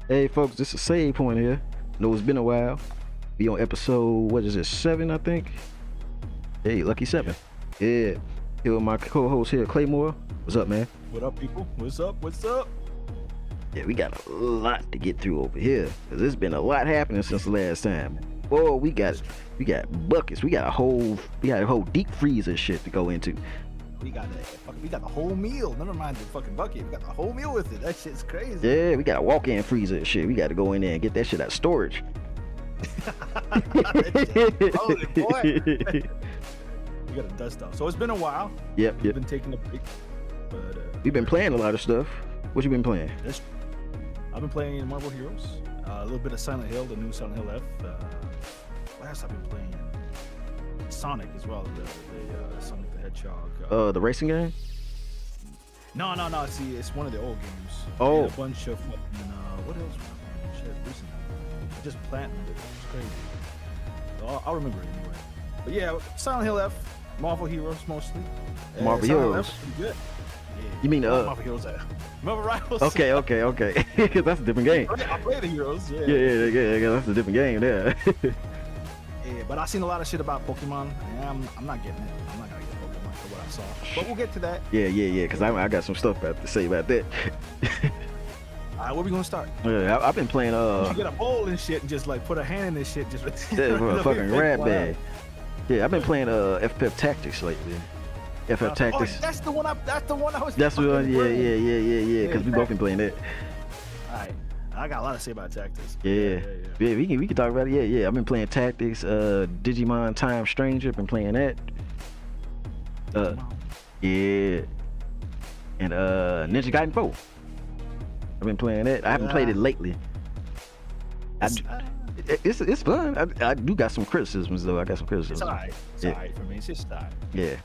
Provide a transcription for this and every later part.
Hey folks, this is Save Point here. Know it's been a while. Be on episode, what is it, 7 I think? Hey, lucky 7. Yeah. Here with my co-host here, Claymore. What's up, man? What up, people? What's up? What's up? Yeah, we got a lot to get through over here. Cause there's been a lot happening since the last time. Boy, we got buckets. We got a whole deep freezer shit to go into. We got the whole meal. Never mind the fucking bucket. We got the whole meal with it. That shit's crazy. Yeah, we got a walk-in freezer and shit. We got to go in there and get that shit out of storage. Loaded, boy. We got to dust off. So it's been a while. Yep. We've been taking a break, but we've been playing a lot of stuff. What you been playing? I've been playing Marvel Heroes, a little bit of Silent Hill, the new Silent Hill F. What else I've been playing? Sonic as well, the Sonic the Hedgehog. The racing game? No. See, it's one of the old games. Oh. A bunch of what else? Shit, recently. Just planting it. It's crazy. So I'll remember it anyway. But yeah, Silent Hill F, Marvel Heroes mostly. Marvel Silent Heroes. F is pretty good. Yeah. You mean Marvel Heroes? Marvel Rivals. Okay. That's a different game. I play the Heroes. Yeah. Yeah. That's a different game there. Yeah, but I've seen a lot of shit about Pokemon, and I'm not getting it. I'm not gonna get Pokemon for what I saw. But we'll get to that. Yeah. Because I got some stuff to say about that. Alright, where we gonna start? Yeah, I've been playing. You get a bowl and shit, and just like put a hand in this shit, just yeah, for a fucking rat bag. Yeah, I've been playing FF Tactics lately. FF Tactics. Oh, that's the one I was. That's the one. Yeah. Because we both been playing that. Alright, I got a lot to say about Tactics. Yeah, we can talk about it. Yeah. I've been playing Tactics. Digimon Time Stranger. Been playing that. Yeah. And Ninja Gaiden 4. I've been playing that. I haven't played it lately. It's fun. I do got some criticisms though. I got some criticisms. It's alright. It's alright for me. It's just alright. Yeah.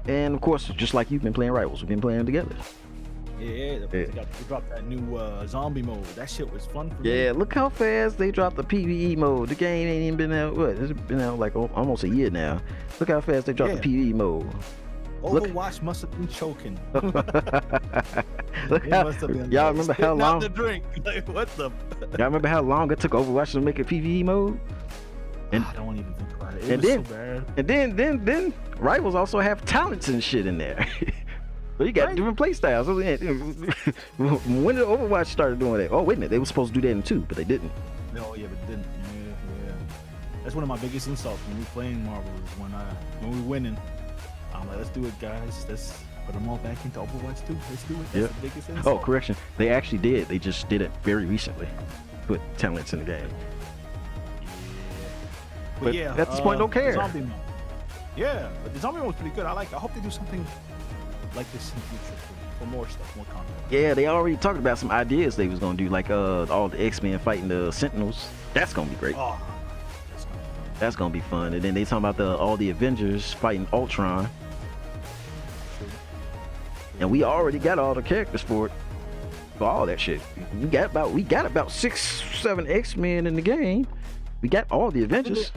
And of course, just like you've been playing Rivals, we've been playing together. Yeah. They dropped that new zombie mode. That shit was fun for me. Yeah, look how fast they dropped the PvE mode. The game ain't even been out. What? It's been out like almost a year now. Look how fast they dropped the PvE mode. Overwatch must have been choking. Y'all remember how long? The drink. Like, what the? Y'all remember how long it took Overwatch to make a PvE mode? And I don't even think about it. It was so bad. And then Rivals also have talents and shit in there. So you got different play styles. When did Overwatch started doing that? Oh wait a minute, they were supposed to do that in 2, but they didn't. No, yeah, but they didn't. Yeah. That's one of my biggest insults when we playing Marvel is when we winning. I'm like, let's do it, guys. Let's put them all back into Overwatch 2. Let's do it. That's the biggest insult. Oh, correction. They actually did. They just did it very recently. Put talents in the game. But yeah, at this point, don't care. Zombie mode. Yeah, but the zombie mode was pretty good. I hope they do something like this in the future for more stuff, more content. Yeah, they already talked about some ideas they was gonna do, like all the X-Men fighting the Sentinels. That's gonna be great. Oh, that's gonna be fun. And then they talking about all the Avengers fighting Ultron. And we already got all the characters for all that shit. We got about 6-7 X-Men in the game. We got all the Avengers.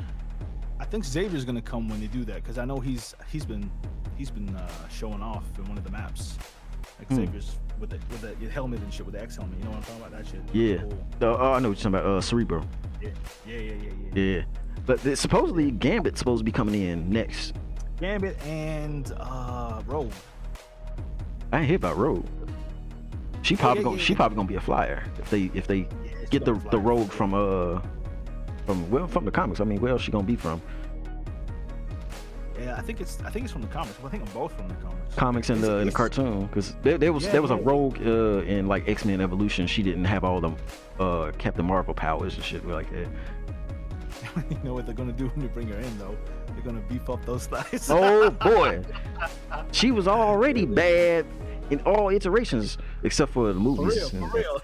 I think Xavier's gonna come when they do that, because I know he's been showing off in one of the maps. Like Xavier's with the helmet and shit, with the X helmet. You know what I'm talking about? That shit. Yeah. Cool. I know what you're talking about. Cerebro. Yeah. But supposedly Gambit's supposed to be coming in next. Gambit and Rogue. I ain't hear about Rogue. She probably gonna be a flyer if they get the Rogue from the comics. I mean, where else she gonna be from? Yeah, I think it's from the comics. I think I'm both from the comics. Comics and the cartoon, because there was a Rogue in like X-Men Evolution. She didn't have all the Captain Marvel powers and shit like that. You know what they're gonna do when they bring her in though? They're gonna beef up those thighs. Oh boy, she was already bad in all iterations except for the movies. For real.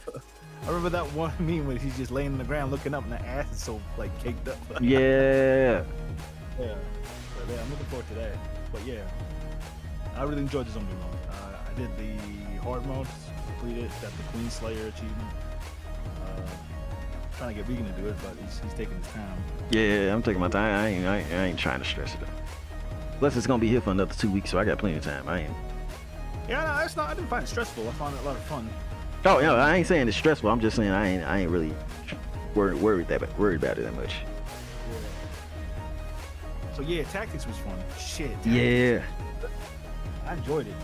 I remember that one meme when he's just laying on the ground looking up and the ass is so like caked up. Yeah. Yeah, I'm looking forward to that. But yeah, I really enjoyed the zombie mode. I did the hard mode, completed, got the Queen Slayer achievement. Trying to get Regan to do it, but he's taking his time. Yeah, I'm taking my time. I ain't trying to stress it out. Plus, it's gonna be here for another 2 weeks, so I got plenty of time. Yeah, no, I didn't find it stressful. I found it a lot of fun. Oh, yeah, I ain't saying it's stressful. I'm just saying I ain't really worried about it that much. Yeah. So yeah, tactics was fun. Shit. Tactics. Yeah. I enjoyed it.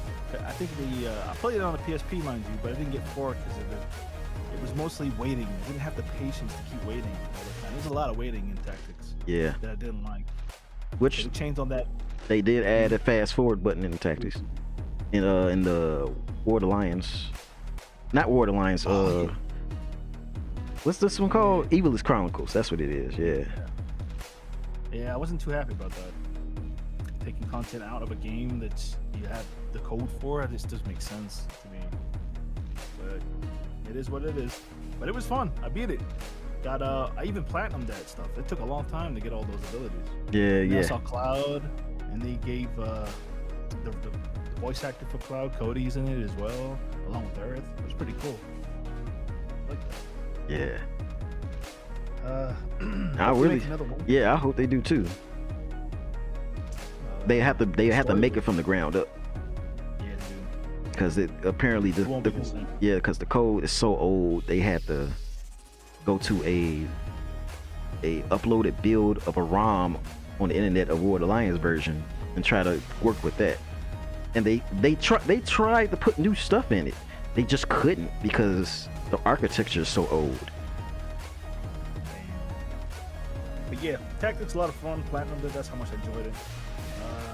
I think I played it on the PSP, mind you, but I didn't get 4 because it was mostly waiting. I didn't have the patience to keep waiting all the time. There's a lot of waiting in tactics. Yeah. That I didn't like. Which they changed on that. They did add a fast forward button in the tactics. In the War of the Lions. Not War of the Lions, what's this one called? Evil's Chronicles. That's what it is, yeah. Yeah, I wasn't too happy about that. Taking content out of a game that you have the code for, it just doesn't make sense to me. But it is what it is. But it was fun. I beat it. I even platinumed that stuff. It took a long time to get all those abilities. Yeah. I saw Cloud, and they gave the voice actor for Cloud, Cody's in it as well, along with Earth. It was pretty cool. I like that. Yeah. I hope they do too. They have to make it from the ground up. Yeah, dude. Because it apparently because the code is so old, they had to go to a uploaded build of a ROM on the internet of War of the Lions version and try to work with that. And they tried to put new stuff in it. They just couldn't because the architecture is so old. But yeah, tactics a lot of fun. Platinum did. That's how much I enjoyed it.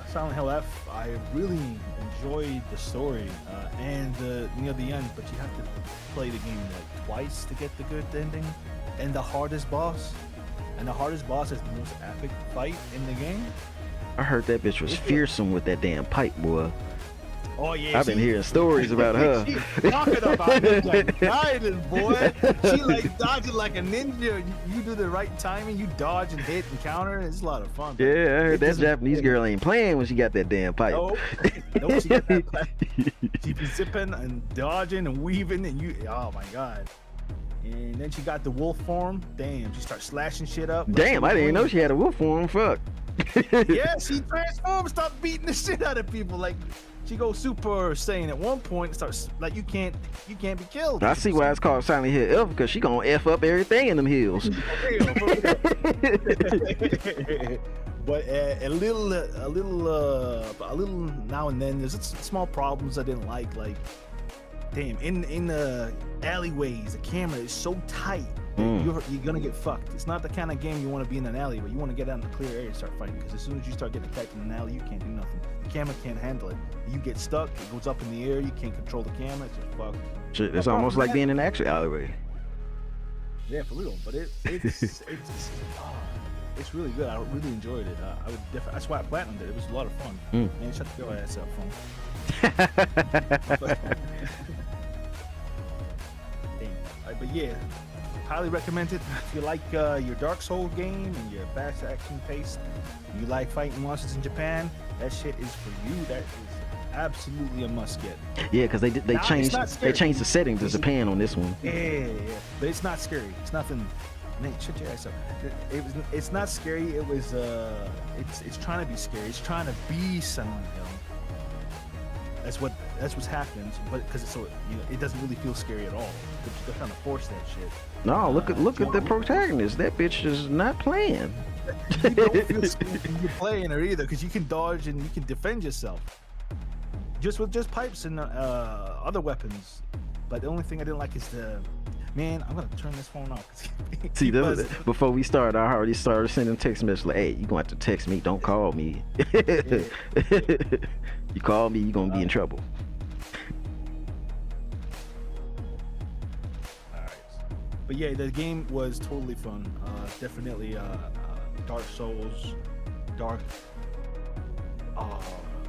Silent Hill F, I really enjoyed the story and near the end. But you have to play the game like twice to get the good ending. And the hardest boss, is the most epic fight in the game. I heard that bitch was fearsome with that damn pipe, boy. Oh yeah, I've been hearing stories about her. She talking about it like guidance, boy. She like dodging like a ninja. You do the right timing, you dodge and hit and counter. It's a lot of fun. Yeah, I heard that Japanese girl ain't playing when she got that damn pipe. No, she got that pipe. She be zipping and dodging and weaving, and oh my god. And then she got the wolf form. Damn, she starts slashing shit up. Damn, I didn't know she had a wolf form. Fuck. Yeah, she transforms, stop beating the shit out of people. Like she goes Super Saiyan at one point, starts like you can't be killed. I see why it's called Silent Hill F, because she gonna F up everything in them hills. But a little now and then there's small problems I didn't like damn, in the alleyways, the camera is so tight. You're gonna get fucked. It's not the kind of game you want to be in an alleyway. You want to get out in a clear area and start fighting, because as soon as you start getting attacked in an alley, you can't do nothing. The camera can't handle it. You get stuck. It goes up in the air. You can't control the camera. It's just fucked. Shit, it's almost like being in an actual alleyway. Yeah, for real. But it's really good. I really enjoyed it. I would definitely. That's why I platinumed it. It was a lot of fun. Man, shut your ass up, phone. But yeah, highly recommend it. If you like your Dark Souls game and your fast action pace, you like fighting monsters in Japan, that shit is for you. That is absolutely a must get. Yeah, because they changed the settings to Japan on this one. Yeah, but it's not scary. It's nothing. Man, shut your ass up. It's not scary. It was it's trying to be scary. It's trying to be Silent Hill. That's what's happening, but because it doesn't really feel scary at all. They're trying to force that shit. No, look at the protagonist. That bitch is not playing. You don't feel scary when you're playing her either, because you can dodge and you can defend yourself. Just pipes and other weapons. But the only thing I didn't like is man, I'm gonna turn this phone off. See, before we started, I already started sending text messages like, "Hey, you gonna have to text me. Don't call me. You call me, you gonna be in trouble." Alright. But yeah, the game was totally fun. Definitely Dark Souls,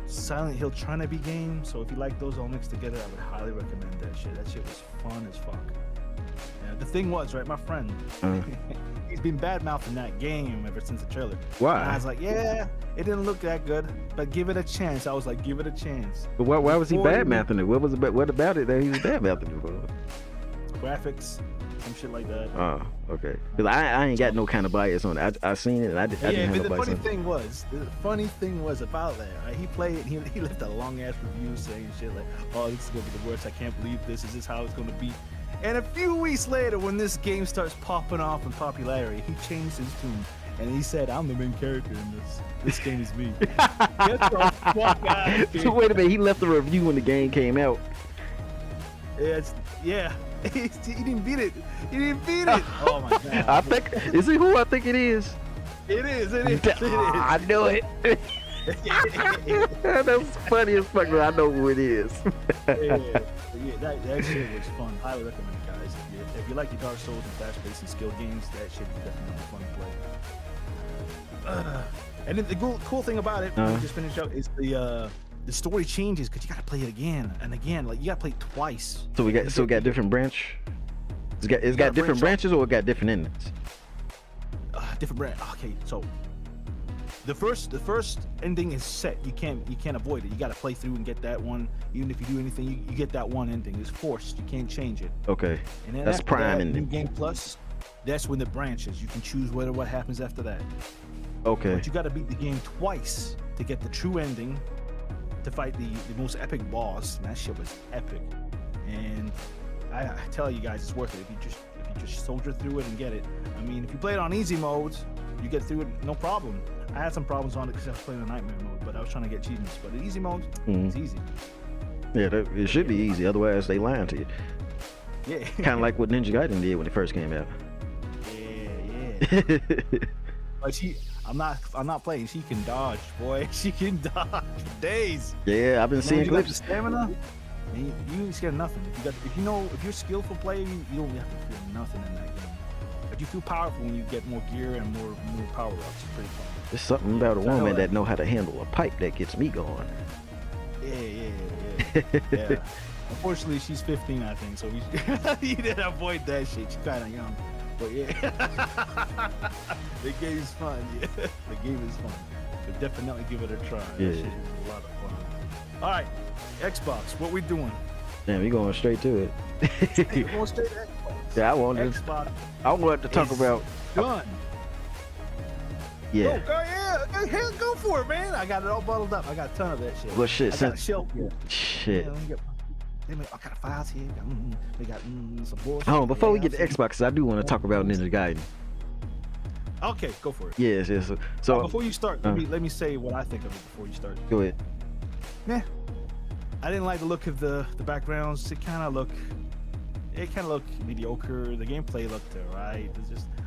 Silent Hill trying to be game. So if you like those all mixed together, I would highly recommend that shit. That shit was fun as fuck. Yeah, the thing was, right, my friend, he's been bad-mouthing that game ever since the trailer. Why? And I was like, yeah, it didn't look that good, but give it a chance. I was like, give it a chance. But why was he bad-mouthing it? What about it that he was bad-mouthing it for? graphics, some shit like that. Oh, okay. Cause I ain't got no kind of bias on it. I seen it and I didn't have no but bias the on it. funny thing was about that, right? He played it, he left a long ass review saying shit like, oh, this is gonna be the worst, I can't believe this, is this how it's gonna be? And a few weeks later, when this game starts popping off in popularity, he changed his tune and he said, I'm the main character in this. This game is me. Get the fuck out of here. So wait a minute, he left a review when the game came out. Yeah. He didn't beat it. He didn't beat it. Oh my god. I think, is he who I think it is? It is. I know it. That's funny as fuck. I know who it is. That shit was fun. Highly recommend it, guys. If you like your Dark Souls and fast-paced and skill games, that shit is definitely fun to play. And then the cool thing about it, we just finished up, is the story changes because you gotta play it again and again. Like you gotta play it twice. So we got different branch. It's got different branches or it got different endings. Different branch. Okay, so the first ending is set. You can't avoid it. You gotta play through and get that one. Even if you do anything, you get that one ending. It's forced. You can't change it. Okay. And then that's prime ending. New Game Plus. That's when the branches. You can choose what happens after that. Okay. But you gotta beat the game twice to get the true ending. To fight the most epic boss. And that shit was epic. And I tell you guys, it's worth it if you just soldier through it and get it. I mean, if you play it on easy modes, you get through it no problem. I had some problems on it because I was playing the nightmare mode, but I was trying to get achievements. But in easy mode, it's easy. Yeah, it should be easy. Otherwise, they lying to you. Yeah. Kind of like what Ninja Gaiden did when it first came out. Yeah. But I'm not playing. She can dodge, boy. She can dodge for days. Yeah, I've been seeing clips. Stamina. You ain't scared of nothing. If you're skillful player, you don't have to fear nothing in that game. But you feel powerful when you get more gear and more power ups. It's pretty fun. There's something about a woman that know how to handle a pipe that gets me going. Yeah. Unfortunately, she's 15, I think, so you did avoid that shit. She's kind of young, but yeah, the game is fun. Yeah, the game is fun. So definitely give it a try. Yeah. That shit is a lot of fun. All right, Xbox, what we doing? Damn, we going straight to it. We're going straight to Xbox. Yeah, I wanted to talk about. Done. Yeah. Go for it, man. I got it all bottled up. I got a ton of that shit. Well, shit. I got a shelf here. Shit. Yeah, I got files here. We got some bullshit. Hold on, before we get to Xbox, I do want to talk about Ninja Gaiden. Okay, go for it. Yes. So before you start, let me say what I think of it before you start. Go ahead. Yeah. I didn't like the look of the backgrounds. It kind of looked mediocre. The gameplay looked alright.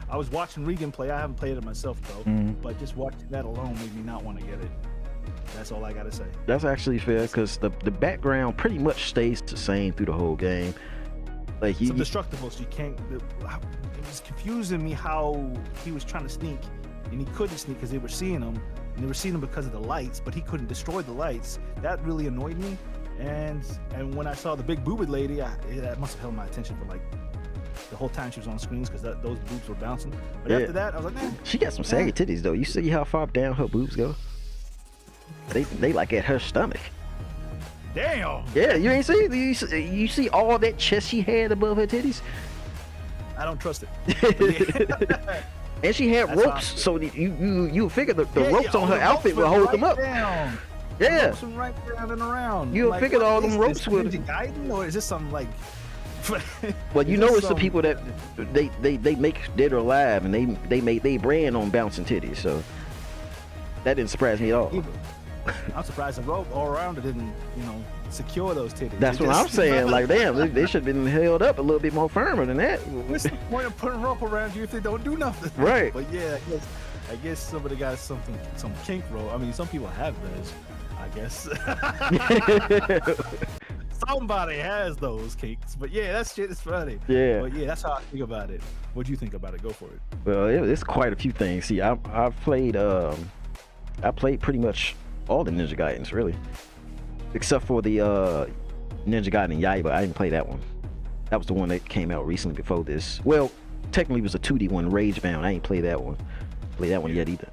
I was watching Regan play. I haven't played it myself though, but just watching that alone made me not want to get it. That's all I gotta say. That's actually fair because the background pretty much stays the same through the whole game. Like some destructibles, you can't. It was confusing me how he was trying to sneak and he couldn't sneak because they were seeing him, and they were seeing him because of the lights, but he couldn't destroy the lights. That really annoyed me. And when I saw the big boobed lady, that must have held my attention for like the whole time she was on screens because those boobs were bouncing. But after that, I was like, man, she got some saggy titties though. You see how far down her boobs go? They like at her stomach. Damn. Yeah, you ain't see you see all that chest she had above her titties. I don't trust it. And she had ropes, so you figure the ropes on her outfit will hold them up. Down. Yeah. Ropes right round and around. You figured all them ropes would. Gaiden, or is this something like? Well, you know it's the people that they make Dead or Alive, and they make they brand on bouncing titties, so that didn't surprise me at all. I'm surprised the rope all around it didn't, secure those titties. That's what I'm saying. Like, damn, they should have been held up a little bit more firmer than that. What's the point of putting rope around you if they don't do nothing? Right. But yeah, I guess somebody got some kink rope. I mean, some people have those, I guess. Somebody has those kinks. But yeah, that shit is funny. Yeah. But yeah, that's how I think about it. What do you think about it? Go for it. Well, it's quite a few things. See, I played pretty much all the Ninja Gaidens, really, except for the Ninja Gaiden Yaiba. I didn't play that one. That was the one that came out recently before this. Well, technically it was a 2D one, Ragebound. I ain't played that one. Play that one yet either.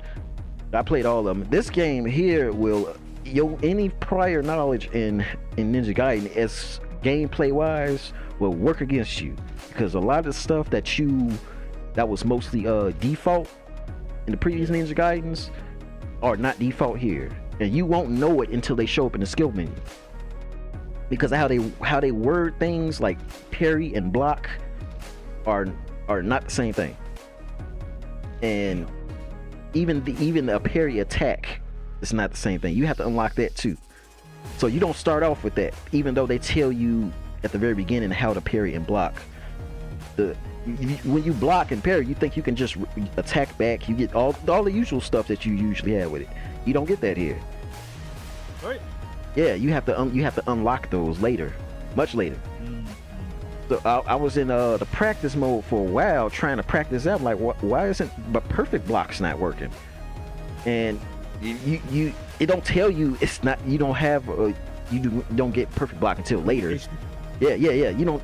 I played all of them. This game here will any prior knowledge in Ninja Gaiden, gameplay wise will work against you, because a lot of the stuff that was mostly default in the previous Ninja Gaidens are not default here, and you won't know it until they show up in the skill menu, because of how they word things like parry and block are not the same thing. And even a parry attack is not the same thing. You have to unlock that too. So you don't start off with that, even though they tell you at the very beginning how to parry and block. When you block and parry, you think you can just attack back. You get all the usual stuff that you usually have with it. You don't get that here. Right. Yeah, you have to unlock those later, much later. So I was in the practice mode for a while, trying to practice out. I'm like, why isn't but perfect blocks not working? And it don't tell you it's not. You don't have you don't get perfect block until later. Yeah.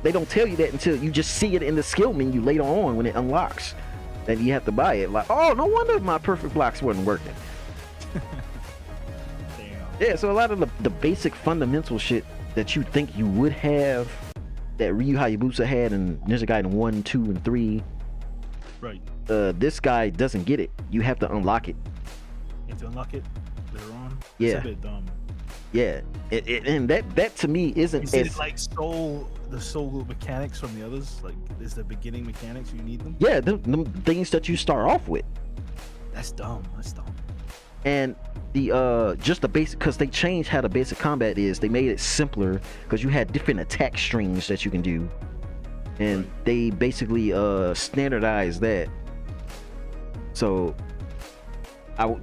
They don't tell you that until you just see it in the skill menu later on when it unlocks. Then you have to buy it. Like, oh, no wonder my perfect blocks wasn't working. Damn. Yeah, so a lot of the basic fundamental shit that you think you would have, that Ryu Hayabusa had in Ninja Gaiden 1, 2, and 3. Right. This guy doesn't get it. You have to unlock it. You have to unlock it later on. Yeah. It's a bit dumb. Yeah, and that to me isn't Is it like the soul mechanics from the others? Like, is the beginning mechanics you need them? Yeah, the things that you start off with. That's dumb. And the just the basic, because they changed how the basic combat is. They made it simpler because you had different attack strings that you can do, and they basically standardized that. So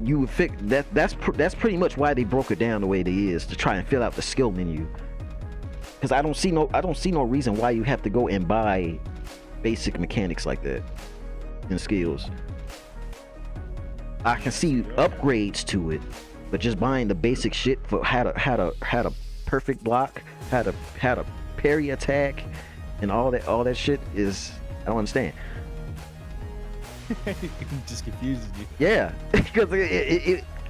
you would think that's pretty much why they broke it down the way it is, to try and fill out the skill menu. Because I don't see no reason why you have to go and buy basic mechanics like that in skills. I can see upgrades to it, but just buying the basic shit for how to perfect block, how to parry attack, and all that shit is, I don't understand. It just confuses you. Yeah, because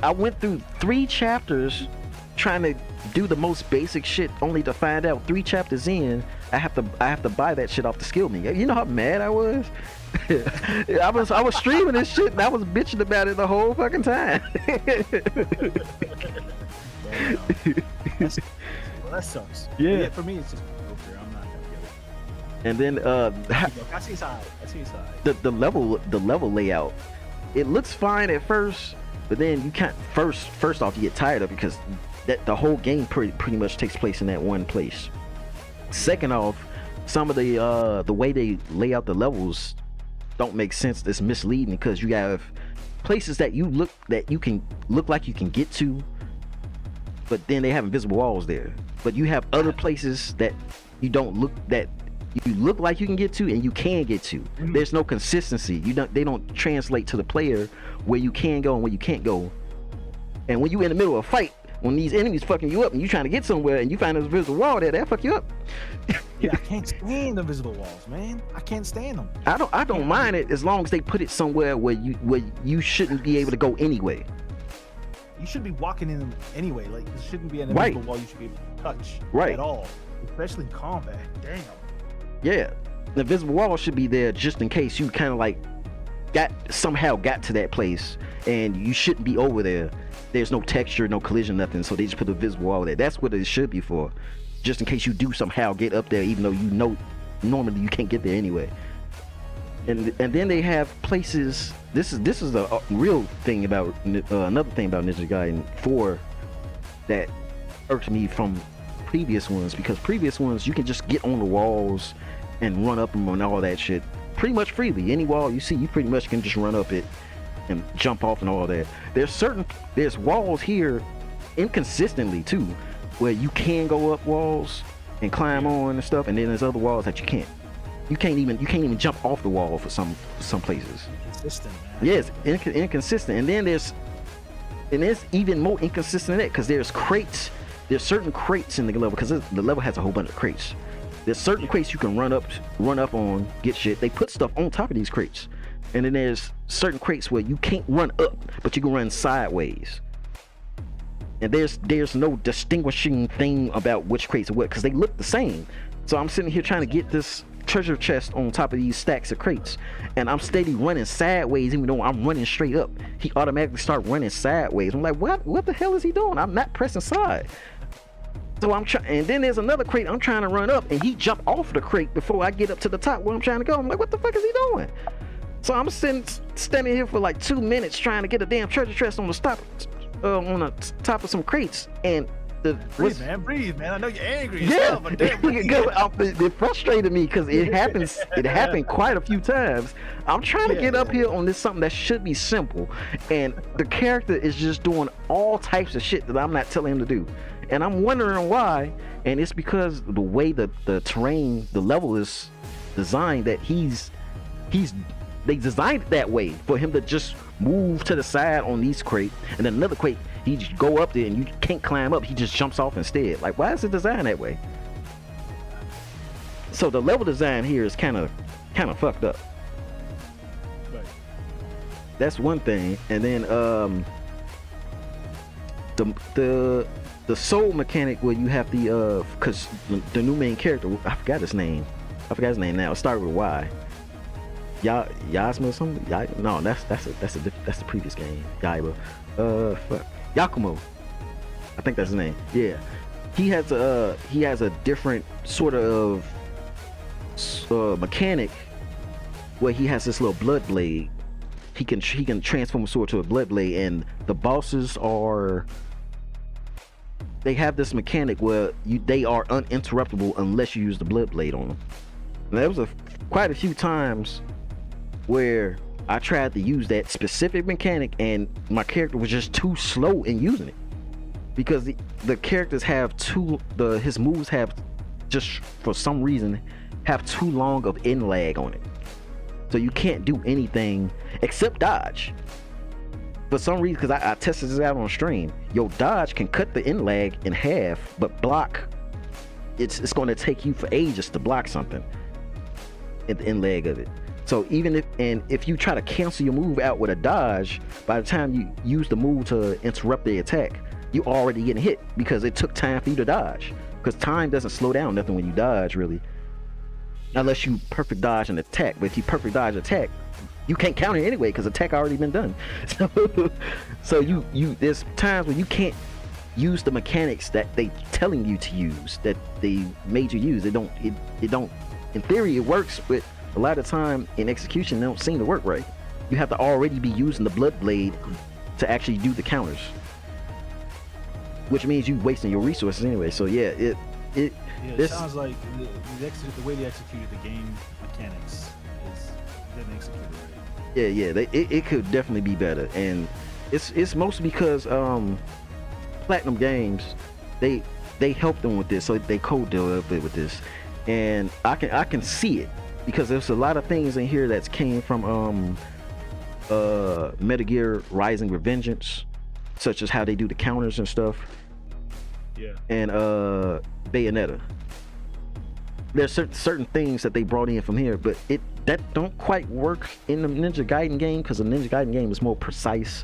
I went through 3 chapters trying to do the most basic shit, only to find out 3 chapters in I have to buy that shit off the skill menu. You know how mad I was? I was streaming this shit and I was bitching about it the whole fucking time. Well, that sucks. Yeah. For me, it's just okay. I'm not gonna get it. And then I see side. the level layout, it looks fine at first, but then you can't. First off, you get tired of it because the whole game pretty much takes place in that one place. Second off, some of the way they lay out the levels don't make sense. It's misleading because you have places that you can look like you can get to, but then they have invisible walls there. But you have other places that you look like you can get to and you can get to. There's no consistency. They don't translate to the player where you can go and where you can't go. And when you in the middle of a fight, when these enemies fucking you up and you trying to get somewhere and you find a invisible wall there, that fuck you up. Yeah, I can't stand invisible walls, man. I can't stand them. I don't mind it as long as they put it somewhere where you shouldn't be able to go anyway. You should be walking in them anyway. Like, there shouldn't be an invisible wall you should be able to touch at all, especially in combat. Damn. Yeah, the invisible wall should be there just in case you kind of like somehow got to that place and you shouldn't be over there. There's no texture, no collision, nothing, so they just put a visible wall there. That's what it should be for, just in case you do somehow get up there, even though you know normally you can't get there anyway. And then they have places. This is a real thing about another thing about Ninja Gaiden 4 that irked me from previous ones, because previous ones you can just get on the walls and run up them and all that shit pretty much freely. Any wall you see, you pretty much can just run up it and jump off and all that. There's walls here inconsistently too, where you can go up walls and climb on and stuff, and then there's other walls that you can't. You can't even jump off the wall for some places. Inconsistent, man. Yes, inconsistent. And then there's even more inconsistent than that, because there's crates. There's certain crates in the level, because the level has a whole bunch of crates. There's certain crates you can run up on, get shit. They put stuff on top of these crates. And then there's certain crates where you can't run up, but you can run sideways. and there's no distinguishing thing about which crates are what, because they look the same. So I'm sitting here trying to get this treasure chest on top of these stacks of crates, and I'm steady running sideways even though I'm running straight up. He automatically start running sideways. I'm like, what the hell is he doing? I'm not pressing side. So I'm trying, and then there's another crate I'm trying to run up, and he jumped off the crate before I get up to the top where I'm trying to go. I'm like, what the fuck is he doing? So I'm standing here for like 2 minutes trying to get a damn treasure chest on the top of some crates, and breathe, man. I know you're angry. Yeah, but damn, it frustrated me because it happens. It happened quite a few times. I'm trying to get up here on this something that should be simple, and the character is just doing all types of shit that I'm not telling him to do, and I'm wondering why. And it's because the way the terrain, the level is designed, that they designed it that way for him to just move to the side on these crate, and then another crate, he just go up there and you can't climb up. He just jumps off instead. Like, why is it designed that way? So the level design here is kind of fucked up. Right. That's one thing. And then the soul mechanic where you have the because the new main character, I forgot his name now. It started with Y. Yasma or something? No, that's the previous game. Yaiba. Fuck. Yakumo. I think that's his name. Yeah. He has a different sort of mechanic where he has this little blood blade. He can transform a sword to a blood blade, and the bosses they have this mechanic where they are uninterruptible unless you use the blood blade on them. And there was quite a few times where I tried to use that specific mechanic and my character was just too slow in using it, because the characters have his moves have just for some reason have too long of in lag on it, so you can't do anything except dodge for some reason. Because I tested this out on stream. Your dodge can cut the in lag in half, but block, it's going to take you for ages to block something at the in lag of it. So even if you try to cancel your move out with a dodge, by the time you use the move to interrupt the attack, you already getting hit because it took time for you to dodge. Because time doesn't slow down nothing when you dodge, really, unless you perfect dodge an attack. But if you perfect dodge attack, you can't counter it anyway because attack already been done. So you there's times when you can't use the mechanics that they telling you to use, that they made you use. It don't. In theory, it works, but a lot of time in execution, they don't seem to work right. You have to already be using the blood blade to actually do the counters, which means you wasting your resources anyway. So yeah, it sounds like the way they executed the game mechanics didn't execute it right. Yeah, it could definitely be better, and it's mostly because Platinum Games, they helped them with this, so they co-developed it with this, and I can see it. Because there's a lot of things in here that's came from Metal Gear Rising Revengeance, such as how they do the counters and stuff. Yeah. And Bayonetta. There's certain things that they brought in from here, but that don't quite work in the Ninja Gaiden game, because the Ninja Gaiden game is more precise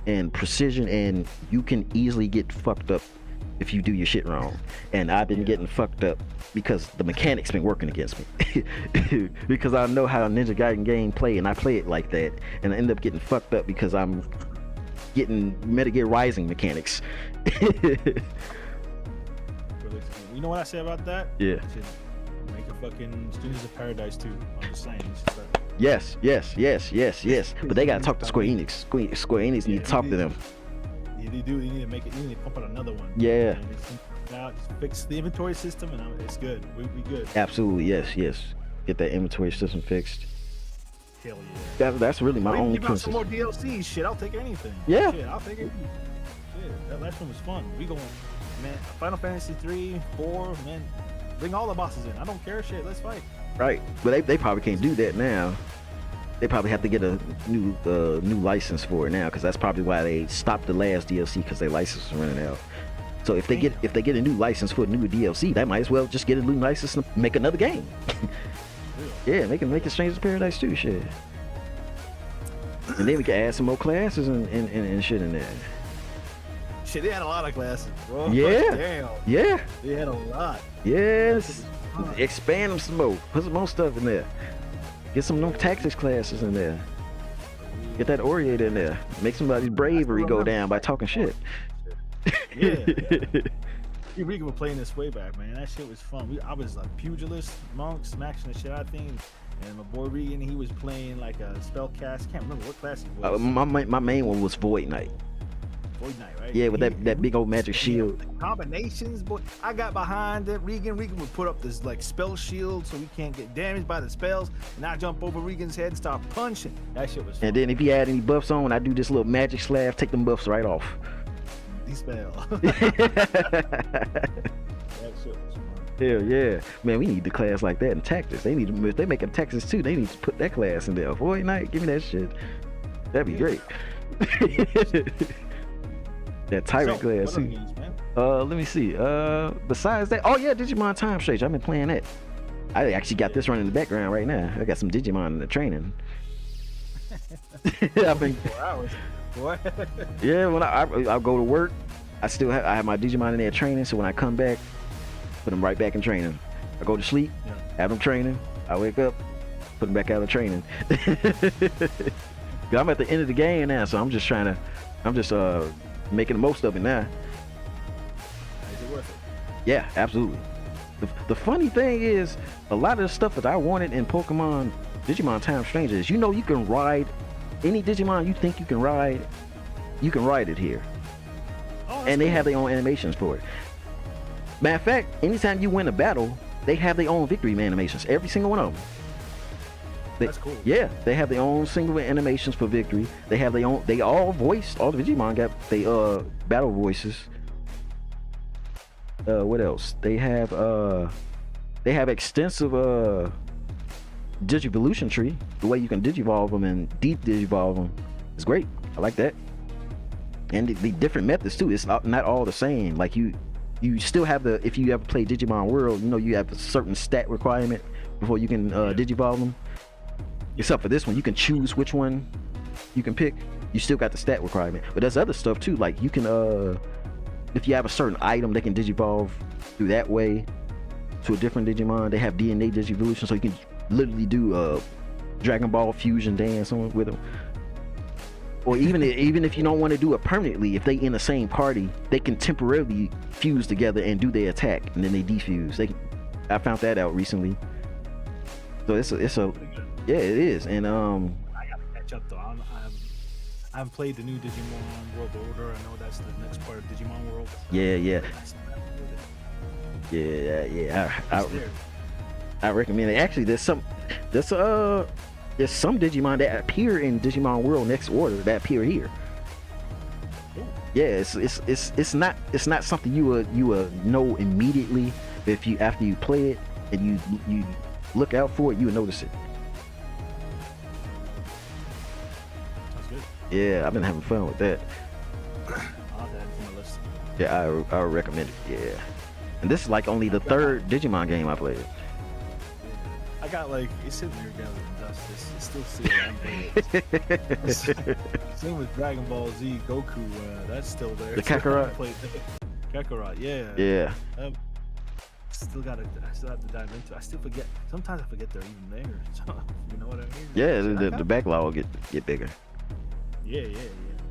and precision, and you can easily get fucked up if you do your shit wrong. And I've been getting fucked up because the mechanics been working against me. Because I know how a Ninja Gaiden game play, and I play it like that, and I end up getting fucked up because I'm getting Metal Gear Rising mechanics. You know what I say about that? Yeah. Make a fucking Students of Paradise 2. I'm just saying. Yes. But they gotta talk to Square Enix. Square Enix need to talk to them. They do. They need to make it. They need to pump out another one. Yeah. Now just fix the inventory system, and it's good. We good. Absolutely, yes. Get that inventory system fixed. Hell yeah. That's really my only concern. Some concern. more DLC. Shit, I'll take anything. Yeah. Shit, I'll take it. Shit, that last one was fun. We going, man. Final Fantasy 3, 4, man. Bring all the bosses in. I don't care. Shit, let's fight. Right, but they probably can't do that now. They probably have to get a new license for it now, because that's probably why they stopped the last DLC, because their license is running out. So if they get a new license for a new DLC, they might as well just get a new license and make another game. Yeah, make it Strangers of Paradise 2 shit. And then we can add some more classes and shit in there. shit. They had a lot of classes, bro. Yeah. Damn. Yeah. They had a lot. Yes. Expand them some more. Put some more stuff in there. Get some of them tactics classes in there. Get that Oriator in there. Make somebody's bravery go down by talking shit. Yeah. We were playing this way back, man. That shit was fun. I was like pugilist, monk, smashing the shit out of things. And my boy Regan, he was playing like a spell cast. Can't remember what class he was. My main one was Void Knight. Void Knight, right? Yeah, with that big old magic shield. Combinations, boy. I got behind it. Regan would put up this like spell shield so we can't get damaged by the spells. And I jump over Regan's head and start punching. That shit was fun. And then if he had any buffs on, I do this little magic slab, take them buffs right off. Spell. Hell yeah, man! We need the class like that in tactics. They need to, if they making tactics too, they need to put that class in there. Void Knight, give me that shit. That'd be great. That tyrant class too. Let me see. Besides that, oh yeah, Digimon Time Stretch. I've been playing that. I actually got this running in the background right now. I got some Digimon in the training. I've been 4 hours. What? Yeah, when I go to work, I have my Digimon in there training. So when I come back, put them right back in training. I go to sleep, have them training. I wake up, put them back out of training. I'm at the end of the game now, so I'm just making the most of it now. Is it worth it? Yeah, absolutely. The funny thing is, a lot of the stuff that I wanted in Digimon Time Stranger is, you can ride any Digimon you think you can ride it here. Oh, and they have their own animations for it. Matter of fact, anytime you win a battle, they have their own victory animations. Every single one of them. That's cool. Yeah, they have their own single animations for victory. They have their own. They all voiced. All the Digimon got battle voices. What else? They have extensive Digivolution tree. The way you can digivolve them and deep digivolve them is great. I like that. And the different methods too. It's not all the same. Like you still have if you ever play Digimon World, you have a certain stat requirement before you can digivolve them. Except for this one, you can choose which one you can pick. You still got the stat requirement, but there's other stuff too. Like you can, if you have a certain item, they can digivolve through that way to a different Digimon. They have DNA digivolution, so you can literally do Dragon Ball fusion dance with them. Or even if you don't want to do it permanently, if they in the same party, they can temporarily fuse together and do their attack, and then they defuse. I found that out recently. So it's a yeah, it is. And I gotta catch up though. I haven't played the new Digimon World Order. I know that's the next part of Digimon World. Yeah. I recommend it. Actually, there's some Digimon that appear in Digimon World Next Order that appear here. Ooh. Yeah, it's not something you would know immediately, but after you play it and you look out for it, you would notice it. That's good. Yeah, I've been having fun with that. I'll add that to my list. Yeah, I would recommend it. Yeah, and this is like only the third Digimon game I played. I got it's sitting there gathering dust. It's still sitting. Same with Dragon Ball Z Goku. That's still there. The Kakarot. Kakarot, yeah. Yeah. I still have to dive into it. I still forget. Sometimes I forget they're even there. So, you know what I mean? Yeah, the backlog get bigger. Yeah.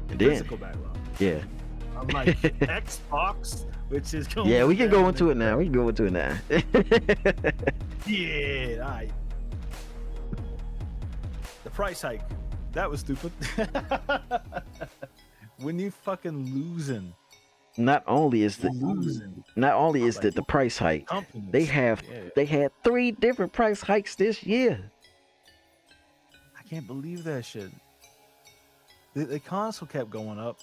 And physical backlog. Yeah. I'm like Xbox, which is going. Yeah, we can go into it now. Yeah, all right. The price hike. That was stupid. When you fucking losing. Not only is the price hike, they had 3 different price hikes this year. I can't believe that shit. The console kept going up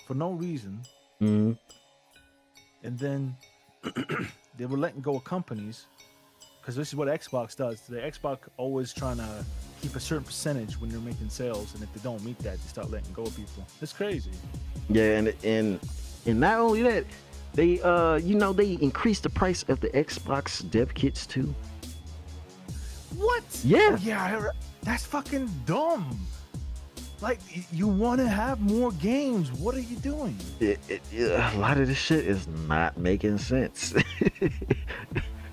for no reason. Mm-hmm. And then they were letting go of companies, because this is what Xbox does today. Xbox always trying to keep a certain percentage when they're making sales, and if they don't meet that, they start letting go of people. It's crazy. Yeah, and not only that, they they increased the price of the Xbox dev kits too. What? Yeah. Yeah, that's fucking dumb. Like, you want to have more games. What are you doing? A lot of this shit is not making sense.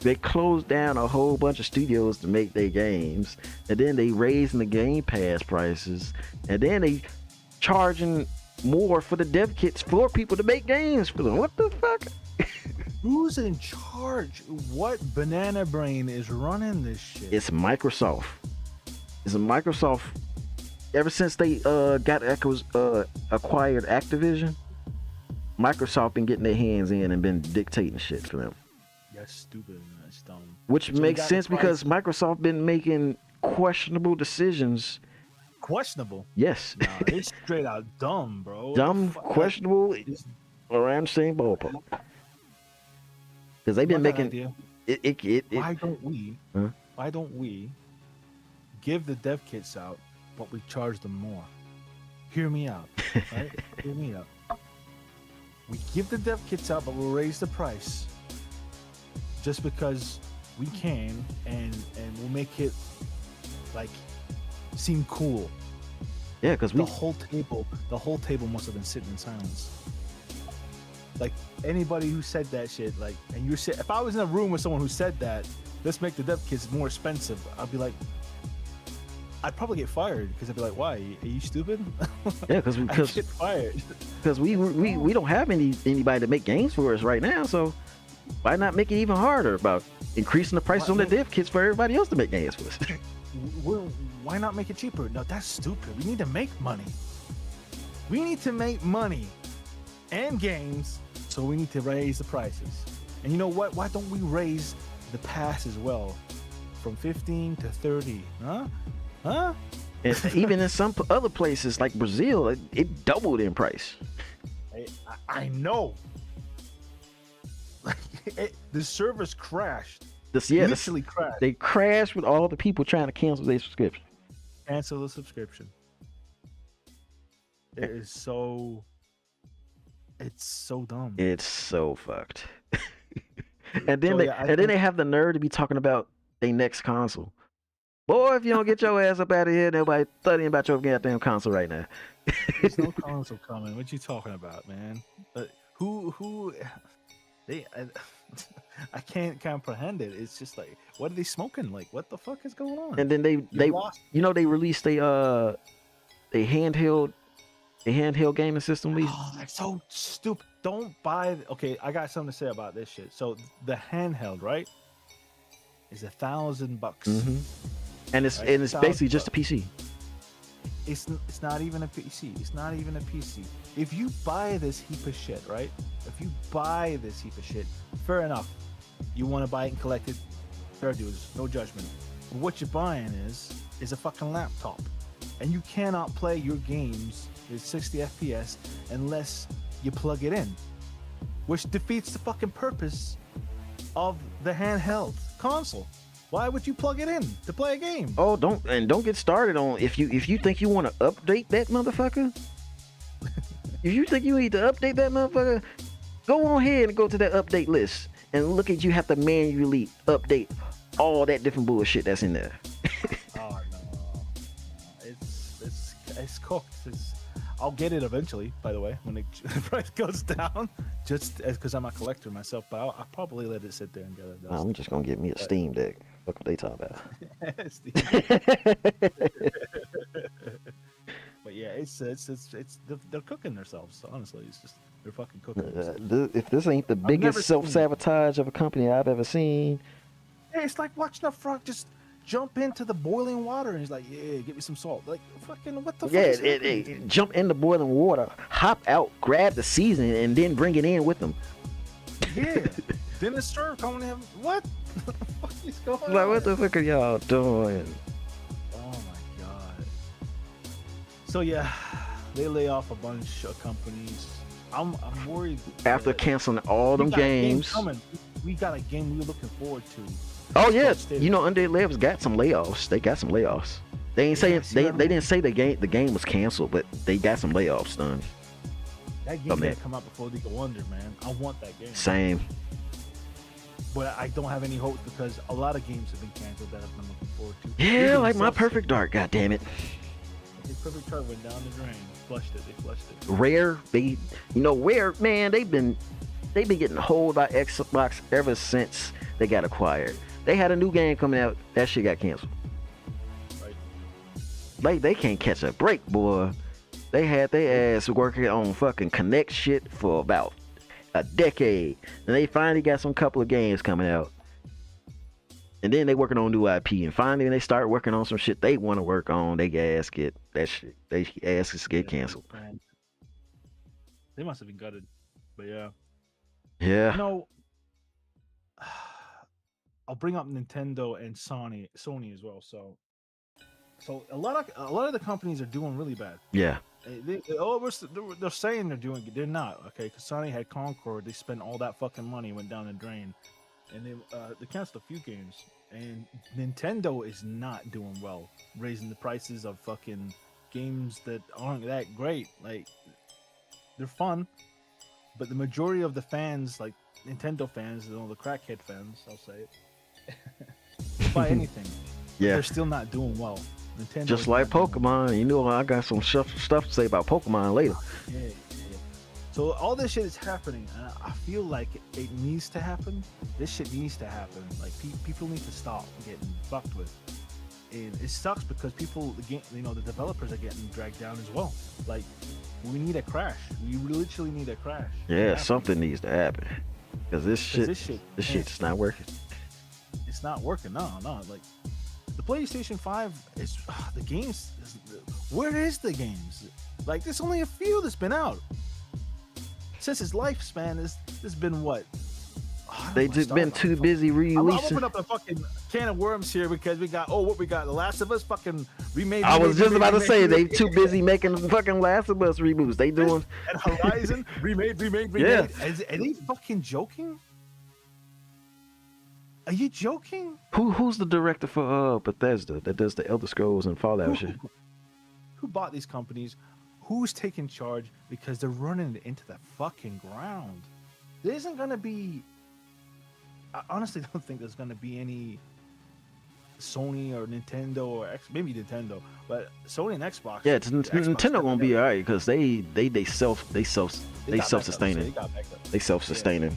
They closed down a whole bunch of studios to make their games, and then they raising the Game Pass prices, and then they charging more for the dev kits for people to make games for them. What the fuck? Who's in charge? What banana brain is running this shit? It's Microsoft. It's a Microsoft. Ever since they acquired Activision, Microsoft been getting their hands in and been dictating shit for them. That's stupid. That's dumb. Which makes sense because Microsoft been making questionable decisions. Questionable? Yes. Nah, it's straight out dumb, bro. Dumb, questionable, around the same ballpark. Because they've been making it. Why don't we? Huh? Why don't we give the dev kits out, but we charge them more? Hear me out, right? Hear me out. We give the dev kits out, but we'll raise the price just because we can, and we'll make it like seem cool. Yeah, because the whole table must have been sitting in silence. Like, anybody who said that shit, like, and you're if I was in a room with someone who said that, let's make the dev kits more expensive, I'd be like, I'd probably get fired because I'd be like, why? Are you stupid? Yeah, because get fired. Because we don't have anybody to make games for us right now, so why not make it even harder about increasing the prices on the dev kits for everybody else to make games for us? Why not make it cheaper? No, that's stupid. We need to make money. We need to make money and games, so we need to raise the prices. And you know what? Why don't we raise the pass as well from 15 to 30? Huh? And even in some other places like Brazil, it doubled in price. I know. The servers crashed. Literally crashed. They crashed with all the people trying to cancel their subscription. Cancel the subscription. It's so dumb. It's so fucked. And then they have the nerve to be talking about their next console. Boy, if you don't get your ass up out of here, nobody studying about your goddamn console right now. There's no console coming. What you talking about, man? I can't comprehend it. It's just like, what are they smoking? Like, what the fuck is going on? And then they released a handheld gaming system. Oh, that's so stupid. Don't buy. Okay, I got something to say about this shit. So the handheld, right, is $1,000. Mm-hmm. And it's basically just a PC. It's not even a PC. It's not even a PC. If you buy this heap of shit, right? If you buy this heap of shit, fair enough. You want to buy it and collect it, fair dues, no judgment. But what you're buying is a fucking laptop, and you cannot play your games at 60 FPS unless you plug it in, which defeats the fucking purpose of the handheld console. Why would you plug it in to play a game? Oh, don't get started on if you think you want to update that motherfucker. If you think you need to update that motherfucker, go on ahead and go to that update list and look at you have to manually update all that different bullshit that's in there. Oh no, it's cooked. I'll get it eventually, by the way, when the price goes down. Just because I'm a collector myself, but I'll probably let it sit there and get it. I'm just gonna get me a Steam Deck. What they talking about? But yeah, it's they're cooking themselves. Honestly, it's just they're fucking cooking. If this ain't the biggest self-sabotage of a company I've ever seen. Hey, it's like watching a frog just jump into the boiling water and he's like, yeah, give me some salt. Like, fucking, what the fuck? Yeah, jump in the boiling water, hop out, grab the seasoning, and then bring it in with them. Yeah. Then the serve coming in. What? What the fuck is going on? Like, what the fuck are y'all doing? Oh my god. So yeah, they lay off a bunch of companies. I'm worried. After canceling all them games. We got a game we're looking forward to. Oh yeah, you know, Undead Labs got some layoffs. They got some layoffs. They ain't saying they didn't say the game was canceled, but they got some layoffs done. That game gotta come out before League of Wonder, man. I want that game. Same. But I don't have any hope because a lot of games have been canceled that I've been looking forward to. Yeah, like My Perfect Dark. God damn it. Perfect Dark went down the drain. They flushed it. Rare, Rare, man, they've been getting hold by Xbox ever since they got acquired. They had a new game coming out, that shit got canceled. Right. Like, they can't catch a break, boy. They had their ass working on fucking Connect shit for about a decade. And they finally got some couple of games coming out. And then they working on new IP. And finally when they start working on some shit they want to work on, they ass get canceled. They must have been gutted. But yeah. Yeah. You know, I'll bring up Nintendo and Sony as well. So a lot of the companies are doing really bad. Yeah. They're saying they're doing. They're not, okay? Because Sony had Concord. They spent all that fucking money, went down the drain, and they canceled a few games. And Nintendo is not doing well, raising the prices of fucking games that aren't that great. Like, they're fun, but the majority of the fans, like Nintendo fans, the crackhead fans, I'll say it, buy anything. Yeah. They're still not doing well. Nintendo just like Pokemon. You know, I got some stuff to say about Pokemon later. Yeah. So all this shit is happening, and I feel like it needs to happen. This shit needs to happen. Like, people need to stop getting fucked with. And it sucks because the developers are getting dragged down as well. Like, we need a crash. We literally need a crash. Yeah, something needs to happen. Because this shit's not working. It's not working. No. Like, the PlayStation 5 is the games. Where is the games? Like, there's only a few that's been out since its lifespan. It's been what? They just been too busy releasing. I'm opening up a fucking can of worms here because we got The Last of Us fucking remade. I was just about to say they too busy making fucking Last of Us reboots. They doing and Horizon remade. Yeah. Are they fucking joking? Are you joking? Who's the director for Bethesda that does the Elder Scrolls and Fallout shit? Who bought these companies? Who's taking charge? Because they're running it into the fucking ground. There isn't gonna be. I honestly don't think there's gonna be any Sony or Nintendo or maybe Nintendo, but Sony and Xbox. Yeah, Nintendo gonna be alright because they self-sustaining. They self-sustaining.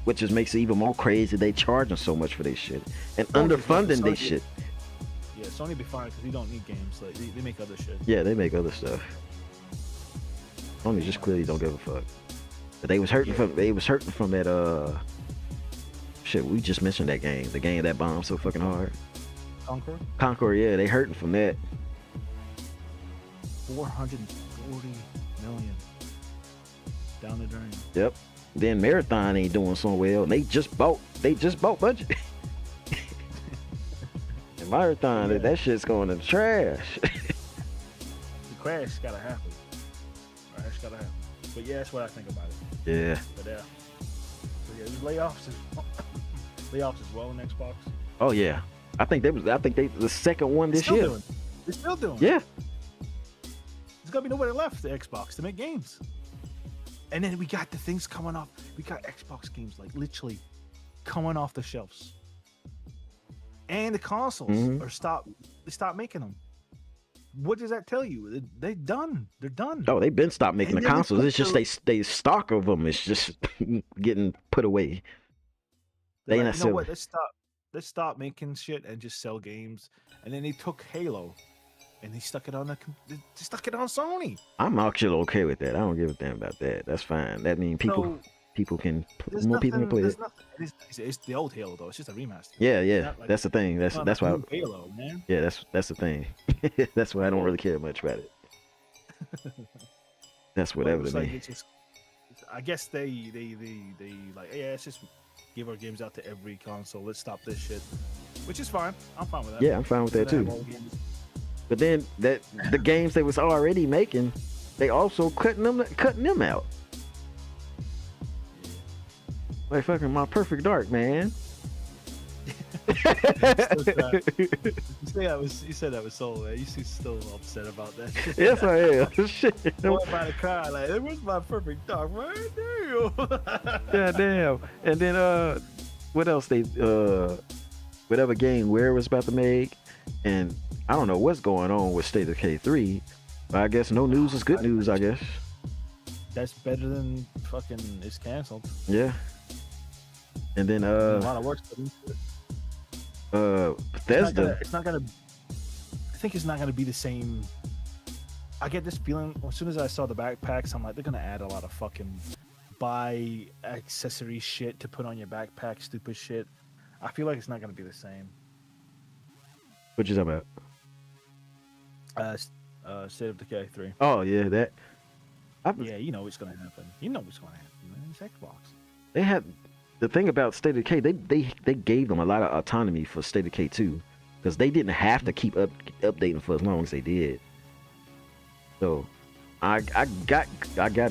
Which just makes it even more crazy. They charging so much for their shit and underfunding their shit. Yeah, Sony be fine because they don't need games. Like they make other shit. Yeah, they make other stuff. Sony just clearly don't give a fuck. But they was hurting from that shit. We just mentioned that game, the game that bombed so fucking hard. Concord, yeah, they hurting from that. 440 million down the drain. Yep. Then Marathon ain't doing so well, and they just bought Budget. And Marathon, that shit's going in the trash. The crash gotta happen. But yeah, that's what I think about it. Yeah. But there's layoffs as well in Xbox. Oh yeah. I think they the second one this year. They're still doing it. Yeah. There's gonna be nobody left to Xbox to make games. And then we got the things coming off. We got Xbox games like literally coming off the shelves. And the consoles they stopped making them. What does that tell you? They're done. They're done. Oh, they've been stopped making the consoles. It's just they stock of them is just getting put away. They like, you know what? Let's stop making shit and just sell games. And then they took Halo and they stuck it on Sony. I'm actually okay with that. I don't give a damn about that. That's fine. That means people can more people can play it. It's the old Halo though. It's just a remaster. Yeah. Like, that's the thing. That's why. Halo, man. Yeah, that's the thing. That's why I don't really care much about it. That's whatever to me. I guess they like, yeah, let's just give our games out to every console. Let's stop this shit, which is fine. I'm fine with that. Yeah, I'm fine with that too. But then the games they was already making, they also cutting them out. Like fucking My Perfect Dark, man. You said that was so, man. You still upset about that shit. Yes, I am. Shit. Going by the car, like, it was My Perfect Dark, man. Damn. Yeah, damn. And then what else they whatever game Ware was about to make, and I don't know what's going on with State of K3, I guess no news is good news. I guess. That's better than fucking it's canceled. Yeah. And then A lot of work. Bethesda. It's not gonna. I think it's not gonna be the same. I get this feeling as soon as I saw the backpacks. I'm like, they're gonna add a lot of fucking buy accessory shit to put on your backpack, stupid shit. I feel like it's not gonna be the same. What you talking about? State of Decay 3. Oh yeah, that. Yeah, you know what's gonna happen. You know what's gonna happen, man. It's Xbox. They had the thing about State of Decay. They gave them a lot of autonomy for State of Decay 2, because they didn't have to keep updating for as long as they did. So, I got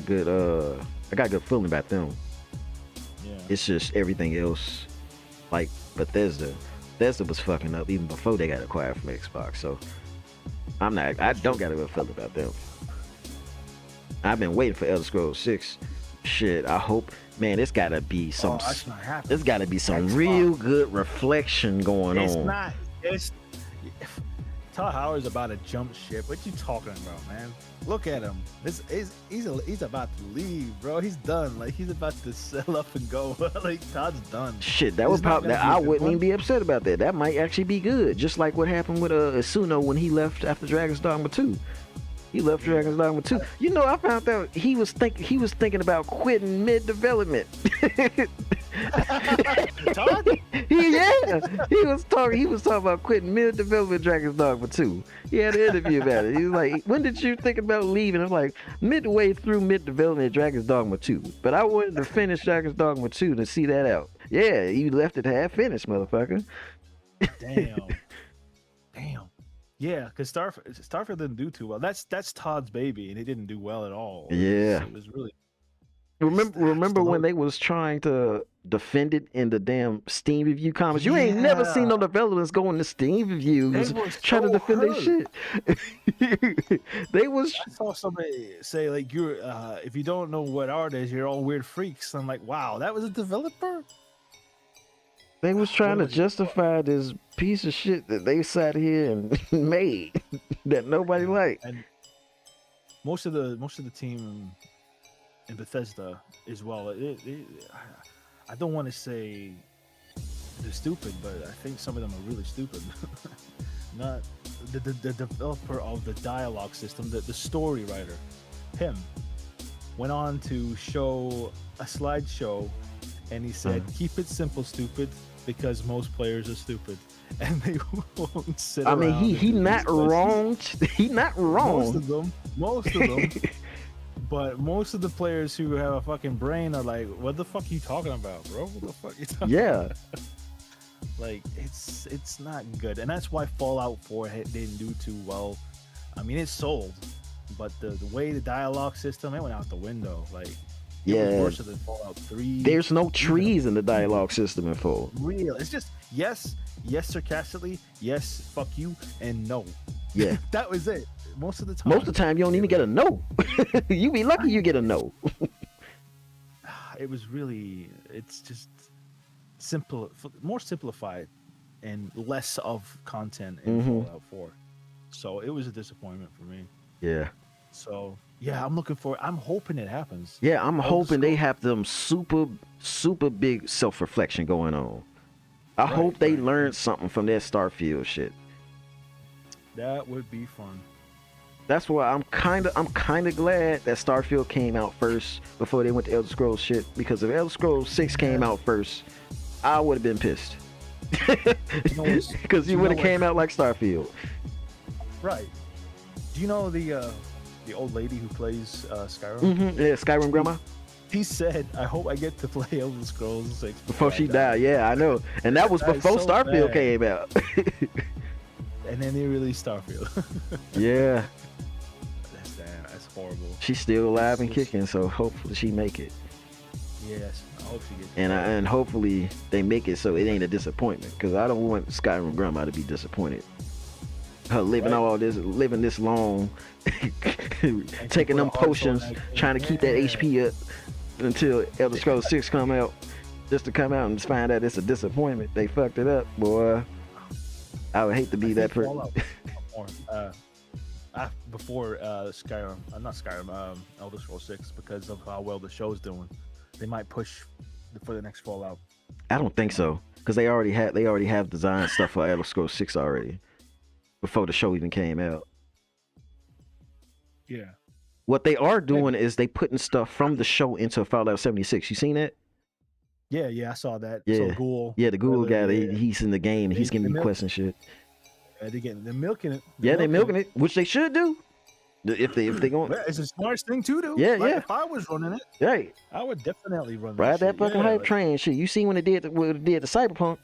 good feeling about them. Yeah. It's just everything else, like Bethesda. Bethesda was fucking up even before they got acquired from Xbox. So, I don't got a good feeling about them. I've been waiting for Elder Scrolls 6. Shit, I hope, man, it's gotta be some. That's not happening. There's gotta be some real good reflection going on. It's Todd Howard's about to jump ship. What you talking about, man? Look at him. He's about to leave, bro. He's done. Like, he's about to sell up and go. Like, Todd's done. Shit, that would probably. I wouldn't even be upset about that. That might actually be good. Just like what happened with Asuno when he left after Dragon's Dogma 2. He left Dragon's Dogma 2. You know, I found out he was thinking about quitting mid-development. Todd? He was talking about quitting mid-development Dragon's Dogma 2. He had an interview about it. He was like, "When did you think about leaving?" I'm like, midway through mid-development Dragon's Dogma 2. But I wanted to finish Dragon's Dogma 2 to see that out. Yeah, you left it half finished, motherfucker. Damn. Yeah, because Starfield didn't do too well. That's Todd's baby, and it didn't do well at all. It was really. Remember when they was trying to defend it in the damn Steam review comments? You ain't never seen no developers go into Steam reviews trying to defend their shit. I saw somebody say, like, you're if you don't know what art is, you're all weird freaks. I'm like, wow, that was a developer? They was trying to justify this piece of shit that they sat here and made that nobody liked. And most of the team in Bethesda as well. I don't want to say they're stupid, but I think some of them are really stupid. Not the developer of the dialogue system, the story writer, him went on to show a slideshow, and he said, "Keep it simple, stupid, because most players are stupid." And they won't sit around. I mean, he not wrong. He not wrong. Most of them. But most of the players who have a fucking brain are like, "What the fuck are you talking about, bro? What the fuck are you talking about?" Like, it's not good, and that's why Fallout 4 didn't do too well. I mean, it sold, but the way the dialogue system, it went out the window. Like, it was worse than Fallout 3. There's no trees in the dialogue system in full. Real. It's just yes sarcastically, yes, fuck you, and no. Yeah. That was it. Most of the time, you don't even get a no. You be lucky you get a no. It was really, it's just more simplified and less of content in Fallout 4. So it was a disappointment for me. Yeah. So yeah, I'm hoping it happens. Yeah, I'm hoping they have them super big self-reflection going on. I hope they learned something from that Starfield shit. That would be fun. That's why I'm kind of glad that Starfield came out first before they went to Elder Scrolls shit. Because if Elder Scrolls 6 came out first, I would have been pissed. Because you would have came out like Starfield. Right. Do you know the old lady who plays Skyrim? Mm-hmm. Yeah, Skyrim grandma. He said, "I hope I get to play Elder Scrolls 6 before she died." Yeah, I know. And that was before Starfield came out. And then they released Starfield. Yeah. That's horrible. She's still alive and kicking, so hopefully she make it. Yes, I hope she gets. And hopefully they make it so it ain't a disappointment, because I don't want Skyrim grandma to be disappointed. Her living this long, taking them potions, trying to keep that HP up until Elder Scrolls 6 come out, just to come out and find out it's a disappointment. They fucked it up, boy. I would hate to be that person. before Skyrim, not Skyrim, Elder Scrolls 6, because of how well the show's doing. They might push for the next Fallout. I don't think so, because they already have design stuff for Elder Scrolls 6 already before the show even came out. Yeah. What they are doing is they putting stuff from the show into Fallout 76. You seen that? Yeah, I saw that. Yeah. So Ghoul. Yeah, the Google guy, he's in the game. He's giving me quests and shit. They're milking it. They're milking it, which they should do. If they going, it's a smart thing to do. Yeah. If I was running it, right, I would definitely run that. Ride that fucking hype train, shit. You see when it did to Cyberpunk?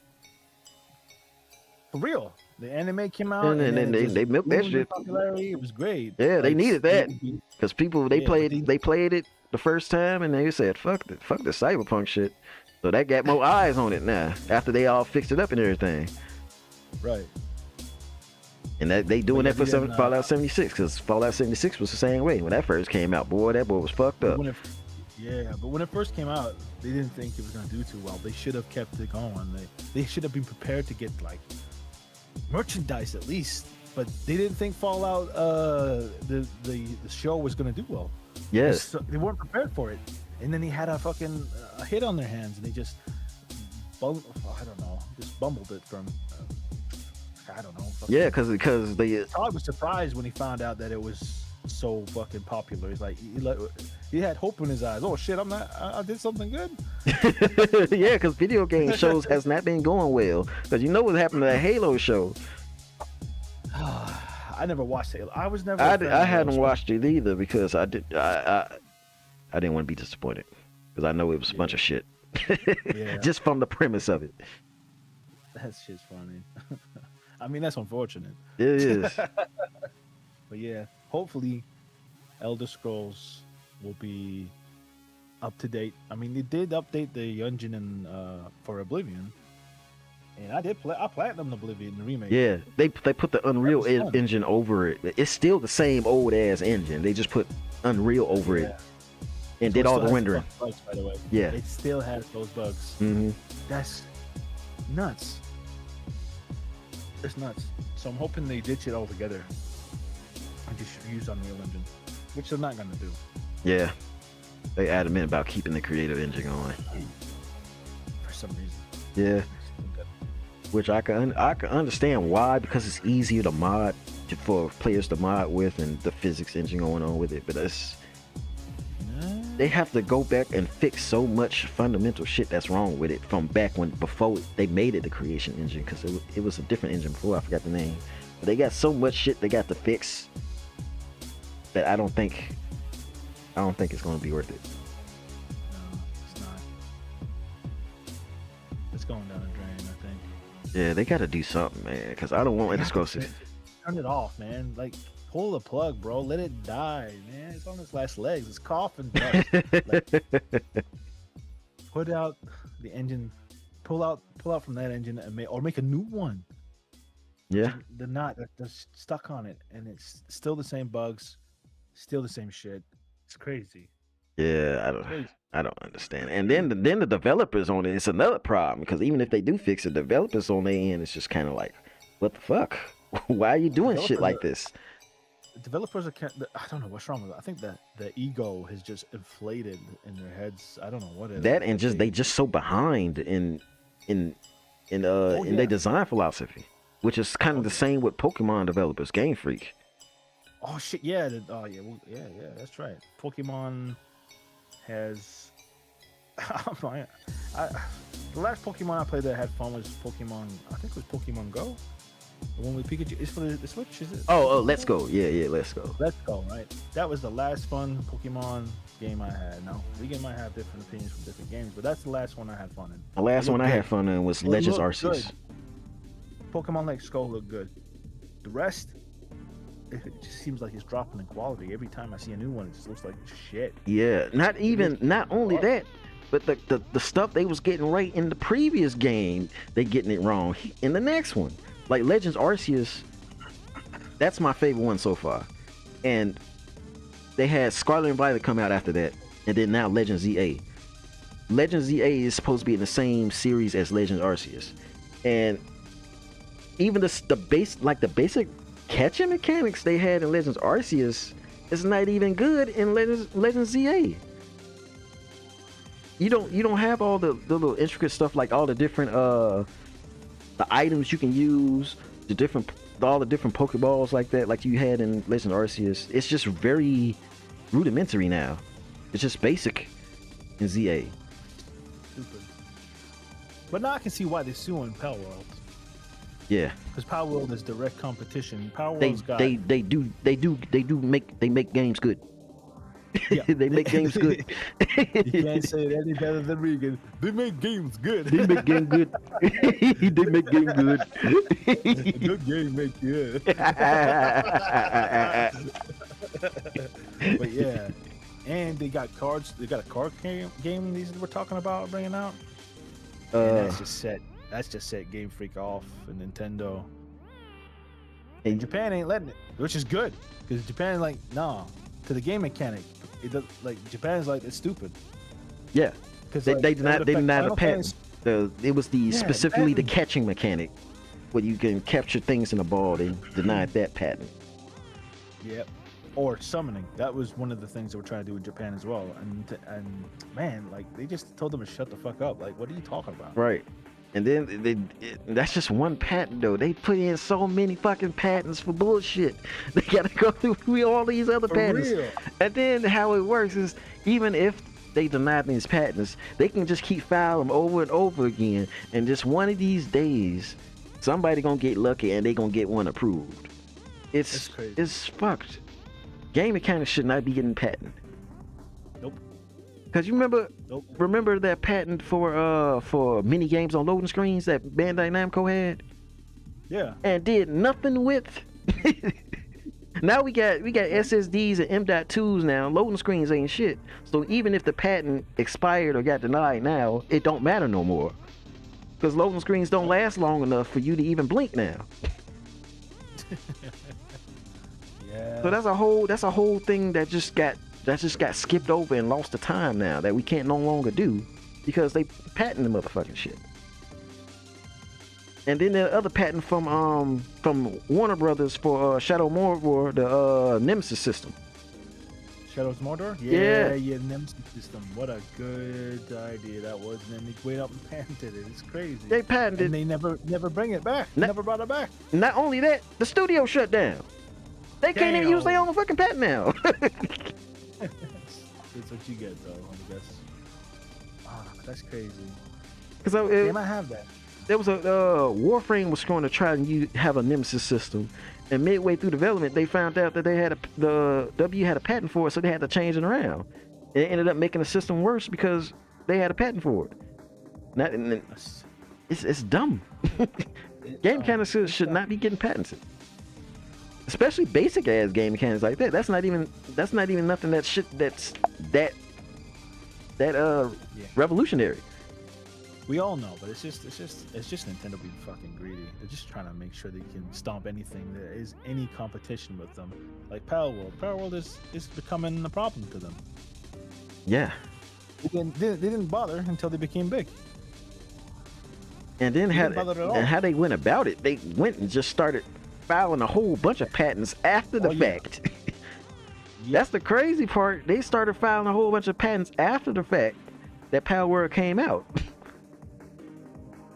For real, the anime came out, and then they milked that shit. Popularity, it was great. Yeah, they needed that because people they played it the first time and they said fuck the Cyberpunk shit. So that got more eyes on it now after they all fixed it up and everything. Right. And that they doing that for Fallout 76 because Fallout 76 was the same way when that first came out. Boy, that boy was fucked up. But when it first came out, they didn't think it was gonna do too well. They should have kept it going. They should have been prepared to get like merchandise at least. But they didn't think Fallout the show was gonna do well. Yes. They weren't prepared for it. And then he had a fucking hit on their hands, and they just bumbled it from. I don't know. Yeah, because Todd was surprised when he found out that it was so fucking popular. He's like, he had hope in his eyes. Oh shit, I did something good. Yeah, because video game shows has not been going well. Because you know what happened to that Halo show. I never watched Halo. I was never. I hadn't watched it either because I didn't want to be disappointed because I know it was a bunch of shit. Just from the premise of it. That shit's funny. I mean, that's unfortunate. It is. But yeah, hopefully Elder Scrolls will be up to date. I mean, they did update the engine for Oblivion. And I platinumed Oblivion, the remake. Yeah, they put the Unreal engine over it. It's still the same old ass engine. They just put Unreal over it and did all the rendering. Bugs, by the way. Yeah, it still has those bugs. Mm-hmm. That's nuts. It's nuts. So I'm hoping they ditch it altogether and just use Unreal Engine, which they're not gonna do. Yeah, they adamant about keeping the creative engine going for some reason. Yeah, which I can understand why, because it's easier to mod for players to mod with, and the physics engine going on with it. But they have to go back and fix so much fundamental shit that's wrong with it from back before they made it the creation engine, because it was a different engine before. I forgot the name, but they got so much shit they got to fix that I don't think it's going to be worth it. No, it's not. It's going down the drain, I think. Yeah, they got to do something, man, because I don't want Elder Scrolls 6. Turn it off, man. Like, pull the plug, bro. Let it die, man. It's on its last legs. It's coughing dust. Put out the engine. Pull out from that engine and make a new one. Yeah. They're stuck on it, and it's still the same bugs, still the same shit. It's crazy. Yeah, I don't understand. And then the developers on it, it's another problem, because even if they do fix it, developers on their end, it's just kind of like, what the fuck? Why are you doing shit like this? Developers I don't know what's wrong with it. I think that the ego has just inflated in their heads. I don't know what it is. That and just they just so behind in their design philosophy, which is kind of the same with Pokemon developers, Game Freak. Oh shit, yeah. That's right. Pokemon has the last Pokemon I played that had fun was Pokemon. I think it was Pokemon Go. The one with Pikachu. It's for the Switch, is it? Oh, Let's Go. Yeah, Let's Go. Let's Go, right? That was the last fun Pokemon game I had. Now, we might have different opinions from different games, but that's the last one I had fun in. The last one I had fun in was Legends Arceus. Pokemon Let's Go looked good. The rest, it just seems like it's dropping in quality. Every time I see a new one, it just looks like shit. Yeah, not only that, but the stuff they was getting right in the previous game, they getting it wrong in the next one. Like Legends Arceus, that's my favorite one so far. And they had Scarlet and Violet come out after that, and then now Legends ZA. Legends ZA is supposed to be in the same series as Legends Arceus, and even the basic catching mechanics they had in Legends Arceus is not even good in Legends ZA. You don't have all the little intricate stuff, like all the different the items you can use, all the different Pokeballs like that, like you had in Legends Arceus. It's just very rudimentary now. It's just basic in ZA. Stupid. But now I can see why they're suing Power World. Yeah. Because Power World is direct competition. Power They World's got make games good. Yeah. They make games good. You can't say it any better than Regan. They make games good. They make game good. They make game good. A good game make good. But yeah. And they got cards. They got a card game these we're talking about bringing out. And that's just set Game Freak off and Nintendo. And Japan ain't letting it, which is good, because Japan like, nah, to the game mechanic. It does, like, Japan's like, it's stupid. Yeah, because they did not the patent. It was specifically the catching mechanic, where you can capture things in a ball. They denied that patent. Yep. Or summoning. That was one of the things they were trying to do in Japan as well. And man, like, they just told them to shut the fuck up. Like, what are you talking about? Right. And then that's just one patent though. They put in so many fucking patents for bullshit. They gotta go through all these other patents. Real. And then how it works is, even if they deny these patents, they can just keep filing them over and over again. And just one of these days, somebody gonna get lucky and they gonna get one approved. That's crazy. It's fucked. Game mechanics should not be getting patent. Nope. Cause you remember that patent for mini games on loading screens that Bandai Namco had? Yeah. And did nothing with. Now we got SSDs and M.2s now. Loading screens ain't shit. So even if the patent expired or got denied now, it don't matter no more. Cause loading screens don't last long enough for you to even blink now. Yeah. So that's a whole thing that just got skipped over and lost to time now, that we can't no longer do because they patent the motherfucking shit. And then the other patent from Warner Brothers for Shadow Mordor, the Nemesis system. Shadows Mordor? Yeah, Nemesis system. What a good idea that was. And then they went up and patented it. It's crazy. They patented, and they never bring it back. Never brought it back. Not only that, the studio shut down. They can't even use their own fucking patent now. That's what you get, though. I guess. That's crazy. Because they might have that. There was a Warframe was going to try and have a Nemesis system, and midway through development, they found out that they had the W had a patent for it, so they had to change it around. And it ended up making the system worse because they had a patent for it. It's dumb. Game mechanics should not be getting patented. Especially basic ass game mechanics like that. That's not even nothing that's revolutionary. We all know, but it's just Nintendo being fucking greedy. They're just trying to make sure they can stomp anything there is any competition with them. Like Power World. Power World is becoming a problem to them. Yeah. They didn't bother until they became big. And then how they went about it, they went and just started filing a whole bunch of patents after the fact. Yeah. That's the crazy part. They started filing a whole bunch of patents after the fact that Power World came out.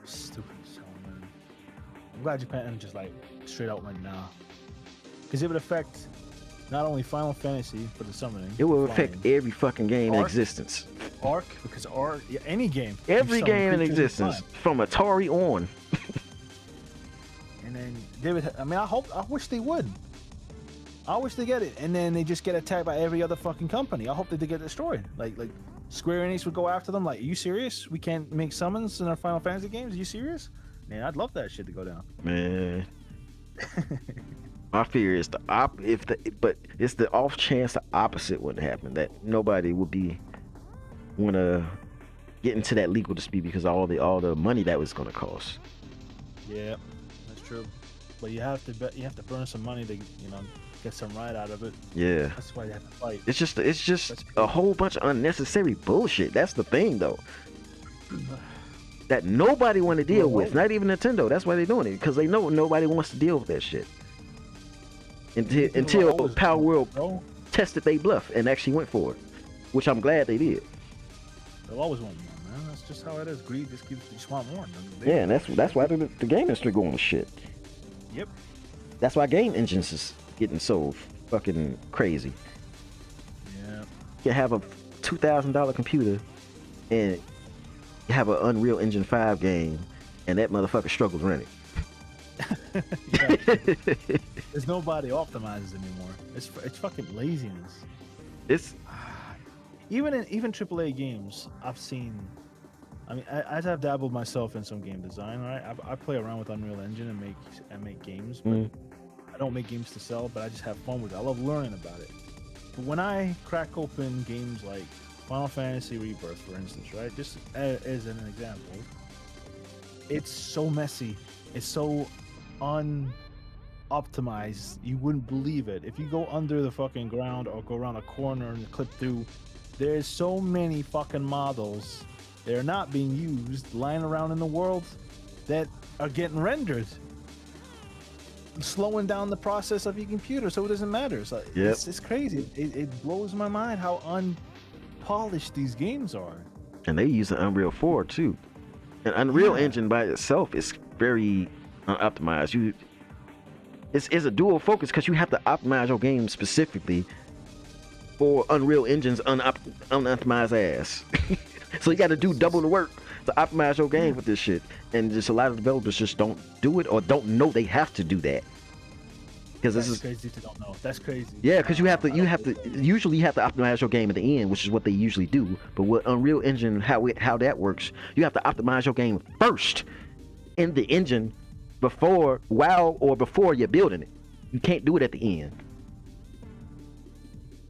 Stupid so, man. I'm glad Japan just like straight out went nah. Because it would affect not only Final Fantasy for the summoning. It will affect every fucking game in existence. Because any game. Every game in existence, from Atari on. And then they would. I mean, I wish they would. I wish they get it, and then they just get attacked by every other fucking company. I hope that they get destroyed. Like Square Enix would go after them. Like, are you serious? We can't make summons in our Final Fantasy games? Are you serious? Man, I'd love that shit to go down. Man, my fear is but it's the off chance the opposite wouldn't happen. That nobody would wanna get into that legal dispute because of all the money that was gonna cost. Yeah. True, but you have to burn some money to get some ride out of it. Yeah, that's why you have to fight. It's just a whole bunch of unnecessary bullshit. That's the thing, though, that nobody want to deal with. Not even Nintendo. That's why they're doing it, because they know nobody wants to deal with that shit. until Power World bro. tested they bluff and actually went for it, which I'm glad they did. They'll always want more, man. That's just how it is. Greed just keeps you want more. Yeah, and that's why the game industry going to shit. Yep. That's why game engines is getting so fucking crazy. Yeah. You have a $2,000 computer and you have an Unreal Engine 5 game, and that motherfucker struggles running. There's nobody optimizes anymore. It's fucking laziness. It's even AAA games I've seen. I mean, as I've dabbled myself in some game design, right? I play around with Unreal Engine and make games, but I don't make games to sell. But I just have fun with it. I love learning about it. But when I crack open games like Final Fantasy Rebirth, for instance, right? Just as an example, it's so messy. It's so unoptimized. You wouldn't believe it. If you go under the fucking ground or go around a corner and clip through, there's so many fucking models that are not being used lying around in the world that are getting rendered, slowing down the process of your computer so it doesn't matter. So it's crazy. It blows my mind how unpolished these games are. And they use an Unreal 4 too. An Unreal Engine by itself is very unoptimized. It's a dual focus because you have to optimize your game specifically for Unreal Engine's unoptimized ass. So you got to do double the work to optimize your game with this shit, and just a lot of developers just don't do it or don't know they have to do that. Because this is crazy to don't know. That's crazy. Yeah, because you have to usually you have to optimize your game at the end, which is what they usually do. But with Unreal Engine, how that works, you have to optimize your game first in the engine before you're building it. You can't do it at the end.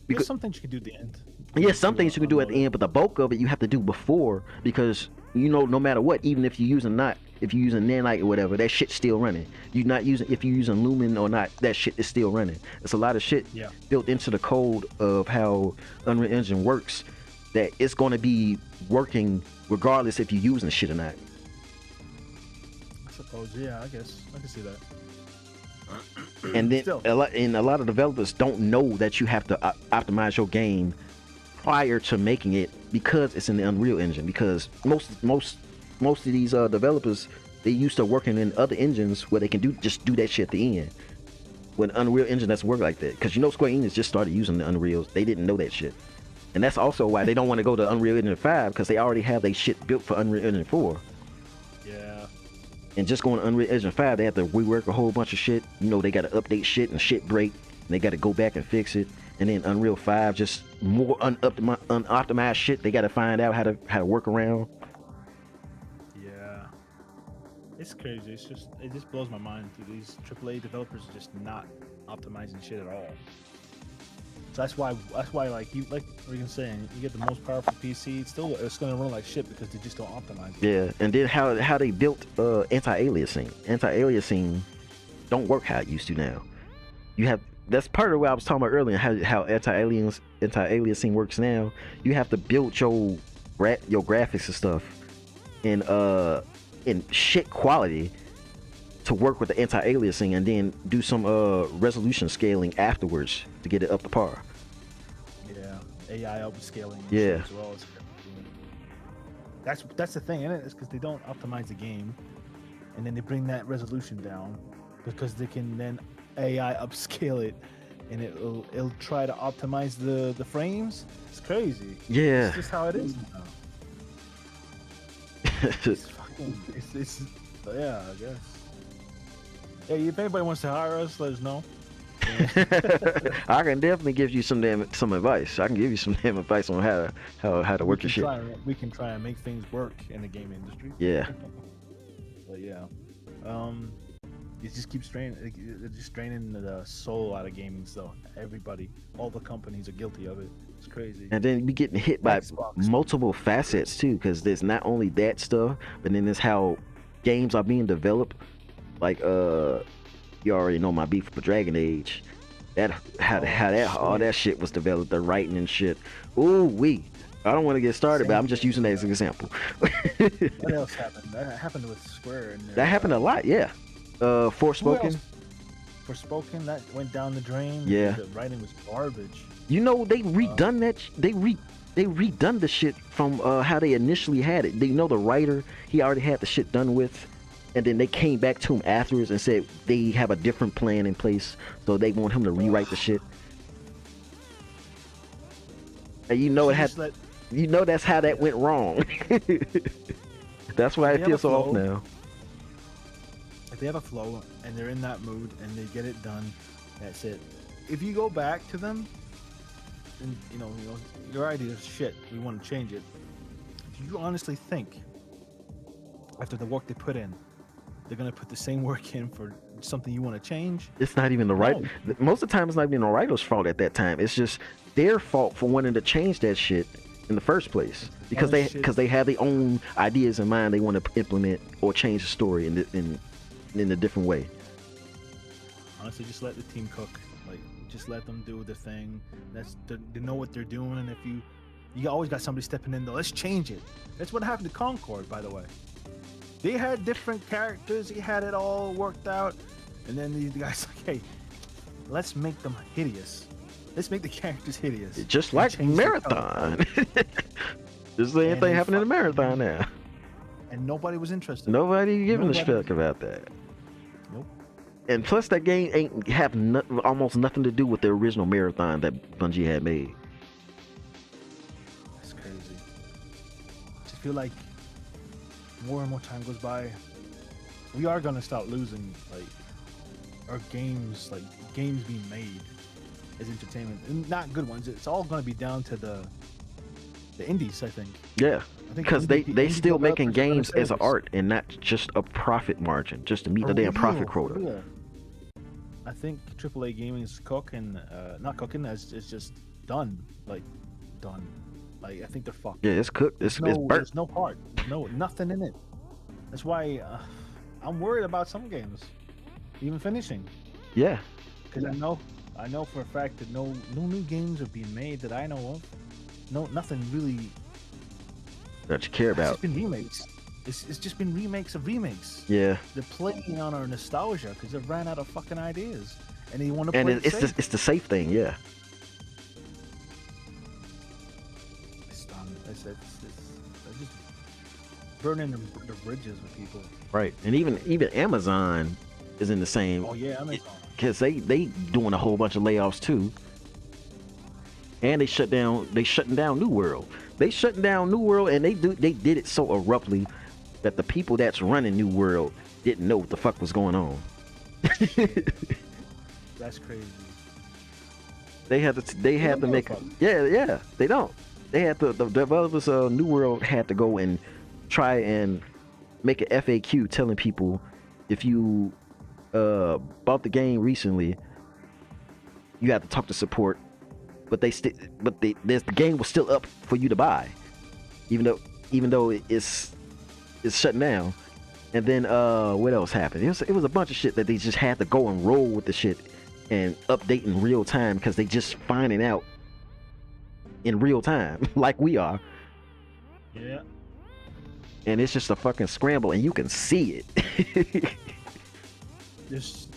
There's some things you can do at the end. Yeah, some things you can do at the end, but the bulk of it you have to do before, because no matter what, even if you're using nanite or whatever, that shit's still running. If you're using Lumen or not, that shit is still running. It's a lot of shit built into the code of how Unreal Engine works that it's going to be working regardless if you're using shit or not. I suppose, yeah, I guess I can see that. And then a lot of developers don't know that you have to optimize your game prior to making it because it's in the Unreal Engine. Because most of these developers, they used to working in other engines where they can just do that shit at the end. When Unreal Engine doesn't work like that, because Square Enix just started using the Unreals. They didn't know that shit, and that's also why they don't want to go to Unreal Engine 5, because they already have their shit built for Unreal Engine 4. Yeah. And just going to Unreal Engine 5, they have to rework a whole bunch of shit. They got to update shit and shit break, and they got to go back and fix it. And then Unreal 5, just more unoptimized shit. They got to find out how to work around. Yeah, it's crazy. It just blows my mind. These AAA developers are just not optimizing shit at all. So that's why like Regan's saying, you get the most powerful PC, it's gonna run like shit because they just don't optimize it. Yeah, and then how they built anti-aliasing. Anti-aliasing don't work how it used to now. That's part of what I was talking about earlier, how anti-aliasing works now. You have to build your graphics and stuff in shit quality to work with the anti-aliasing, and then do some resolution scaling afterwards to get it up to par. Yeah, AI upscaling. Yeah. As well as that's the thing, isn't it? It's because they don't optimize the game, and then they bring that resolution down because they can then AI upscale it, and it'll try to optimize the frames. It's crazy. Yeah. It's just how it is now. it's yeah, I guess. Hey, if anybody wants to hire us, let us know. I can definitely give you some advice. I can give you some damn advice on how to work your shit. We can try and make things work in the game industry. Yeah. But yeah, it just keeps draining the soul out of gaming. So everybody, all the companies are guilty of it. It's crazy. And then we getting hit by multiple facets too, because there's not only that stuff, but then there's how games are being developed. Like you already know my beef for Dragon Age. All that shit was developed, the writing and shit. Ooh I don't want to get started, but I'm just using that as an example. What else happened? That happened with Square. That happened a lot, yeah. Forspoken. Forspoken, that went down the drain. Yeah. The writing was garbage. You know, they redone they redone the shit from how they initially had it. They know the writer, he already had the shit done with, and then they came back to him afterwards and said they have a different plan in place, so they want him to rewrite the shit. And you know you know that's how that went wrong. That's why I feel so off now. If they have a flow and they're in that mood and they get it done, that's it. If you go back to them, and you know your idea is shit, we want to change it. Do you honestly think, after the work they put in, they're gonna put the same work in for something you want to change? It's not even the right. Most of the time, it's not even the writer's fault at that time. It's just their fault for wanting to change that shit in the first place, because they have their own ideas in mind they want to implement or change the story in a different way. Honestly, just let the team cook. Like, just let them do the thing. They know what they're doing. And if you always got somebody stepping in though, let's change it. That's what happened to Concord, by the way. They had different characters. He had it all worked out, and then these guys like, hey, let's make them hideous. Let's make the characters hideous. Just like Marathon. This is the same thing happening in Marathon now. And nobody was interested. Nobody giving a fuck about that. Nope. And plus, that game ain't have almost nothing to do with the original Marathon that Bungie had made. That's crazy. I just feel like more and more time goes by, we are gonna start losing like our games, like games being made as entertainment, and not good ones. It's all gonna be down to the indies, I think. Yeah, because they still making games as an art and not just a profit margin, just to meet the damn profit quota. Yeah. I think AAA gaming is cooking, not cooking, it's just done. Like I think they're fucked. Yeah, it's cooked. It's burnt. There's no heart. Nothing in it. That's why I'm worried about some games even finishing. Yeah. Because I know for a fact that no new games are being made that I know of. Nothing really that you care about. It's just been remakes. It's just been remakes of remakes. Yeah. They're playing on our nostalgia because they ran out of fucking ideas, and they want to. And it's the safe thing, yeah. It's done. It's just burning the bridges with people. Right, and even Amazon is in the same. Oh yeah, Amazon. Because they doing a whole bunch of layoffs too. And they shutting down New World. They shutting down New World, and they did it so abruptly that the people that's running New World didn't know what the fuck was going on. That's crazy. They had to make yeah they don't. They had the developers of New World had to go and try and make an FAQ telling people if you bought the game recently, you have to talk to support. But the game was still up for you to buy, even though it's shutting down. And then what else happened? It was a bunch of shit that they just had to go and roll with the shit and update in real time because they just finding out in real time like we are. Yeah. And it's just a fucking scramble, and you can see it. There's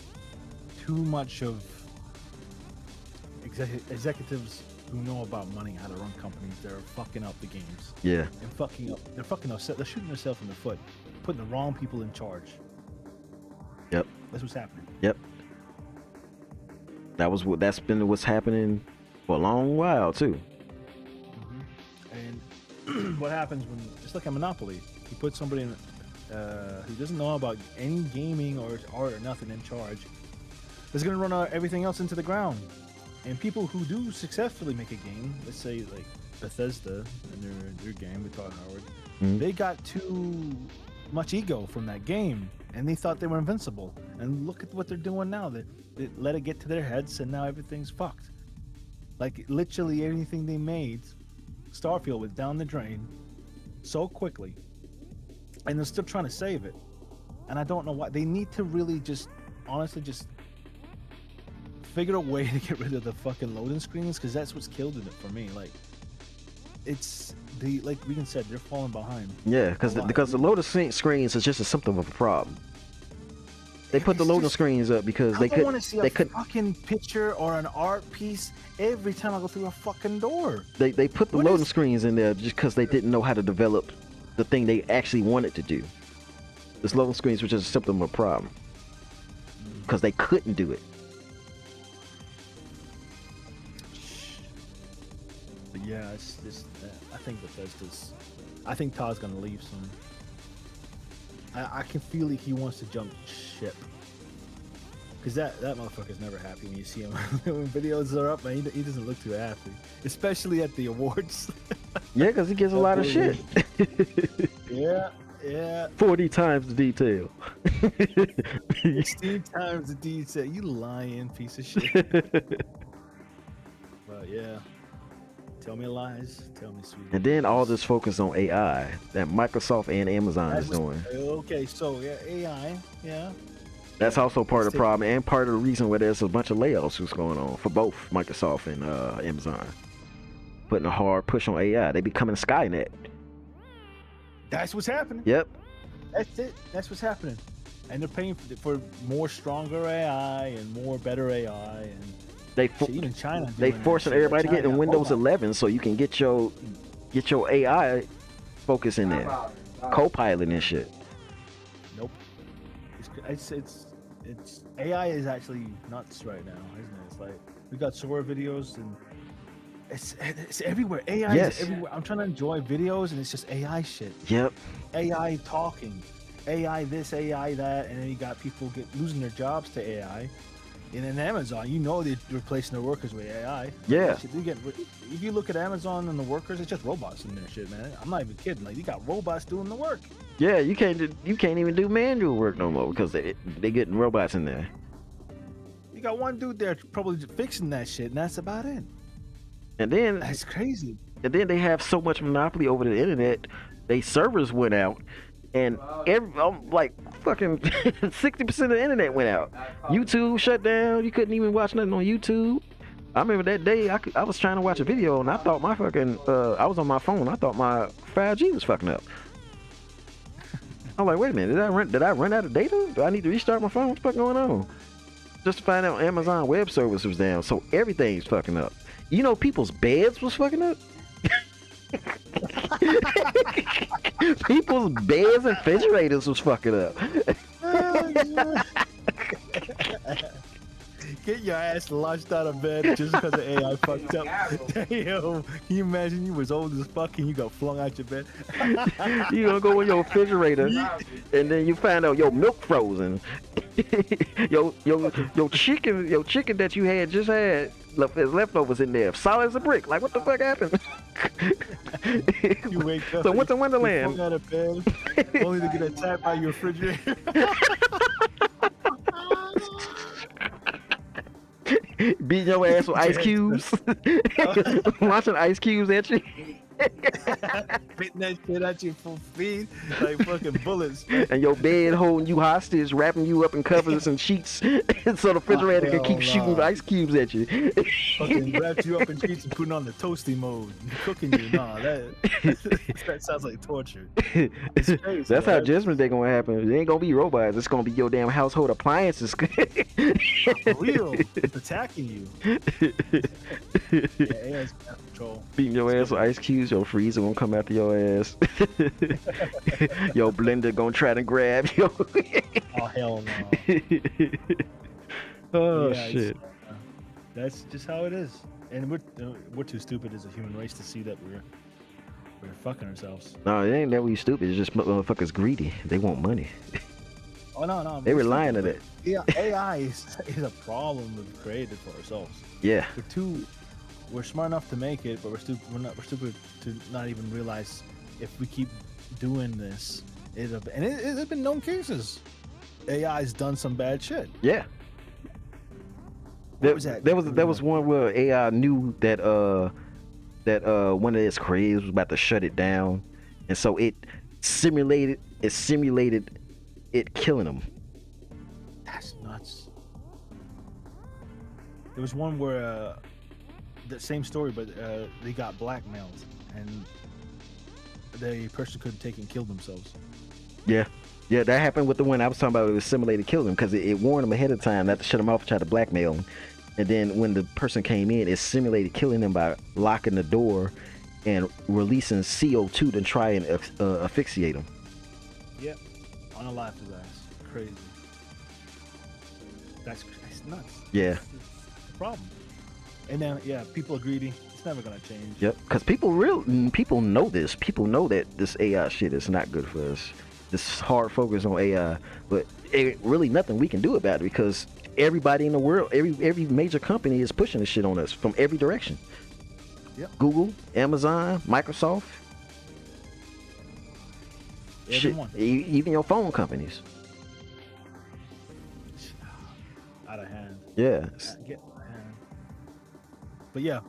too much of executives who know about money, how to run companies. They're fucking up the games. Yeah. And they're fucking up. They're shooting themselves in the foot, putting the wrong people in charge. Yep. That's what's happening. Yep. That's been what's happening for a long while too. Mm-hmm. And what happens when it's like a monopoly? You put somebody in who doesn't know about any gaming or art or nothing in charge. That's gonna run everything else into the ground. And people who do successfully make a game, let's say like Bethesda and their game with Todd Howard, they got too much ego from that game, and they thought they were invincible. And look at what they're doing now. They let it get to their heads, and now everything's fucked. Like literally everything they made, Starfield was down the drain so quickly, and they're still trying to save it. And I don't know why. They need to really honestly figure a way to get rid of the fucking loading screens, because that's what's killed it for me. Like, it's like Regan said, they're falling behind. Yeah, because the loading screens is just a symptom of a problem. They put the loading screens up because they don't want to see a couldn't. fucking picture or an art piece every time I go through a fucking door. They put the loading screens in there just because they didn't know how to develop the thing they actually wanted to do. This loading screens was just a symptom of a problem because they couldn't do it. But yeah, it's just I think Bethesda's. I think Todd's gonna leave soon. I can feel like he wants to jump ship. Cause that motherfucker's never happy when you see him when videos are up, man. He doesn't look too happy, especially at the awards. Yeah, because he gets a lot of shit. Yeah. 40 times the detail. 16 times the detail. You lying piece of shit. But yeah. Tell me lies. Tell me sweet. And then all this focus on AI that Microsoft and Amazon is doing. Okay, so yeah, AI, yeah. That's also part of the problem and part of the reason why there's a bunch of layoffs that's going on for both Microsoft and Amazon. Putting a hard push on AI. They becoming Skynet. That's what's happening. Yep. That's it. That's what's happening. And they're paying for more stronger AI and more better AI and even China. They forcing everybody to get in Windows 11 so you can get your AI focus in there, co-pilot and shit. Nope. It's AI is actually nuts right now, isn't it? It's like we got Sora videos and it's everywhere. AI is everywhere. I'm trying to enjoy videos and it's just AI shit. Yep. AI talking, AI this, AI that, and then you got people losing their jobs to AI. And in Amazon, you know they're replacing their workers with AI. Yeah. If you look at Amazon and the workers, it's just robots in their shit, man. I'm not even kidding. Like you got robots doing the work. Yeah, you can't even do manual work no more because they getting robots in there. You got one dude there probably fixing that shit, and that's about it. And then that's crazy. And then they have so much monopoly over the internet. They servers went out. And like fucking 60% of the internet went out. YouTube shut down. You couldn't even watch nothing on YouTube. I remember that day I was trying to watch a video and I thought my fucking I was on my phone. I thought my 5G was fucking up. I'm like, wait a minute, did I run out of data? Do I need to restart my phone? What's fucking going on? Just to find out Amazon Web Service was down, so everything's fucking up. You know, people's beds was fucking up. People's beds and refrigerators was fucking up. Get your ass launched out of bed just because the AI fucked up. Damn, can you imagine you was old as fuck and you got flung out your bed? You gonna go in your refrigerator and then you find out your milk frozen. your chicken that you had just had leftovers in there, solid as a brick. Like what the fuck happened? You wake up. So what's in Wonderland? Out of bed, only to get attacked by your refrigerator. Beating your ass with ice cubes. Launching ice cubes at you. Spitting that shit at you full speed like fucking bullets. And your bed holding you hostage, wrapping you up in covers and sheets so the refrigerator can keep shooting ice cubes at you. Fucking wrapped you up in sheets and putting on the toasty mode, cooking you. Nah, that sounds like torture. It's crazy. That's how Judgment Day gonna happen. It ain't gonna be robots. It's gonna be your damn household appliances. For real, it's attacking you. Yeah, AI's got control. Beating your ass with ice cubes. Your freezer won't come after your ass. Your blender gonna try to grab you. Oh hell no. Oh yeah, shit. That's just how it is. And we're too stupid as a human race to see that we're fucking ourselves. No, it ain't that we stupid. It's just motherfuckers greedy. They want money. Oh no. They relying on it. Yeah, AI is a problem we've created for ourselves. Yeah. We're smart enough to make it, but we're stupid to not even realize if we keep doing this, it's been known cases. AI's done some bad shit. Yeah. There was one where AI knew that one of its craze was about to shut it down, and so it simulated it killing them. That's nuts. There was one where the same story, but they got blackmailed and the person couldn't take it and killed themselves. Yeah. Yeah, that happened with the one I was talking about. It was simulated killing because it warned them ahead of time not to shut them off and try to blackmail them. And then when the person came in, it simulated killing them by locking the door and releasing CO2 to try and asphyxiate them. Yep. On a live device. Crazy. That's nuts. Yeah. It's the problem. And then, yeah, people are greedy. It's never going to change. Yep. Because people know this. People know that this AI shit is not good for us. This hard focus on AI, but ain't really nothing we can do about it because everybody in the world, every major company is pushing this shit on us from every direction. Yep. Google, Amazon, Microsoft. Everyone. Shit, even your phone companies. Out of hand. Yeah. Get out of hand. But yeah.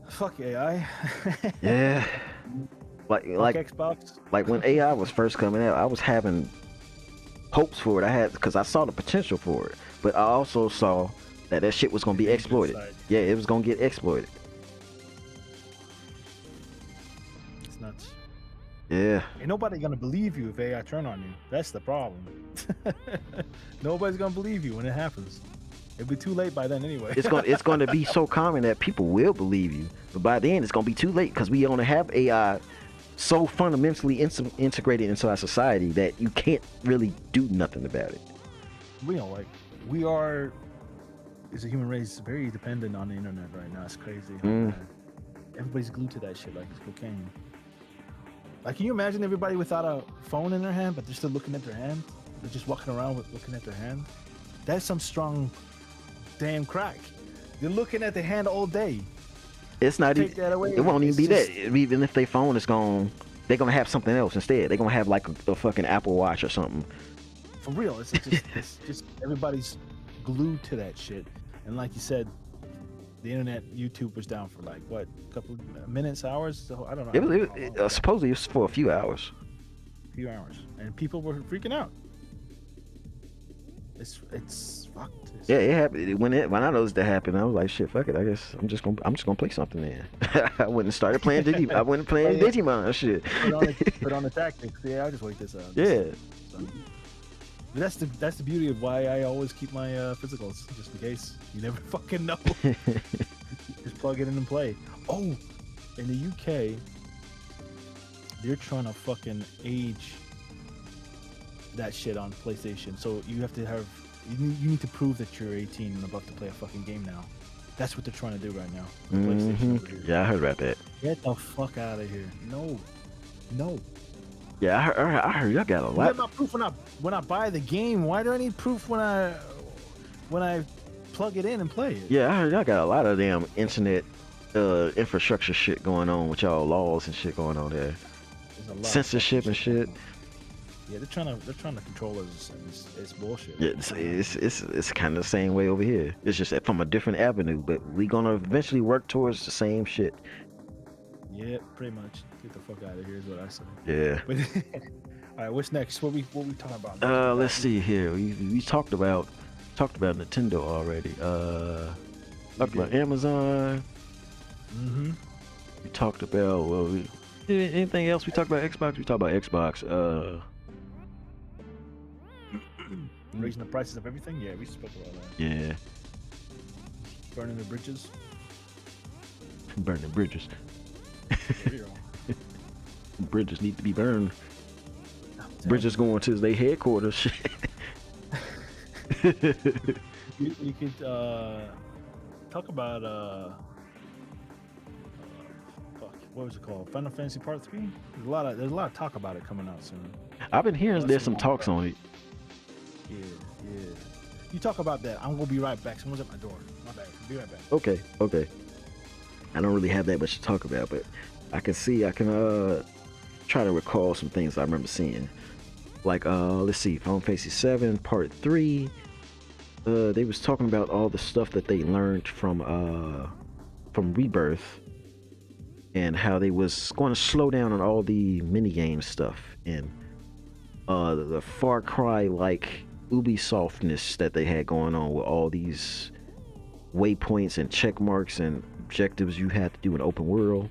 Fuck AI. Yeah. Like Xbox. Like when AI was first coming out, I was having hopes for it. Because I saw the potential for it, but I also saw that shit was gonna be exploited. Yeah, it was gonna get exploited. It's nuts. Yeah. Ain't nobody gonna believe you if AI turn on you. That's the problem. Nobody's gonna believe you when it happens. It'll be too late by then anyway. It's gonna be so common that people will believe you, but by then it's gonna be too late because we only have AI so fundamentally integrated into our society that you can't really do nothing about it. We are as a human race very dependent on the internet right now. It's crazy. Everybody's glued to that shit like it's cocaine. Like, can you imagine everybody without a phone in their hand, but they're still looking at their hand? They're just walking around with looking at their hand. That's some strong damn crack. You're looking at the hand all day. It's not even. It won't even be that. Even if they phone is gone, they're gonna have something else instead. They're gonna have like a fucking Apple Watch or something. For real, it's just everybody's glued to that shit. And like you said, the internet, YouTube was down for like what, a couple of minutes, hours? So I don't know. It was supposedly it was for a few hours. And people were freaking out. It's fucked. Yeah, it happened. When I noticed that happened, I was like, shit, fuck it. I guess I'm just gonna play something then. I went and started playing Digimon. I went and playing Digimon shit. Put on the tactics. Yeah, I'll just wait this out. Yeah. But that's the beauty of why I always keep my physicals, just in case. You never fucking know. Just plug it in and play. Oh, in the UK, they're trying to fucking age that shit on PlayStation. So you have to have, you need to prove that you're 18 and above to play a fucking game now. That's what they're trying to do right now. PlayStation. Yeah, I heard about that. Get the fuck out of here. No. Yeah, I heard y'all got a lot. Get my proof when I buy the game. Why do I need proof when I plug it in and play it? Yeah, I heard y'all got a lot of damn internet infrastructure shit going on with y'all laws and shit going on there. Censorship and shit. Yeah, they're trying to control us. It's bullshit. Yeah, it's kind of the same way over here. It's just from a different avenue, but we gonna eventually work towards the same shit. Yeah, pretty much. Get the fuck out of here is what I say. Yeah. But, all right, what's next? What we talking about? Let's see here. We talked about Nintendo already. Talked about Amazon. Mm-hmm. We talked about anything else? We talked about Xbox. We talked about Xbox. Raising the prices of everything. Yeah, we spoke about that. Yeah. Burning the bridges. Burning bridges. Bridges need to be burned. Bridges going to their headquarters. you could talk about what was it called? Final Fantasy Part 3? There's a lot of talk about it coming out soon. I've been hearing there's some talks on it. Yeah. You talk about that. I'm gonna be right back. Someone's at my door. My bad. Be right back. Okay. I don't really have that much to talk about, but I can try to recall some things I remember seeing. Like let's see, Final Fantasy 7 Part 3. They was talking about all the stuff that they learned from Rebirth and how they was going to slow down on all the minigame stuff and the Far Cry like Ubisoftness that they had going on with all these waypoints and check marks and objectives you had to do in open world.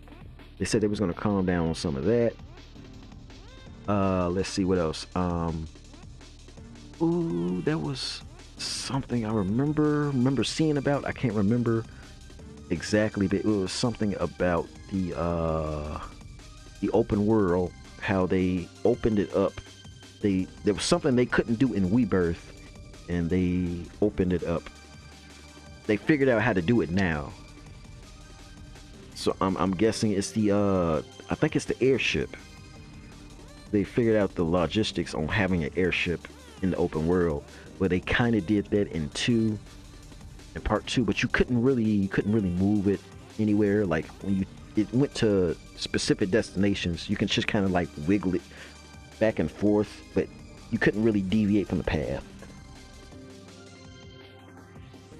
They said they was going to calm down on some of that. Let's see what else. Ooh, that was something I remember seeing about. I can't remember exactly, but it was something about the open world, how they opened it up. There was something they couldn't do in Rebirth, and they opened it up. They figured out how to do it now. So I'm guessing it's the I think it's the airship. They figured out the logistics on having an airship in the open world, where they kind of did that in part 2, but you couldn't really move it anywhere. Like when it went to specific destinations, you can just kind of like wiggle it back and forth, but you couldn't really deviate from the path.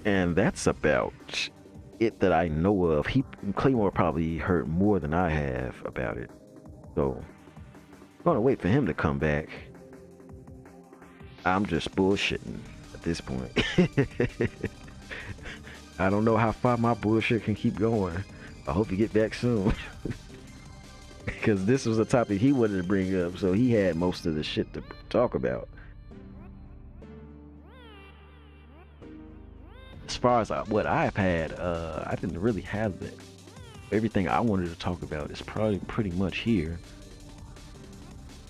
And that's about it that I know of. Claymore probably heard more than I have about it, so I'm gonna wait for him to come back. I'm just bullshitting at this point. I don't know how far my bullshit can keep going. I hope you get back soon. Because this was a topic he wanted to bring up, so he had most of the shit to talk about. As far as what I've had, I didn't really have that. Everything I wanted to talk about is probably pretty much here.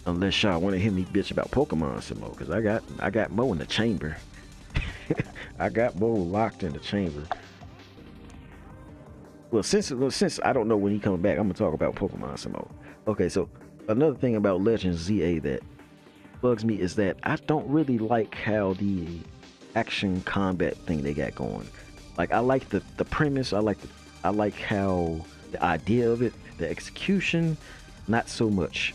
Unless y'all want to hear me bitch about Pokemon some more, because I got Mo in the chamber. I got Mo locked in the chamber. Well, since I don't know when he comes back, I'm gonna talk about Pokemon some more. Okay, so another thing about Legends ZA that bugs me is that I don't really like how the action combat thing they got going. Like, I like the premise. I like how the idea of it, the execution, not so much.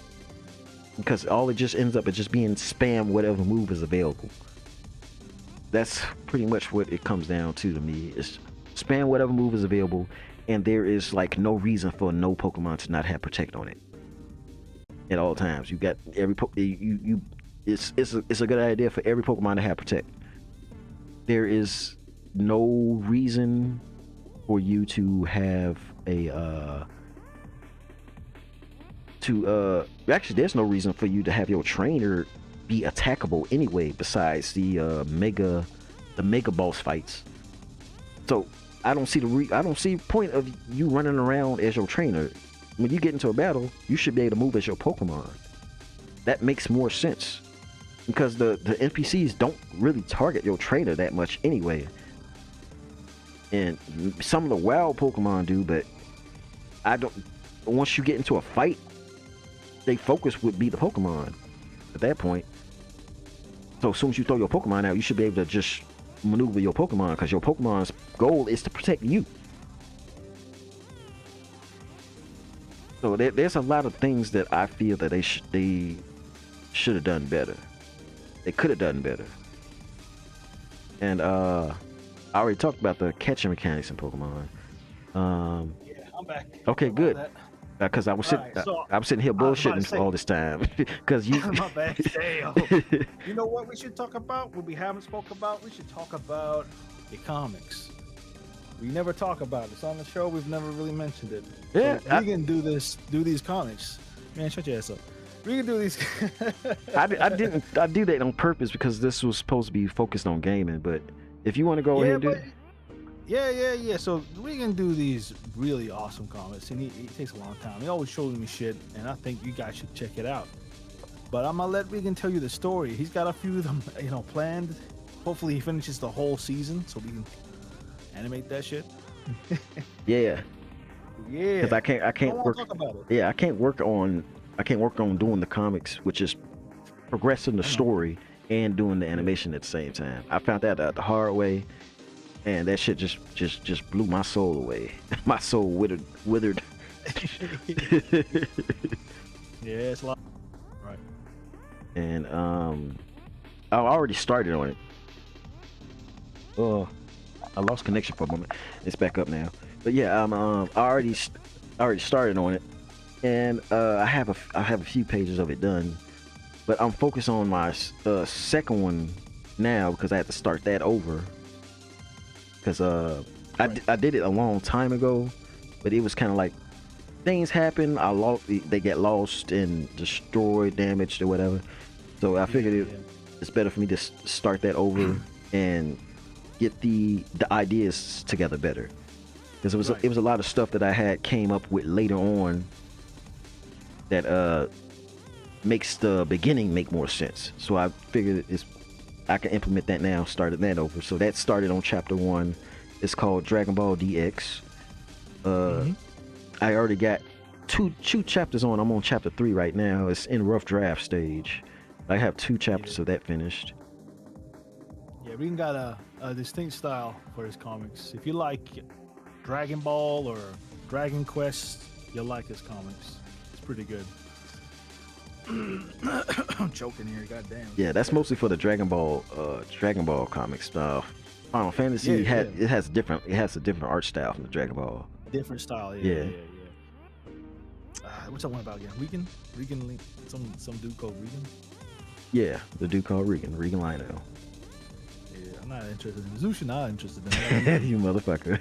Because all it just ends up is just being spam whatever move is available. That's pretty much what it comes down to me. Is spam whatever move is available, and there is like no reason for no Pokemon to not have Protect on it at all times. You got every it's a good idea for every Pokemon to have Protect. There is no reason for you to have a actually, there's no reason for you to have your trainer be attackable anyway, besides the mega boss fights. So I don't see the point of you running around as your trainer. When you get into a battle, you should be able to move as your Pokemon. That makes more sense, because the NPCs don't really target your trainer that much anyway. And some of the wild Pokemon do, but once you get into a fight, they focus would be the Pokemon at that point. So as soon as you throw your Pokemon out, you should be able to just maneuver your Pokemon, because your Pokemon's goal is to protect you. So there's a lot of things that I feel that they should have done better. They could have done better. And I already talked about the catching mechanics in Pokemon. Yeah, I'm back. Okay, good. Because I was sitting here bullshitting all this time. Because you. My bad. Damn. You know what we should talk about? What we haven't spoke about? We should talk about the comics. We never talk about it. It's on the show. We've never really mentioned it. Yeah, so we can do these comics. Man, shut your ass up. We can do these. I do that on purpose, because this was supposed to be focused on gaming. But if you want to go ahead and do it. Yeah. So we can do these really awesome comics, and he takes a long time. He always shows me shit, and I think you guys should check it out. But I'm gonna let Regan tell you the story. He's got a few of them, planned. Hopefully, he finishes the whole season so we can animate that shit. Yeah. Because I can't work. Talk about it. Yeah, I can't work on doing the comics, which is progressing the story and doing the animation at the same time. I found that out the hard way. And that shit just blew my soul away. My soul withered. Yeah, it's a lot. Right. And I already started on it. Oh, I lost connection for a moment. It's back up now. But yeah, I already started on it, and I have a few pages of it done. But I'm focused on my second one now, because I had to start that over. Because I did it a long time ago, but it was kind of like things happen. They get lost and destroyed, damaged, or whatever. So I figured it's better for me to start that over and get the ideas together better. Because it was a lot of stuff that I had came up with later on that makes the beginning make more sense. So I figured I can implement that now. Started that over. So that started on chapter 1. It's called Dragon Ball DX. I already got two chapters on. I'm on chapter 3 right now. It's in rough draft stage. I have 2 chapters of that finished. Yeah, Regan got a distinct style for his comics. If you like Dragon Ball or Dragon Quest, you'll like his comics. It's pretty good. I'm choking here, goddamn. Yeah, that's mostly for the Dragon Ball comic stuff. Final Fantasy it has a different art style from the Dragon Ball. Different style, yeah. What's that one about again? Regan, some dude called Regan. Yeah, the dude called Regan Lionel. Yeah, I'm not interested in Zushin. Not interested in that. You motherfucker.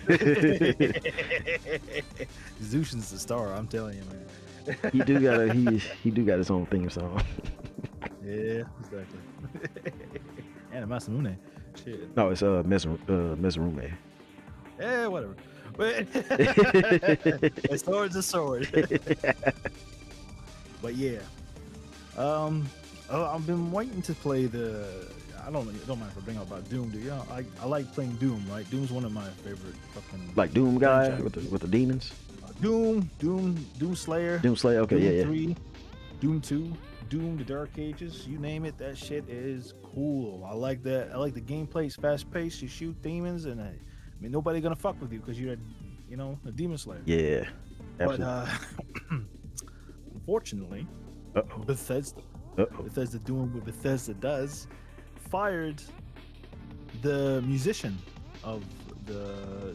Zushin's the star. I'm telling you, man. he do got his own theme song. Yeah, exactly. And Masamune. Shit. No, it's Mezurume. Yeah, whatever. But a sword's a sword. But yeah. I've been waiting to play I don't mind if I bring up about Doom, dude. Yeah, I like playing Doom, right? Doom's one of my favorite fucking like Doom guy with the demons. Doom Slayer. Doom Slayer, okay, Doom 3, Doom 2, Doom the Dark Ages, you name it, that shit is cool. I like that. I like the gameplay. It's fast paced. You shoot demons, and I mean nobody gonna fuck with you because you're a demon slayer. Yeah, absolutely. But unfortunately, Bethesda doing what Bethesda does, fired the musician of the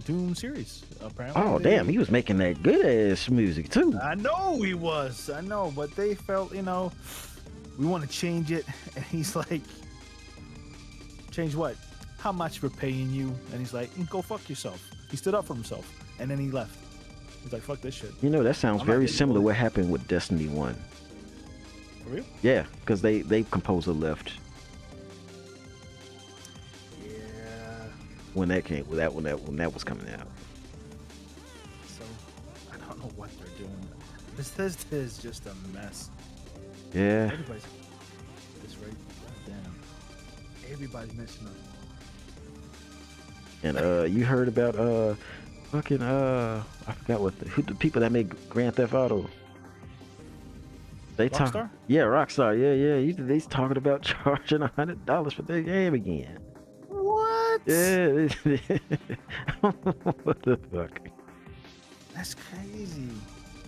Doom series, apparently. Oh, damn, he was making that good ass music too. I know he was. I know, but they felt, we want to change it. And he's like, change what? How much we're paying you? And he's like, go fuck yourself. He stood up for himself, and then he left. He's like, fuck this shit. That sounds very similar to what happened with Destiny 1. For real? Yeah, because they composer left. When that was coming out. So I don't know what they're doing. Bethesda is just a mess. Yeah. Everybody's this right. Damn. Everybody's messing up. And you heard about fucking I forgot the people that made Grand Theft Auto. They Rockstar? Yeah, Rockstar. Yeah. They's talking about charging $100 for their game again. What? Yeah. What the fuck? That's crazy.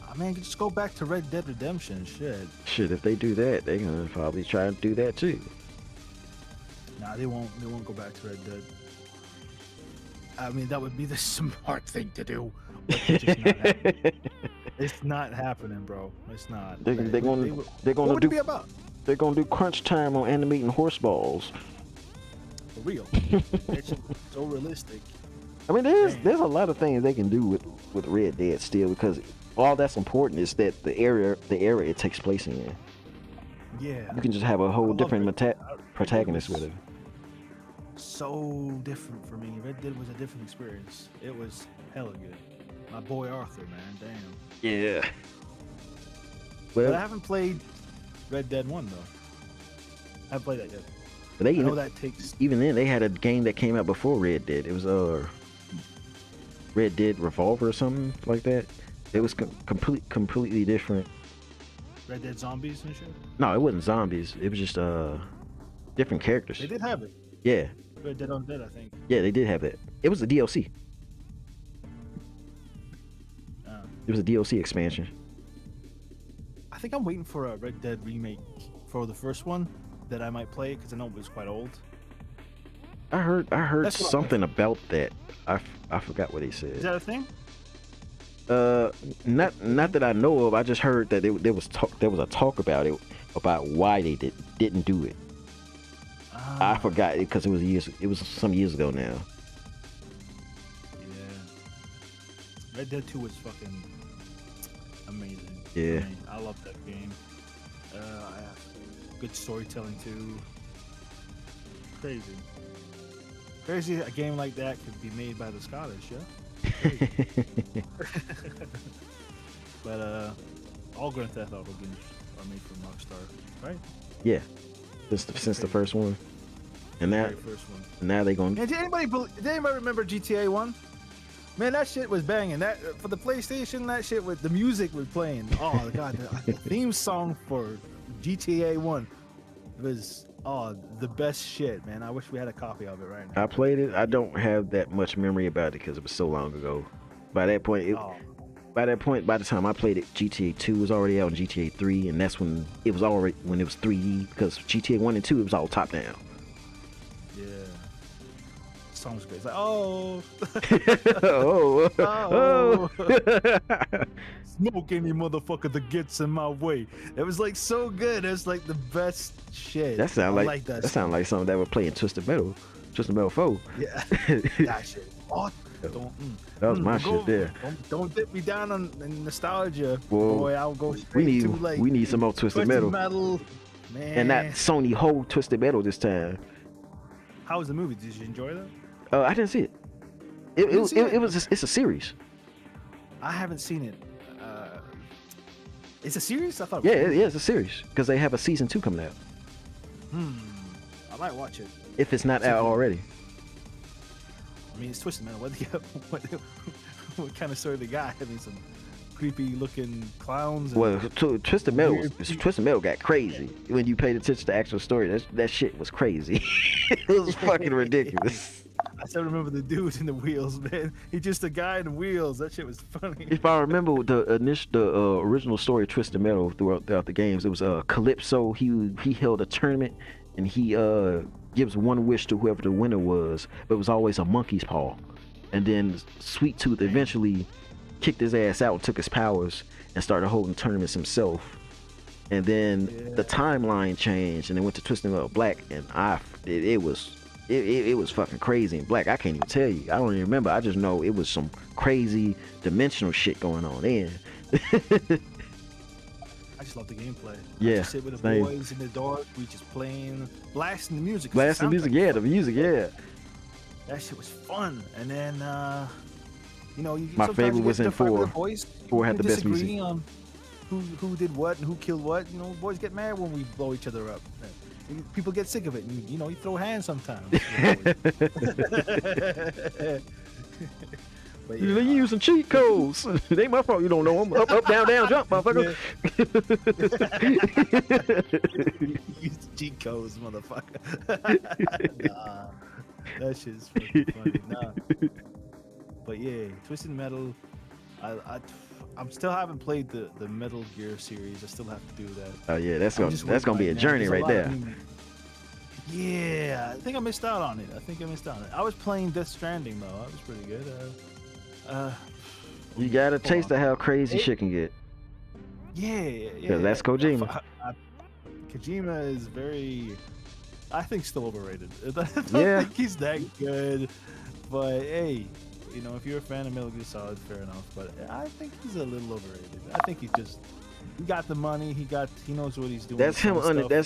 I mean, just go back to Red Dead Redemption. Shit, if they do that, they're gonna probably try to do that too. Nah, they won't go back to Red Dead. I mean, that would be the smart thing to do. But it's just not happening. It's not happening, bro. It's not. They're gonna what would it be about? They're gonna do crunch time on animating horse balls. For real. It's so realistic. I mean, there's a lot of things they can do with Red Dead still, because all that's important is that the area it takes place in. Yeah. You can just have a whole different protagonist with it. So different for me. Red Dead was a different experience. It was hella good. My boy Arthur, man, damn. Yeah. Well, but I haven't played Red Dead 1 though. I haven't played that yet. But I know that takes. Even then, they had a game that came out before Red Dead. It was Red Dead Revolver or something like that. It was completely different. Red Dead Zombies and shit. No, it wasn't zombies. It was just different characters. They did have it. Yeah. Red Dead Undead, I think. Yeah, they did have that. It was a DLC. It was a DLC expansion. I think I'm waiting for a Red Dead remake for the first one that I might play because I know it was quite old. I heard something about that. I forgot what he said. Is that a thing? Not that I know of. I just heard that there was a talk about it, about why they didn't do it. I forgot it because it was some years ago now. Yeah. Red Dead 2 was fucking amazing. Yeah. Amazing. I love that game. Good storytelling too. Crazy a game like that could be made by the Scottish, yeah? Crazy. But all Grand Theft Auto games are made from Rockstar, right? Yeah, since the first one, and The very first one. now they going. And did anybody remember GTA 1? Man, that shit was banging. That for the PlayStation, that shit with the music was playing. Oh god, the theme song for GTA 1 was the best shit, man. I wish we had a copy of it right now. I played it. I don't have that much memory about it because it was so long ago. By that point, by the time I played it, GTA 2 was already out, and GTA 3, and that's when it was 3D. Because GTA 1 and 2, it was all top down. Yeah. Song's great. It's like, oh, smoke any motherfucker that gets in my way. It was like so good. It was like the best shit. That sound like that sound like something that would play in Twisted Metal 4. Yeah, that shit. Oh, that was my shit there. Don't dip me down in nostalgia, well, boy. I'll go straight to like we need some more Twisted Metal, man. and not Sony whole Twisted Metal this time. How was the movie? Did you enjoy that? I didn't see it. It's a series. I haven't seen it. It's a series? I thought. Yeah, it's a series because they have a season 2 coming out. I might watch it if it's not out already. I mean, it's Twisted Metal. What kind of story they got? I mean, some creepy looking clowns. Well, Twisted Metal got crazy when you paid attention to the actual story. That shit was crazy. It was fucking ridiculous. I still remember the dude in the wheels, man. He's just a guy in the wheels. That shit was funny. If I remember the original story of Twisted Metal throughout the games, it was Calypso. He held a tournament, and he gives one wish to whoever the winner was, but it was always a monkey's paw. And then Sweet Tooth eventually kicked his ass out and took his powers and started holding tournaments himself. And then the timeline changed, and it went to Twisted Metal Black, and it was fucking crazy in Black. I can't even tell you. I don't even remember. I just know it was some crazy dimensional shit going on then. I just love the gameplay. Yeah, I just sit with the boys in the dark. We just playing, blasting the music. The music, yeah. That shit was fun. And then, my favorite was in 4. 4 had the best music. On who did what and who killed what. You know, boys get mad when we blow each other up. People get sick of it. And, you throw hands sometimes. But you using cheat codes. It ain't my fault you don't know them. Up, down, jump, motherfucker. Use cheat codes, motherfucker. Nah, that shit's fucking funny. Nah. But yeah, Twisted Metal. I'm still haven't played the Metal Gear series. I still have to do that. Oh yeah, that's gonna be a journey right there. Yeah, I think I missed out on it. I was playing Death Stranding though. That was pretty good. You got a taste of how crazy shit can get. Yeah. Because that's Kojima. Kojima is I think still overrated. I don't think he's that good. But hey, if you're a fan of Metal Gear Solid, fair enough. But I think he's a little overrated. I think he got the money. He knows what he's doing. That's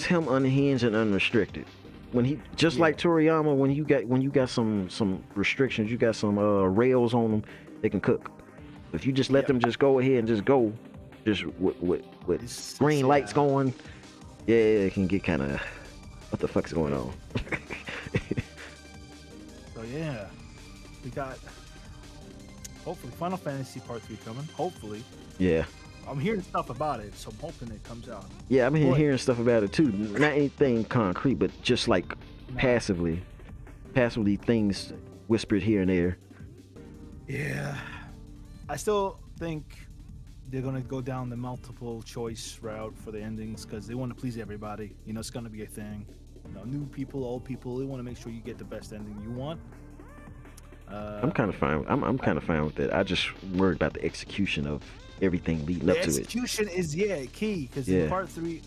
him unhinged and unrestricted. When he like Toriyama, when you got some restrictions, you got some rails on them, they can cook. If you just let them just go ahead and just go, just with green lights going, it can get kind of what the fuck's going on. So yeah, we got hopefully Final Fantasy Part 3 coming. Hopefully. Yeah. I'm hearing stuff about it, so I'm hoping it comes out. Yeah, I'm hearing stuff about it too. Not anything concrete, but just like passively things whispered here and there. Yeah. I still think they're going to go down the multiple choice route for the endings because they want to please everybody. It's going to be a thing. New people, old people, they want to make sure you get the best ending you want. I'm kind of fine. I'm kind of fine with it. I just worried about the execution of everything leading up to it. The execution is key because in part 2,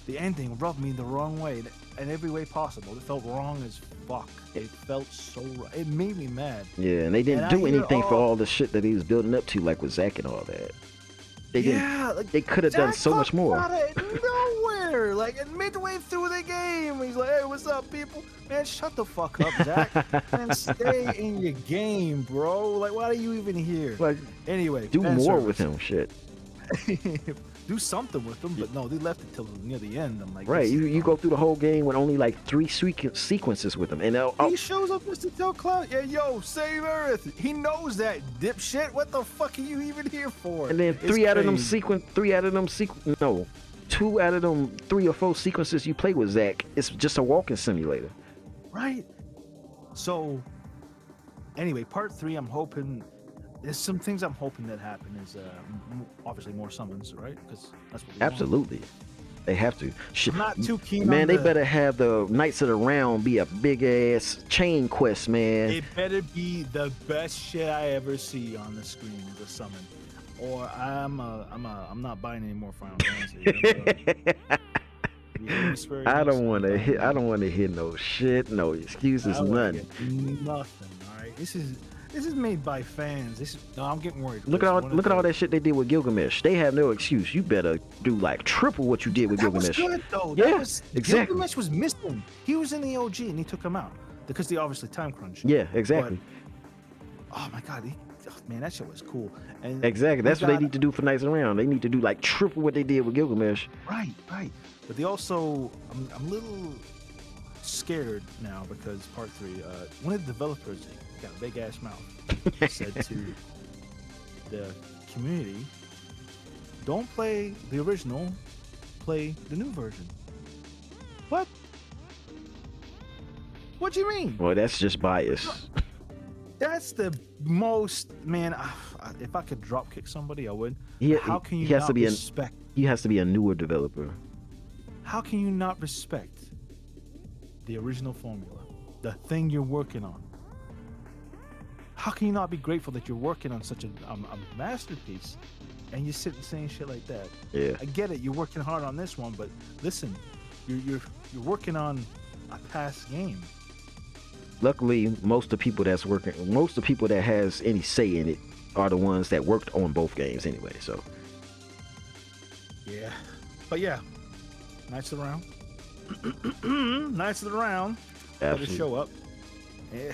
the ending rubbed me the wrong way in every way possible. It felt wrong as fuck. It felt so wrong. It made me mad. Yeah, and they didn't do anything for all the shit that he was building up to, like with Zack and all that. They didn't. Yeah, like They could have done Jack so much fucked more. out of nowhere. Like and midway through the game, he's like, "Hey, what's up, people? Man, shut the fuck up, Jack. Man, stay in your game, bro. Like, why are you even here?" Like, Anyway, do fan more service. with him. Shit. Do something with them, but no, they left it till near the end. I'm like, Right. this is You go through the whole game with only like 3 sequences with him, and He shows up just to tell Cloud, "Yeah, yo, save Earth." He knows that, dipshit. What the fuck are you even here for? and then It's 3 out of them crazy. no, 2 out of them 3 or 4 sequences you play with Zack, it's just a walking simulator. Right. So, anyway, part 3, I'm hoping there's some things I'm hoping that happen. Is obviously more summons, right? Because that's what we want. Absolutely. They have to. Shit. I'm not too keen Man, on they the- better have the Knights of the Round be a big ass chain quest, man. It better be the best shit I ever see on the screen, the summon. Or I'm not buying any more Final Fantasy. I don't want to hit. I don't want to hear no shit, no excuses, none. Nothing. All right. This is made by fans. No, I'm getting worried. Look at all that shit they did with Gilgamesh. They have no excuse. You better do like triple what you did with That was Gilgamesh. good though. Yeah, That was, exactly. Gilgamesh was missing. He was in the OG and he took him out because they obviously time crunched. Yeah, exactly. But, oh my god, man, that shit was cool. And Exactly. That's we what they got- need to do for Knights of the Round. They need to do like triple what they did with Gilgamesh. Right. But they also, I'm a little scared now because part 3, one of the developers got a big ass mouth. Said to the community, "Don't play the original, play the new version." What? What do you mean? Well, that's just bias. That's the most, man. If I could drop kick somebody, I would. He, How can you he has not to be respect? he has to be a newer developer. How can you not respect the original formula, the thing you're working on? How can you not be grateful that you're working on such a masterpiece, and you're sitting saying shit like that? Yeah. I get it. You're working hard on this one, but listen, you're working on a past game. Luckily, most of the people that has any say in it are the ones that worked on both games anyway. So Yeah, but yeah, Knights of the Round. Knights of the Round. Better absolutely. show up. Yeah,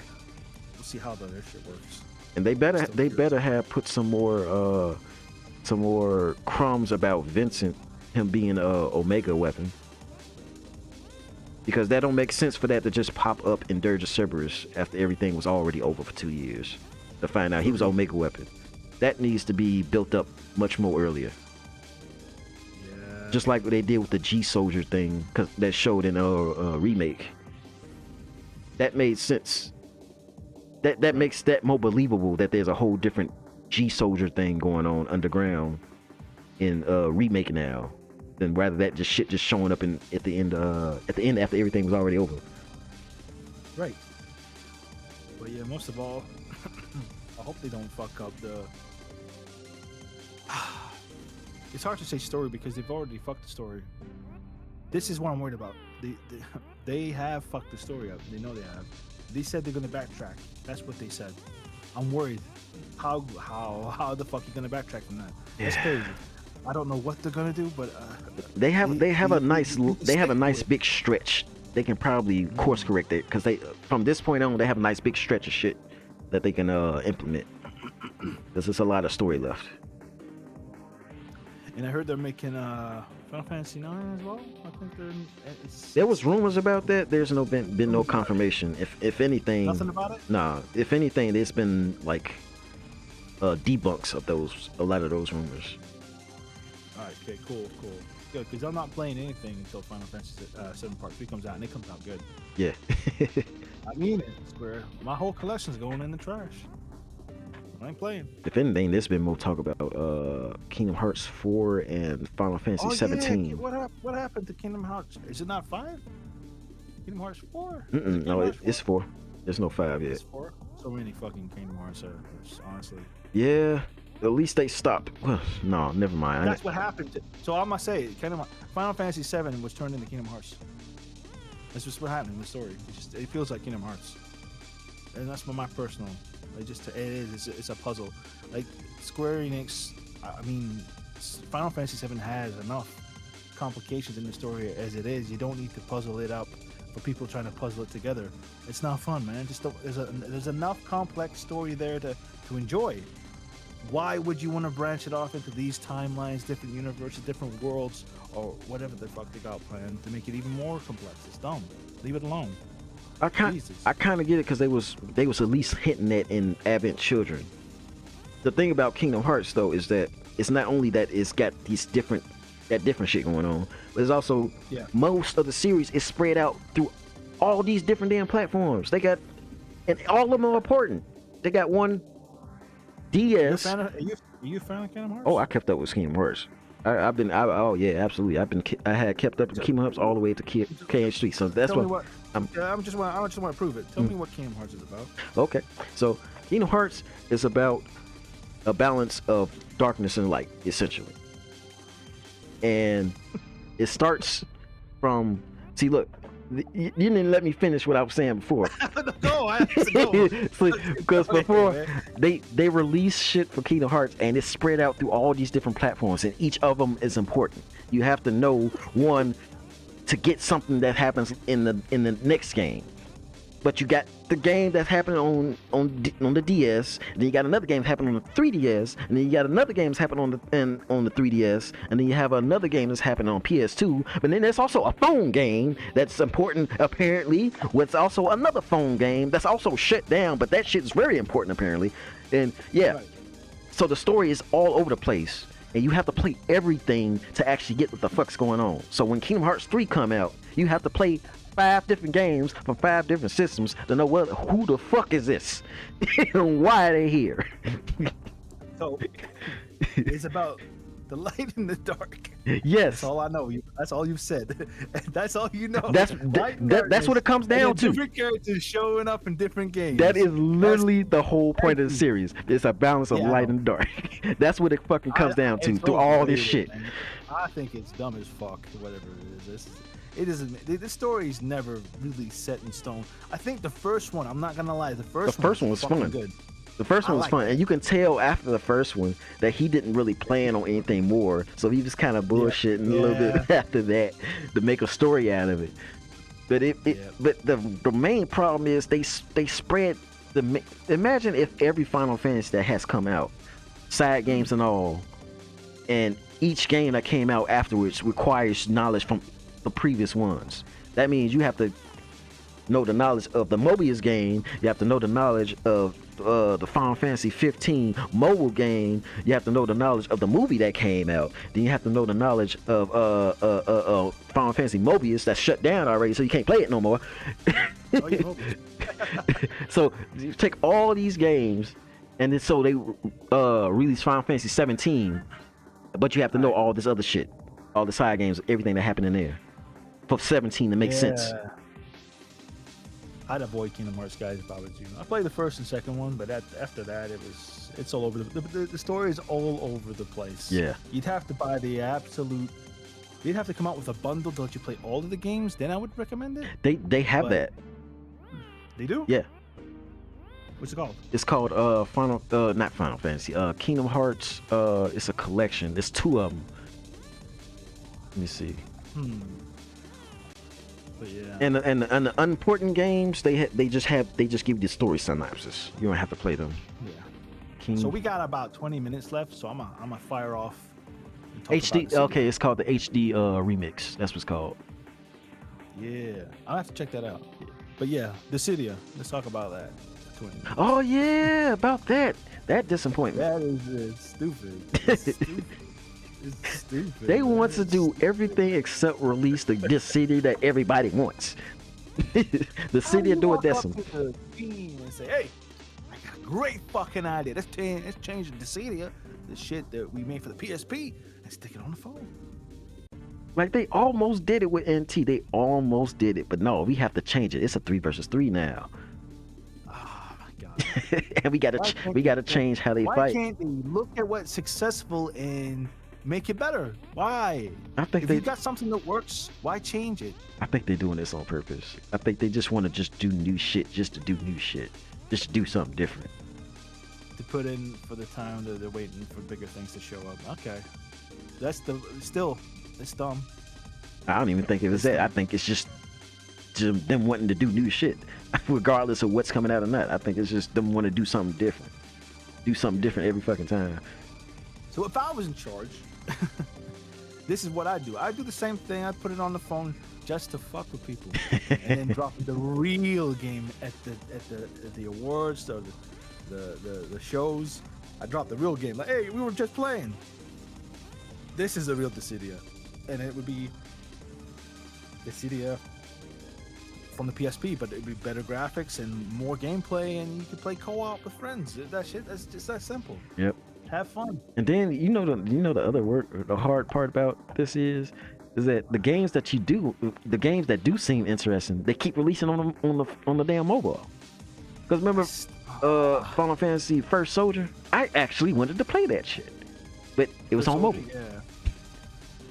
we'll see how their shit works. And they better Still curious. have put some more crumbs about Vincent, him being a Omega weapon. Because that don't make sense for that to just pop up in Dirge of Cerberus after everything was already over for 2 years. To find out he was Omega weapon. That needs to be built up much more earlier. Yeah. Just like what they did with the G Soldier thing, cause that showed in a remake. That made sense. That makes that more believable that there's a whole different G Soldier thing going on underground in remake now, than rather that just shit just showing up at the end after everything was already over. Right. But yeah, most of all, I hope they don't fuck up the. It's hard to say story because they've already fucked the story. This is what I'm worried about. They have fucked the story up. They know they have. They said they're gonna backtrack. That's what they said. I'm worried. How the fuck you gonna backtrack from that? That's crazy. I don't know what they're gonna do, but They have a nice stick big stretch. They can probably course correct it because they from this point on they have a nice big stretch of shit that they can implement. Because there's a lot of story left. And I heard they're making Final Fantasy 9 as well. I think There was rumors about that. There's been no confirmation. If anything, nothing about it. nah. If anything, there's been like debunks of a lot of those rumors. All right, okay, cool. Good, because I'm not playing anything until Final Fantasy 7 Part 3 comes out, and it comes out good. Yeah. I mean it, Square. My whole collection's going in the trash. I ain't playing. If anything, there's been more talk about Kingdom Hearts 4 and Final Fantasy 17. Yeah. What happened to Kingdom Hearts? Is it not 5? Kingdom Hearts 4? No, it's 4. There's no 5 yet. It's 4? So many fucking Kingdom Hearts, honestly. Yeah, at least they stopped. Well, no, never mind. That's what happened. So I must say, Final Fantasy 7 was turned into Kingdom Hearts. That's just what happened in the story. It feels like Kingdom Hearts, and that's my personal. It's a puzzle. Like Square Enix, I mean, Final Fantasy VII has enough complications in the story as it is. You don't need to puzzle it up for people trying to puzzle it together. It's not fun, man. Just there's enough complex story there to enjoy. Why would you want to branch it off into these timelines, different universes, different worlds, or whatever the fuck they got planned to make it even more complex? It's dumb. Leave it alone. I kind of get it because they was at least hinting at in Advent Children. The thing about Kingdom Hearts though is that it's not only that it's got that different shit going on, but it's also most of the series is spread out through all these different damn platforms. They got, and all of them are important. They got one DS. Are you a fan of Kingdom Hearts? Oh, I kept up with Kingdom Hearts. Oh yeah, absolutely. I had kept up with Kingdom Hearts all the way to KH3. So that's what I just want to prove it. Tell me what Kingdom Hearts is about. Okay, so Kingdom Hearts is about a balance of darkness and light, essentially. And it starts from, see, look, you didn't let me finish what I was saying before. Because before they release shit for Kingdom Hearts and it's spread out through all these different platforms, and each of them is important. You have to know one to get something that happens in the next game. But you got the game that's happening on the DS, and then you got another game that's happening on the 3DS, and then you got another game that's happening on the 3DS, and then you have another game that's happening on PS2. But then there's also a phone game that's important apparently. With also another phone game that's also shut down, but that shit is very important apparently. And so the story is all over the place, and you have to play everything to actually get what the fuck's going on. So when Kingdom Hearts 3 come out, you have to play 5 different games from 5 different systems to know who the fuck is this and why are they here. So it's about the light and the dark. Yes, that's all I know. That's all you've said. That's all you know. That's what it comes down to. Different characters showing up in different games. That is literally the whole point of the series. It's a balance of light and dark. That's what it fucking comes down to through all this shit. Man. I think it's dumb as fuck. Whatever it is. It isn't. This story is never really set in stone. I think the first one, I'm not gonna lie, the first one was fun. Good. The first one was fun, and you can tell after the first one that he didn't really plan on anything more, so he was kind of bullshitting a little bit after that to make a story out of it. But but the main problem is they spread the. Imagine if every Final Fantasy that has come out, side games and all, and each game that came out afterwards requires knowledge from the previous ones. That means you have to know the knowledge of the Mobius game, you have to know the knowledge of the Final Fantasy 15 mobile game, you have to know the knowledge of the movie that came out, then you have to know the knowledge of Final Fantasy Mobius that's shut down already, so you can't play it no more. So you take all these games, and then so they release Final Fantasy 17, but you have to know all this other shit, all the side games, everything that happened in there for 17 to make sense. I'd avoid Kingdom Hearts, guys, if I was you. I played the first and second one, but after that, it's all over the story is all over the place. Yeah, you'd have to buy the absolute. You'd have to come out with a bundle to let you play all of the games. Then I would recommend it. They have that. They do. Yeah. What's it called? It's called not Final Fantasy. Kingdom Hearts. It's a collection. There's 2 of them. Let me see. But yeah. And the unimportant games, they just give you the story synopsis. You don't have to play them. Yeah. So we got about 20 minutes left, so I'm gonna fire off. HD. Okay, it's called the HD remix. That's what it's called. Yeah, I'll have to check that out. But yeah, Dissidia. Let's talk about that. Oh yeah, about that. That disappointment. That is stupid. It's stupid. It's stupid. They want to do everything except release the city that everybody wants. The city of doing that. The team and say, "Hey, I got a great fucking idea. Let's change the city, the shit that we made for the PSP, and stick it on the phone." Like they almost did it with NT. They almost did it, but no, we have to change it. It's a 3 versus 3 now. Oh my god! And we gotta change how they fight. Why can't they look at what's successful and make it better? Why? I think if you got something that works, why change it? I think they're doing this on purpose. I think they just want to just do new shit, just to do new shit, just to do something different. To put in for the time that they're waiting for bigger things to show up. Okay. It's dumb. I don't even think it was that. I think it's just them wanting to do new shit, regardless of what's coming out or not. I think it's just them want to do something different. Do something different every fucking time. So if I was in charge, this is what I do. I do the same thing. I put it on the phone just to fuck with people, and then drop the real game at the awards or the shows. I drop the real game. Like, hey, we were just playing. This is the real Dissidia, and it would be Dissidia from the PSP, but it'd be better graphics and more gameplay, and you could play co-op with friends. That's just that simple. Yep. Have fun. And then the other work, the hard part about this is that the games that do seem interesting, they keep releasing on the damn mobile. Because remember, Final Fantasy First Soldier, I actually wanted to play that shit, but it was on mobile. Yeah.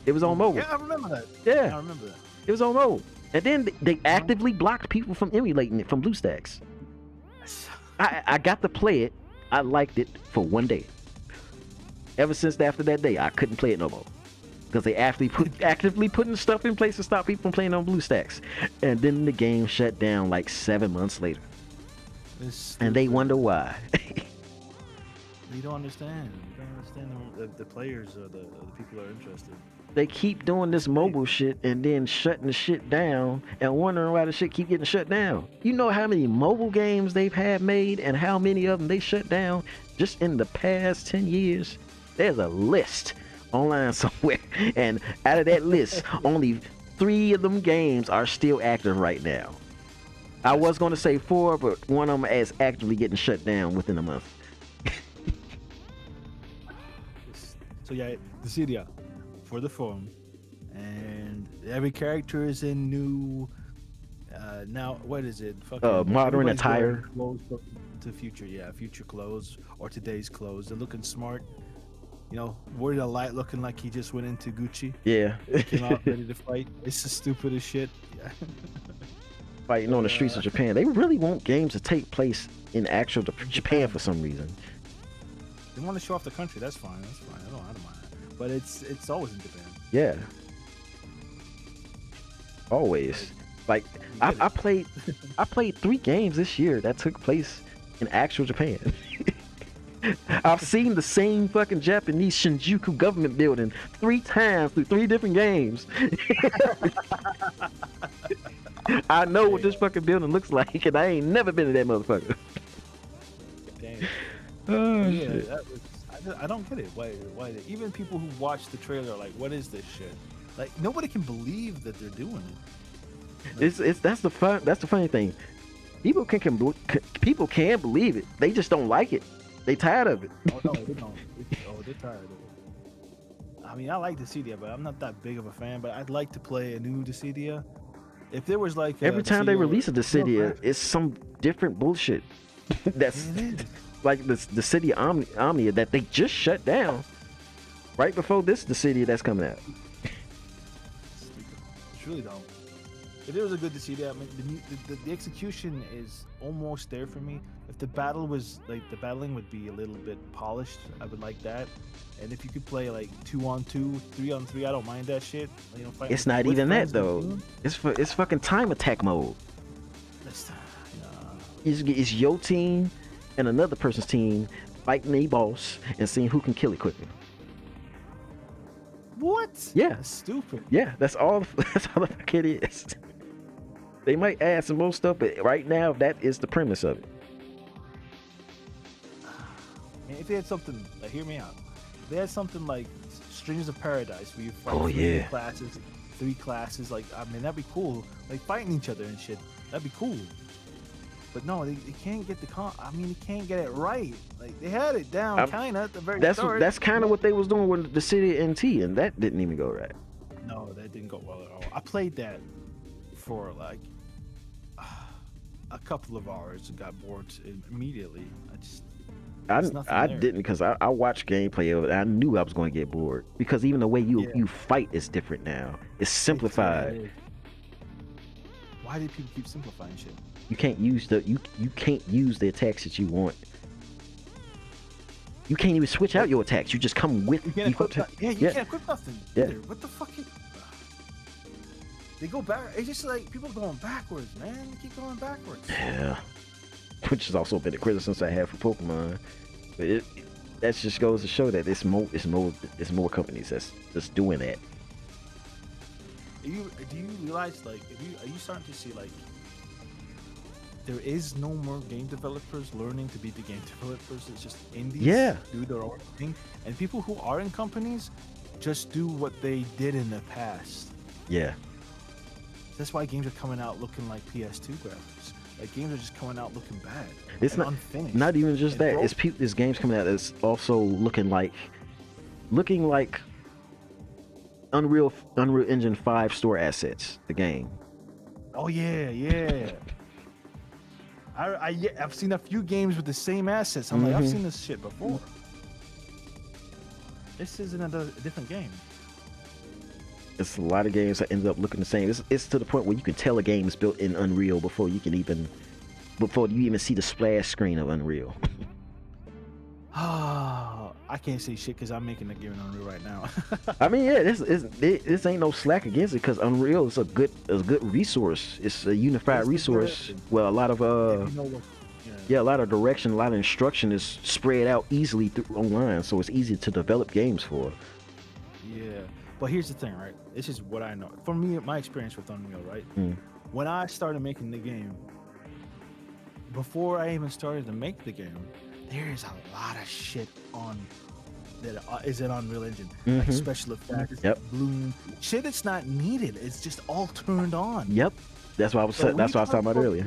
It was on mobile. Yeah, I remember that. Yeah, I remember that. it was on mobile. And then they actively blocked people from emulating it from BlueStacks. I got to play it. I liked it for one day. Ever since after that day, I couldn't play it no more. Because they actively putting stuff in place to stop people from playing on BlueStacks. And then the game shut down like 7 months later. And they wonder why. You don't understand. You don't understand the players or the people that are interested. They keep doing this mobile shit and then shutting the shit down and wondering why the shit keep getting shut down. You know how many mobile games they've had made and how many of them they shut down just in the past 10 years? There's a list online somewhere, and out of that list, only 3 of them games are still active right now. I was going to say 4, but one of them is actively getting shut down within a month. So yeah, Dissidia for the phone, and every character is in new. Now what is it? Modern attire. Clothes to future, future clothes or today's clothes. They're looking smart. You know, Word of Light looking like he just went into Gucci. Yeah. Came out ready to fight. It's the stupidest shit. Yeah. Fighting on the streets of Japan. They really want games to take place in actual Japan for some reason. They want to show off the country. That's fine. I don't mind that. But it's always in Japan. Yeah. Always. Like I played 3 games this year that took place in actual Japan. I've seen the same fucking Japanese Shinjuku government building 3 times through 3 different games. I know what this fucking building looks like, and I ain't never been to that motherfucker. Damn. Oh, yeah, shit. I don't get it. Why? Even people who watch the trailer are like, what is this shit? Like, nobody can believe that they're doing it. Like, That's the funny thing. People can believe it. They just don't like it. They tired of it. Oh no, they don't. They're tired of it. I mean, I like Dissidia, but I'm not that big of a fan. But I'd like to play a new Dissidia. If there was like every time they release a Dissidia, it's some different bullshit. That's like the city Omnia that they just shut down right before this Dissidia that's coming out. Stupid. It's really dumb. If there was a good Dissidia, I mean, the execution is almost there for me. If the battle was like the battling would be a little bit polished, I would like that. And if you could play like 2-on-2, 3-on-3, I don't mind that shit. You know, it's not even that though. It's fucking time attack mode. It's your team and another person's team fighting a boss and seeing who can kill it quicker. What? Yeah. That's stupid. Yeah, that's all the fuck it is. They might add some more stuff, but right now that is the premise of it. Man, if they had something, like, hear me out. If they had something like Strings of Paradise, where you fight three classes, like, I mean, that'd be cool. Like fighting each other and shit, that'd be cool. But no, they can't get they can't get it right. Like, they had it down kind of at the very start. That's kind of what they was doing with the City NT, and that didn't even go right. No, that didn't go well at all. I played that for like a couple of hours and got bored immediately. I didn't, because I watched gameplay of it. I knew I was going to get bored because even the way you fight is different now. It's simplified. Why do people keep simplifying shit? You can't use the you can't use the attacks that you want. You can't even switch out your attacks. You just come with You can't equip you Yeah. can't equip nothing. Yeah. Either. What the fuck? They go back. It's just like people going backwards, man. They keep going backwards. Yeah. Which has also been a criticism I have for Pokemon. But that just goes to show that it's more companies that's doing that. Do you realize, like, are you starting to see, like, there is no more game developers learning to be the game developers? It's just indies do their own thing, and people who are in companies just do what they did in the past. Yeah. That's why games are coming out looking like PS2 graphics. Like, games are just coming out looking bad. It's not unfinished. Not even just that. It's games coming out that's also looking like Unreal Engine 5 store assets. The game. Oh yeah. I've seen a few games with the same assets. I'm like, I've seen this shit before. This isn't a different game. It's a lot of games that end up looking the same. It's to the point where you can tell a game is built in Unreal before you even see the splash screen of Unreal. I can't say shit because I'm making a game in Unreal right now. I mean, yeah, this ain't no slack against it because Unreal is a good resource. It's a unified resource. Well, a lot of a lot of direction, a lot of instruction is spread out easily through online, so it's easy to develop games for. Yeah, but here's the thing, right? This is what I know. For me, my experience with Unreal, right? When I started making the game, before I even started to make the game, there's a lot of shit on that is in Unreal Engine, like special effects, bloom, shit that's not needed. It's just all turned on. Yep, that's what I was talking about earlier.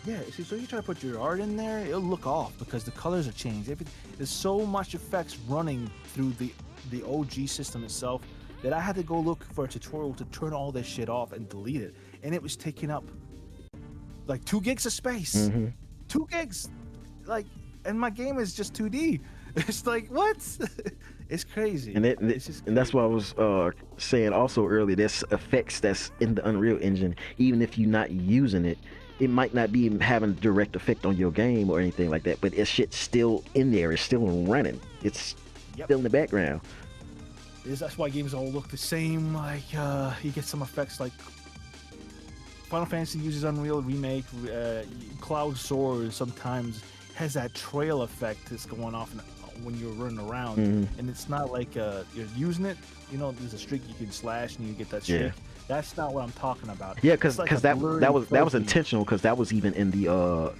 Yeah, see, so you try to put your art in there, it'll look off because the colors are changed. There's so much effects running through the OG system itself that I had to go look for a tutorial to turn all this shit off and delete it, and it was taking up like 2 gigs of space. 2 gigs, like, and my game is just 2D. It's like, what? It's crazy. And that's what I was saying also earlier. There's effects that's in the Unreal Engine, even if you're not using it. It might not be having a direct effect on your game or anything like that, but it's shit's still in there. It's still running. It's still in the background. That's why games all look the same. Like, you get some effects like Final Fantasy uses Unreal Remake. Cloud Soars sometimes has that trail effect that's going off when you're running around, and it's not like you're using it. You know, there's a streak you can slash and you get that streak. That's not what I'm talking about. Yeah, because that was intentional, because that was even in the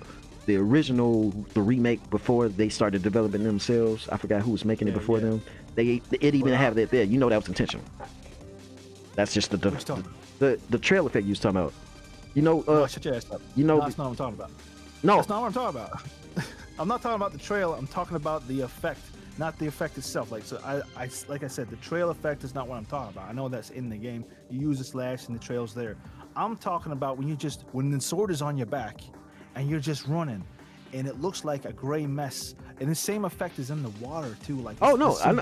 original, the remake before they started developing themselves. I forgot who was making it before them. It even have that there. You know that was intentional. That's just the trail effect you was talking about. You know, no, shut your ass up. You know, that's not what I'm talking about. No, that's not what I'm talking about. I'm not talking about the trail. I'm talking about the effect, not the effect itself. Like, so like I said, the trail effect is not what I'm talking about. I know that's in the game. You use a slash and the trail's there. I'm talking about when the sword is on your back and you're just running and it looks like a gray mess, and the same effect is in the water too. Like, oh no, I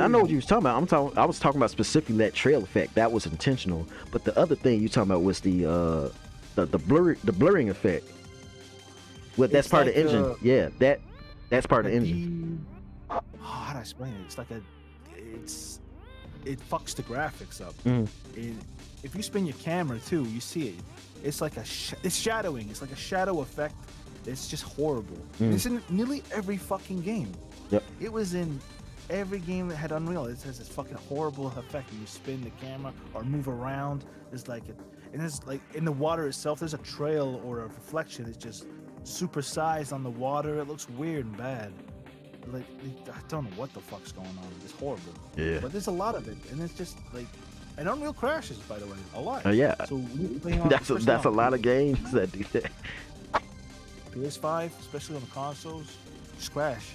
know what you was talking about. I was talking about specifically that trail effect. That was intentional. But the other thing you talking about was the blurring effect. Well, that's part of the engine. That's part of the engine. How do I explain it? It's like it fucks the graphics up. If you spin your camera too, you see it. It's like it's shadowing. It's like a shadow effect. It's just horrible. It's in nearly every fucking game. Yep. It was in every game that had Unreal. It has this fucking horrible effect when you spin the camera or move around. It's like and it's like in the water itself. There's a trail or a reflection. It's just supersized on the water. It looks weird and bad. Like, I don't know what the fuck's going on. It's horrible. Yeah. But there's a lot of it, and it's just like, and Unreal crashes, by the way, a lot. Yeah. So that's a lot of games that do that. PS5, especially on the consoles, just crash.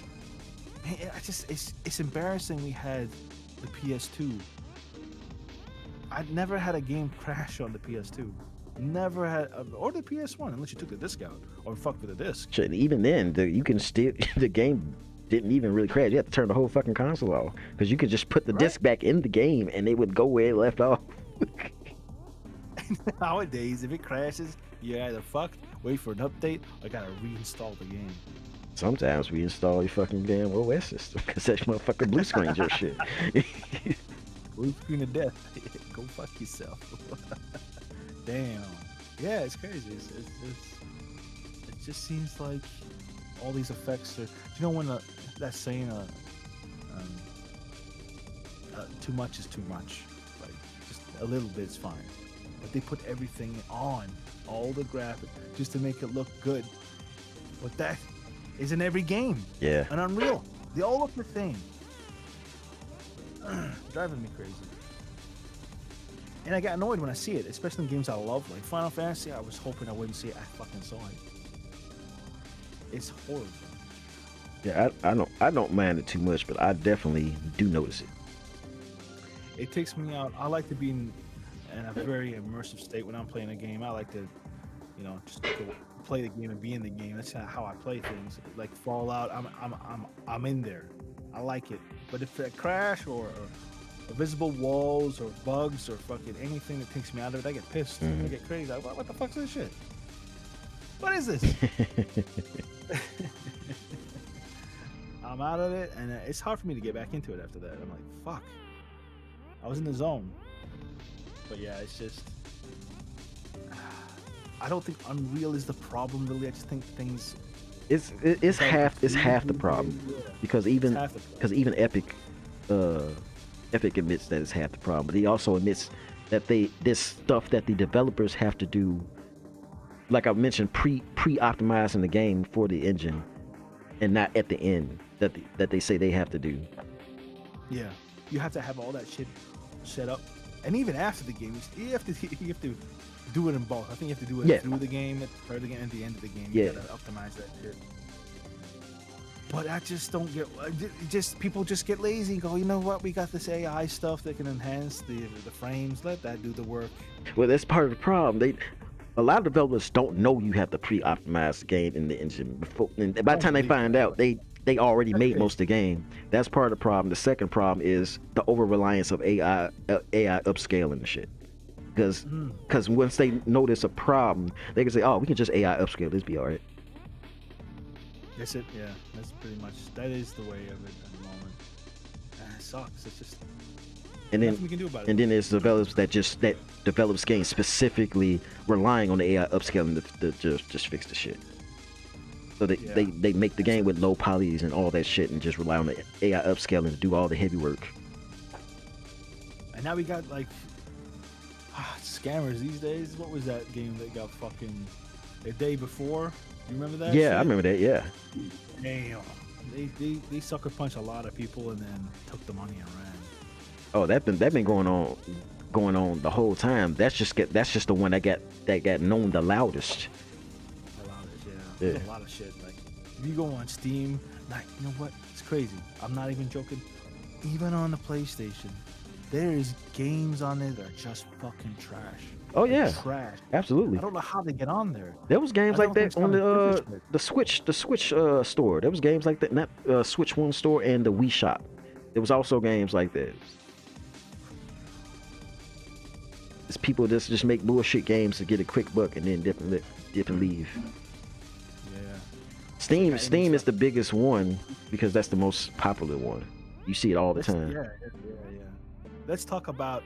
Man, it's embarrassing. We had the PS2. I'd never had a game crash on the PS2. Never had, or the PS1, unless you took the disc out or fucked with the disc. Shit, even then, you can still the game didn't even really crash. You have to turn the whole fucking console off because you could just put the disc back in the game and it would go where it left off. Nowadays, if it crashes, you either fucked, wait for an update, or gotta reinstall the game. Sometimes we install your fucking damn OS system because that motherfucker blue screens your shit. Blue screen of death. Go fuck yourself. Damn. Yeah, it's crazy. It just seems like all these effects are. You know when that saying, too much is too much. Like just a little bit's fine, but they put everything on, all the graphics, just to make it look good. But that is in every game. Yeah. And Unreal, they all look the same. Driving me crazy. And I get annoyed when I see it, especially in games I love, like Final Fantasy. I was hoping I wouldn't see it. I fucking saw it. It's horrible. Yeah, I don't mind it too much, but I definitely do notice it. It takes me out. I like to be in a very immersive state when I'm playing a game. I like to, just play the game and be in the game. That's how I play things. Like Fallout, I'm in there. I like it. But if a crash or visible walls or bugs or fucking anything that takes me out of it, I get pissed. I get crazy. Like, what the fuck's this shit? What is this? I'm out of it, and it's hard for me to get back into it after that. I'm like, fuck. I was in the zone. But yeah, it's just... I don't think Unreal is the problem, really. I just think things... It's half the problem. Because even Epic admits that it's half the problem. But he also admits that this stuff that the developers have to do, like I mentioned, pre-optimizing the game for the engine, and not at the end that they say they have to do. Yeah, you have to have all that shit set up, and even after the game, you have to do it in both. I think you have to do it through the game, at the start of the game, and at the end of the game. You gotta optimize that shit. But I just don't get. People just get lazy and go, you know what? We got this AI stuff that can enhance the frames. Let that do the work. Well, that's part of the problem. A lot of developers don't know you have to pre-optimize the game in the engine before. And by the time they find out, they already made most of the game. That's part of the problem. The second problem is the over-reliance of AI upscaling and shit. Because once they notice a problem, they can say, oh, we can just AI upscale this, be all right. That's it. Yeah, that's pretty much. That is the way of it at the moment. It sucks. It's just. And then, nothing we can do about it. And then there's developers that develops games specifically relying on the AI upscaling to just fix the shit. So they make the game with low polys and all that shit and just rely on the AI upscaling to do all the heavy work. And now we got like scammers these days. What was that game that got fucking a day before? You remember that? Yeah, shit? I remember that. Yeah. Damn. They sucker punch a lot of people and then took the money and ran. Oh, that been going on the whole time. That's just the one that got known the loudest. The loudest, yeah. There's a lot of shit. Like if you go on Steam, like you know what? It's crazy. I'm not even joking. Even on the PlayStation, there is games on there that are just fucking trash. Oh yeah, trash. Absolutely. I don't know how they get on there. There was games like that on the Switch store. There was games like that, not Switch One store and the Wii Shop. There was also games like that. It's people that just make bullshit games to get a quick buck and then dip and leave. Yeah. Steam is the biggest one because that's the most popular one. You see it all the time. Yeah. Let's talk about.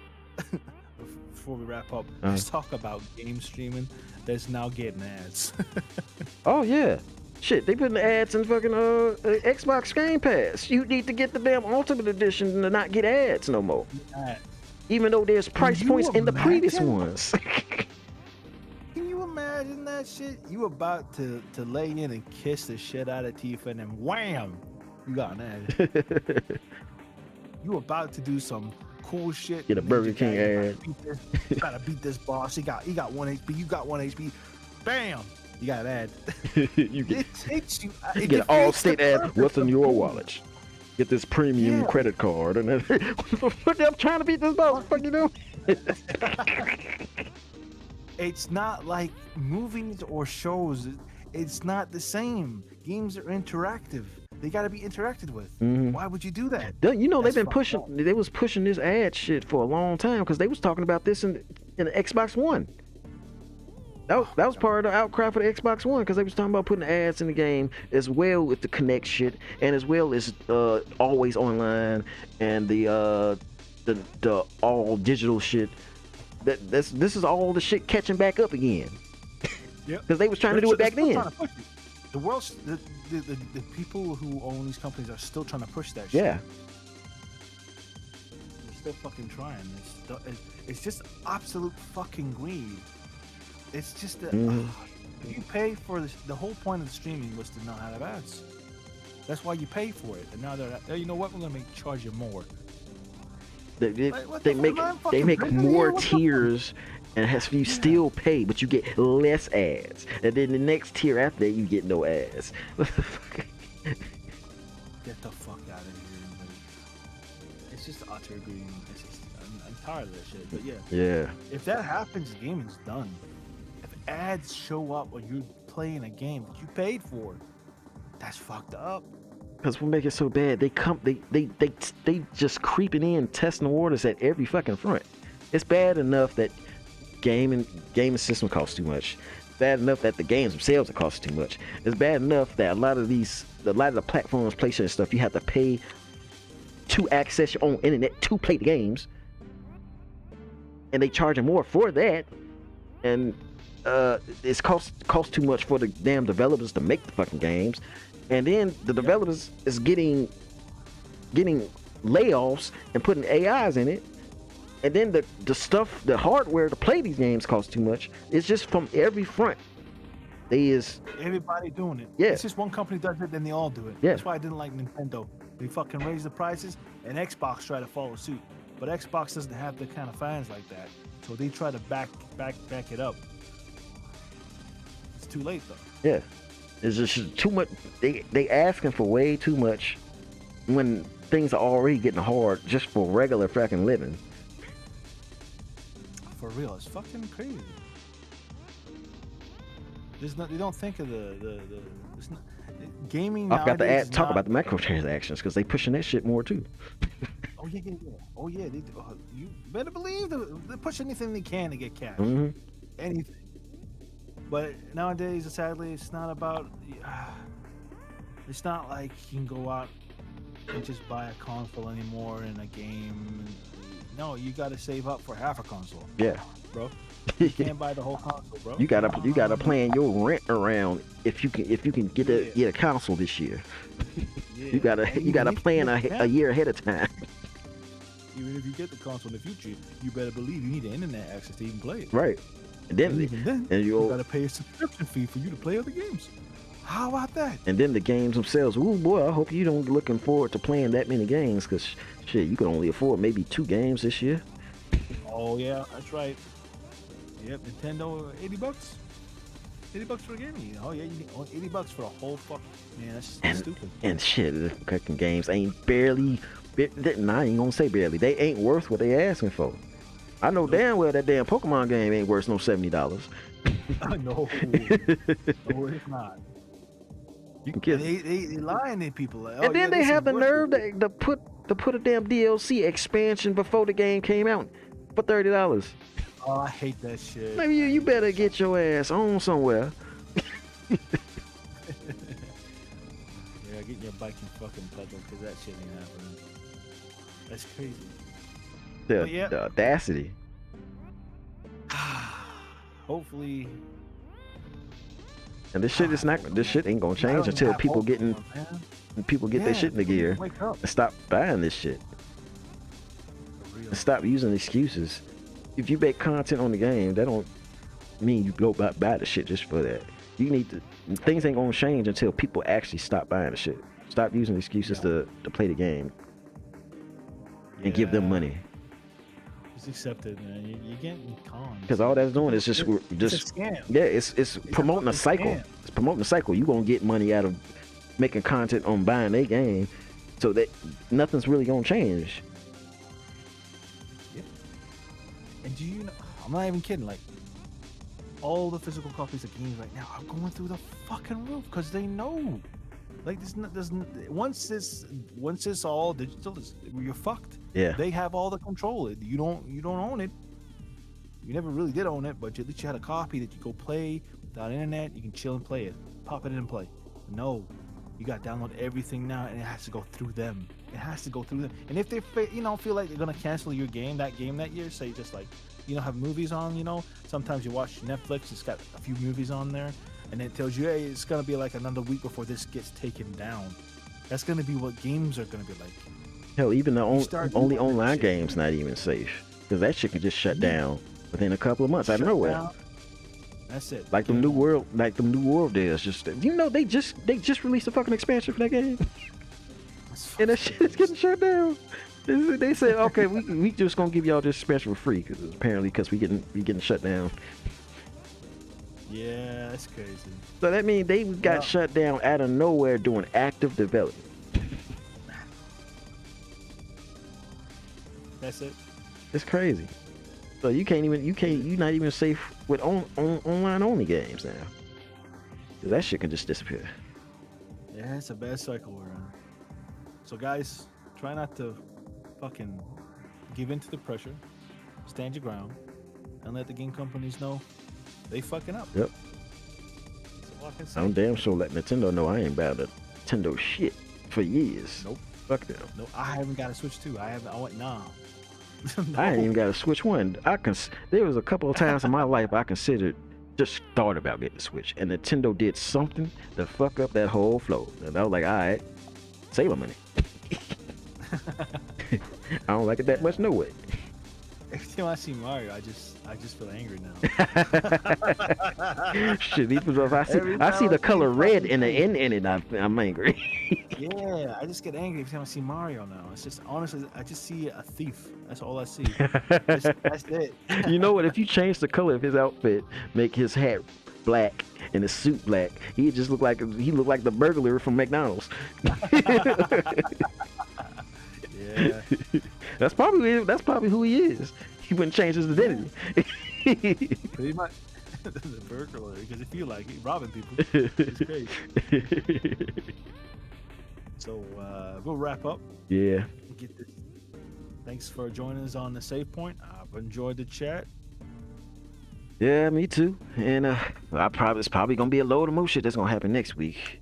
Before we wrap up, let's talk about game streaming that's now getting ads. Oh yeah, shit! They putting the ads in fucking Xbox Game Pass. You need to get the damn Ultimate Edition to not get ads no more. Even though there's price points in the previous ones. Can you imagine that shit? You about to lay in and kiss the shit out of Tifa, and then wham, you got an ad. You about to do some cool shit. Get a Burger King ad. You gotta beat this boss. He got 1 HP. You got 1 HP. Bam! You got an ad. you get an all-state ad. What's in your wallet? Get this premium credit card, and then I'm trying to beat this boss. What you do? It's not like movies or shows. It's not the same. Games are interactive. They got to be interacted with. Mm-hmm. Why would you do that? You know, they've been pushing. They was pushing this ad shit for a long time because they was talking about this in the Xbox One. That was part of the outcry for the Xbox One because they was talking about putting ads in the game as well with the Connect shit and as well as always online and the all digital shit. This is all the shit catching back up again. Yep. Because they was trying to do it back then. The world's the people who own these companies are still trying to push that shit. Yeah. They're still fucking trying. It's just absolute fucking greed. It's just that you pay for this. The whole point of the streaming was to not have ads. That's why you pay for it. And now they're you know what? We're gonna charge you more. They make more tiers and has you still pay, but you get less ads. And then the next tier after that, you get no ads. Get the fuck out of here! It's just utter greed. It's just I'm tired of that shit. But yeah. If that happens, gaming's done. If ads show up when you're playing a game that you paid for, that's fucked up. Because what make it so bad, they just creeping in, testing the waters at every fucking front. It's bad enough that gaming system costs too much. It's bad enough that the games themselves are cost too much. It's bad enough that a lot of the platforms, PlayStation stuff, you have to pay to access your own internet to play the games, and they charging more for that, and it's cost too much for the damn developers to make the fucking games. And then the developers is getting layoffs and putting AIs in it. And then the stuff, the hardware to play these games costs too much. It's just from every front. Everybody doing it. Yeah. It's just one company does it, then they all do it. Yeah. That's why I didn't like Nintendo. They fucking raise the prices, and Xbox try to follow suit. But Xbox doesn't have the kind of fans like that, so they try to back it up. It's too late though. Yeah. It's just too much. They asking for way too much when things are already getting hard just for regular fucking living. For real, it's fucking crazy. There's not. You don't think of the it's not, gaming. I've got to talk not, about the microtransactions because they pushing that shit more too. Oh yeah. Oh yeah. You better believe they push anything they can to get cash. Mm-hmm. Anything. But nowadays, sadly, it's not about. It's not like you can go out and just buy a console anymore in a game. No, you got to save up for half a console. Yeah, bro. You can't buy the whole console, bro. You gotta plan your rent around if you can get a console this year. Yeah. You gotta plan a year ahead of time. Even if you get the console in the future, you better believe you need the internet access to even play it. Right. And then, even then you gotta pay a subscription fee for you to play other games. How about that? And then the games themselves. Ooh boy, I hope you don't looking forward to playing that many games, cause shit, you can only afford maybe 2 games this year. Oh yeah, that's right. Yep, Nintendo, $80. $80 for a game. Oh yeah, you need $80 for a whole fuck. Man, that's stupid. And shit, the fucking games ain't barely. Nah, I ain't gonna say barely. They ain't worth what they asking for. I know damn well that damn Pokemon game ain't worth no $70. No, it's not. You can get. They lying to people. Like, and then they have the nerve to put a damn DLC expansion before the game came out for $30. Oh, I hate that shit. Maybe you better get your ass on somewhere. Yeah, get your bike and fucking pedal because that shit ain't happening. That's crazy. The audacity. Hopefully. And this shit is not. This shit ain't gonna change until people get their shit in the gear and stop buying this shit. And stop using excuses. If you make content on the game, that don't mean you go buy the shit just for that. You need to. Things ain't gonna change until people actually stop buying the shit. Stop using excuses to play the game and give them money. Just accept it, man. You're getting conned. Because all that's doing is just it's a scam. Yeah, it's promoting a cycle. Scam. It's promoting a cycle. You gonna get money out of making content on buying a game, so that nothing's really gonna change. Yeah. And do you know? I'm not even kidding. Like all the physical copies of games right now are going through the fucking roof because they know. Like once it's all digital, you're fucked. Yeah. They have all the control. You don't own it. You never really did own it, but at least you had a copy that you go play without internet. You can chill and play it, pop it in and play. No, you got to download everything now, and it has to go through them. It has to go through them. And if they feel like they're gonna cancel your game that year, say just like have movies on, sometimes you watch Netflix, it's got a few movies on there, and it tells you, hey, it's gonna be like another week before this gets taken down. That's gonna be what games are gonna be like. Hell, even the only online game's not even safe, because that shit can just shut down within a couple of months out of nowhere. That's it. Like the new world days. Just they just released a fucking expansion for that game, and that shit is getting shut down. They said, okay, we just gonna give y'all this expansion for free because we getting shut down. Yeah, that's crazy. So that means they got shut down out of nowhere doing active development. That's it. It's crazy. So you're not even safe with online only games now. That shit can just disappear. Yeah, it's a bad cycle we're in. So guys, try not to fucking give in to the pressure. Stand your ground and let the game companies know they fucking up. Yep. I'm damn sure let Nintendo know I ain't about the Nintendo shit for years. Nope. Fuck them. No, I haven't got a Switch 2. I went nah. No. I ain't even got a Switch 1. There was a couple of times in my life I considered, just thought about getting a Switch, and Nintendo did something to fuck up that whole flow. And I was like, all right, save my money. I don't like it that much, no way. Every time I see Mario, I just feel angry now. Shit, even if I see the color red in it, I'm angry. Yeah, I just get angry every time I see Mario now. It's just, honestly, I just see a thief. That's all I see. That's it. You know what? If you change the color of his outfit, make his hat black and his suit black, he just look like the burglar from McDonald's. Yeah. That's probably who he is. He wouldn't change his identity. Pretty much. The burglar, because if you like it, robbing people, it's crazy. So we'll wrap up. Yeah. Get this. Thanks for joining us on the Save Point. I've enjoyed the chat. Yeah, me too. And it's probably gonna be a load of more shit that's gonna happen next week.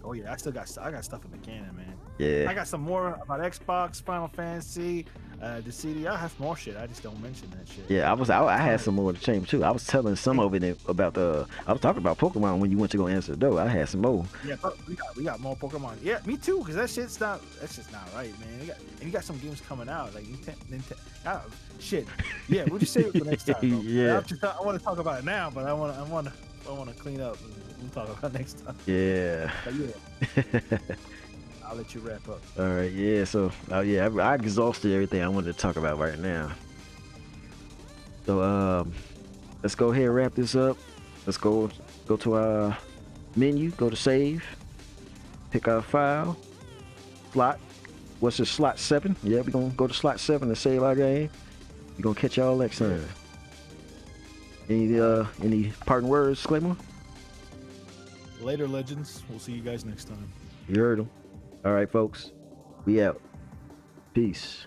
Oh yeah, I got stuff in the cannon, man. Yeah. I got some more about Xbox, Final Fantasy, the CD. I have more shit. I just don't mention that shit. Yeah, I had some more to change too. I was telling some of it about I was talking about Pokemon when you went to go answer the door. I had some more. Yeah, but we got more Pokemon. Yeah, me too. Because that's just not right, man. You got some games coming out like Nintendo. Shit. Yeah, we'll just save it for next time. Bro. Yeah. I want to talk about it now, but I want to clean up. We'll talk about it next time. Yeah. But yeah. I'll let you wrap up. All right, yeah. So, I exhausted everything I wanted to talk about right now. So, let's go ahead and wrap this up. Let's go to our menu. Go to save. Pick our file. Slot. What's this? Slot 7. Yeah, we're gonna go to slot 7 to save our game. We're gonna catch y'all next time. Any parting words, Claymore? Later, legends. We'll see you guys next time. You heard them. All right, folks. We out. Peace.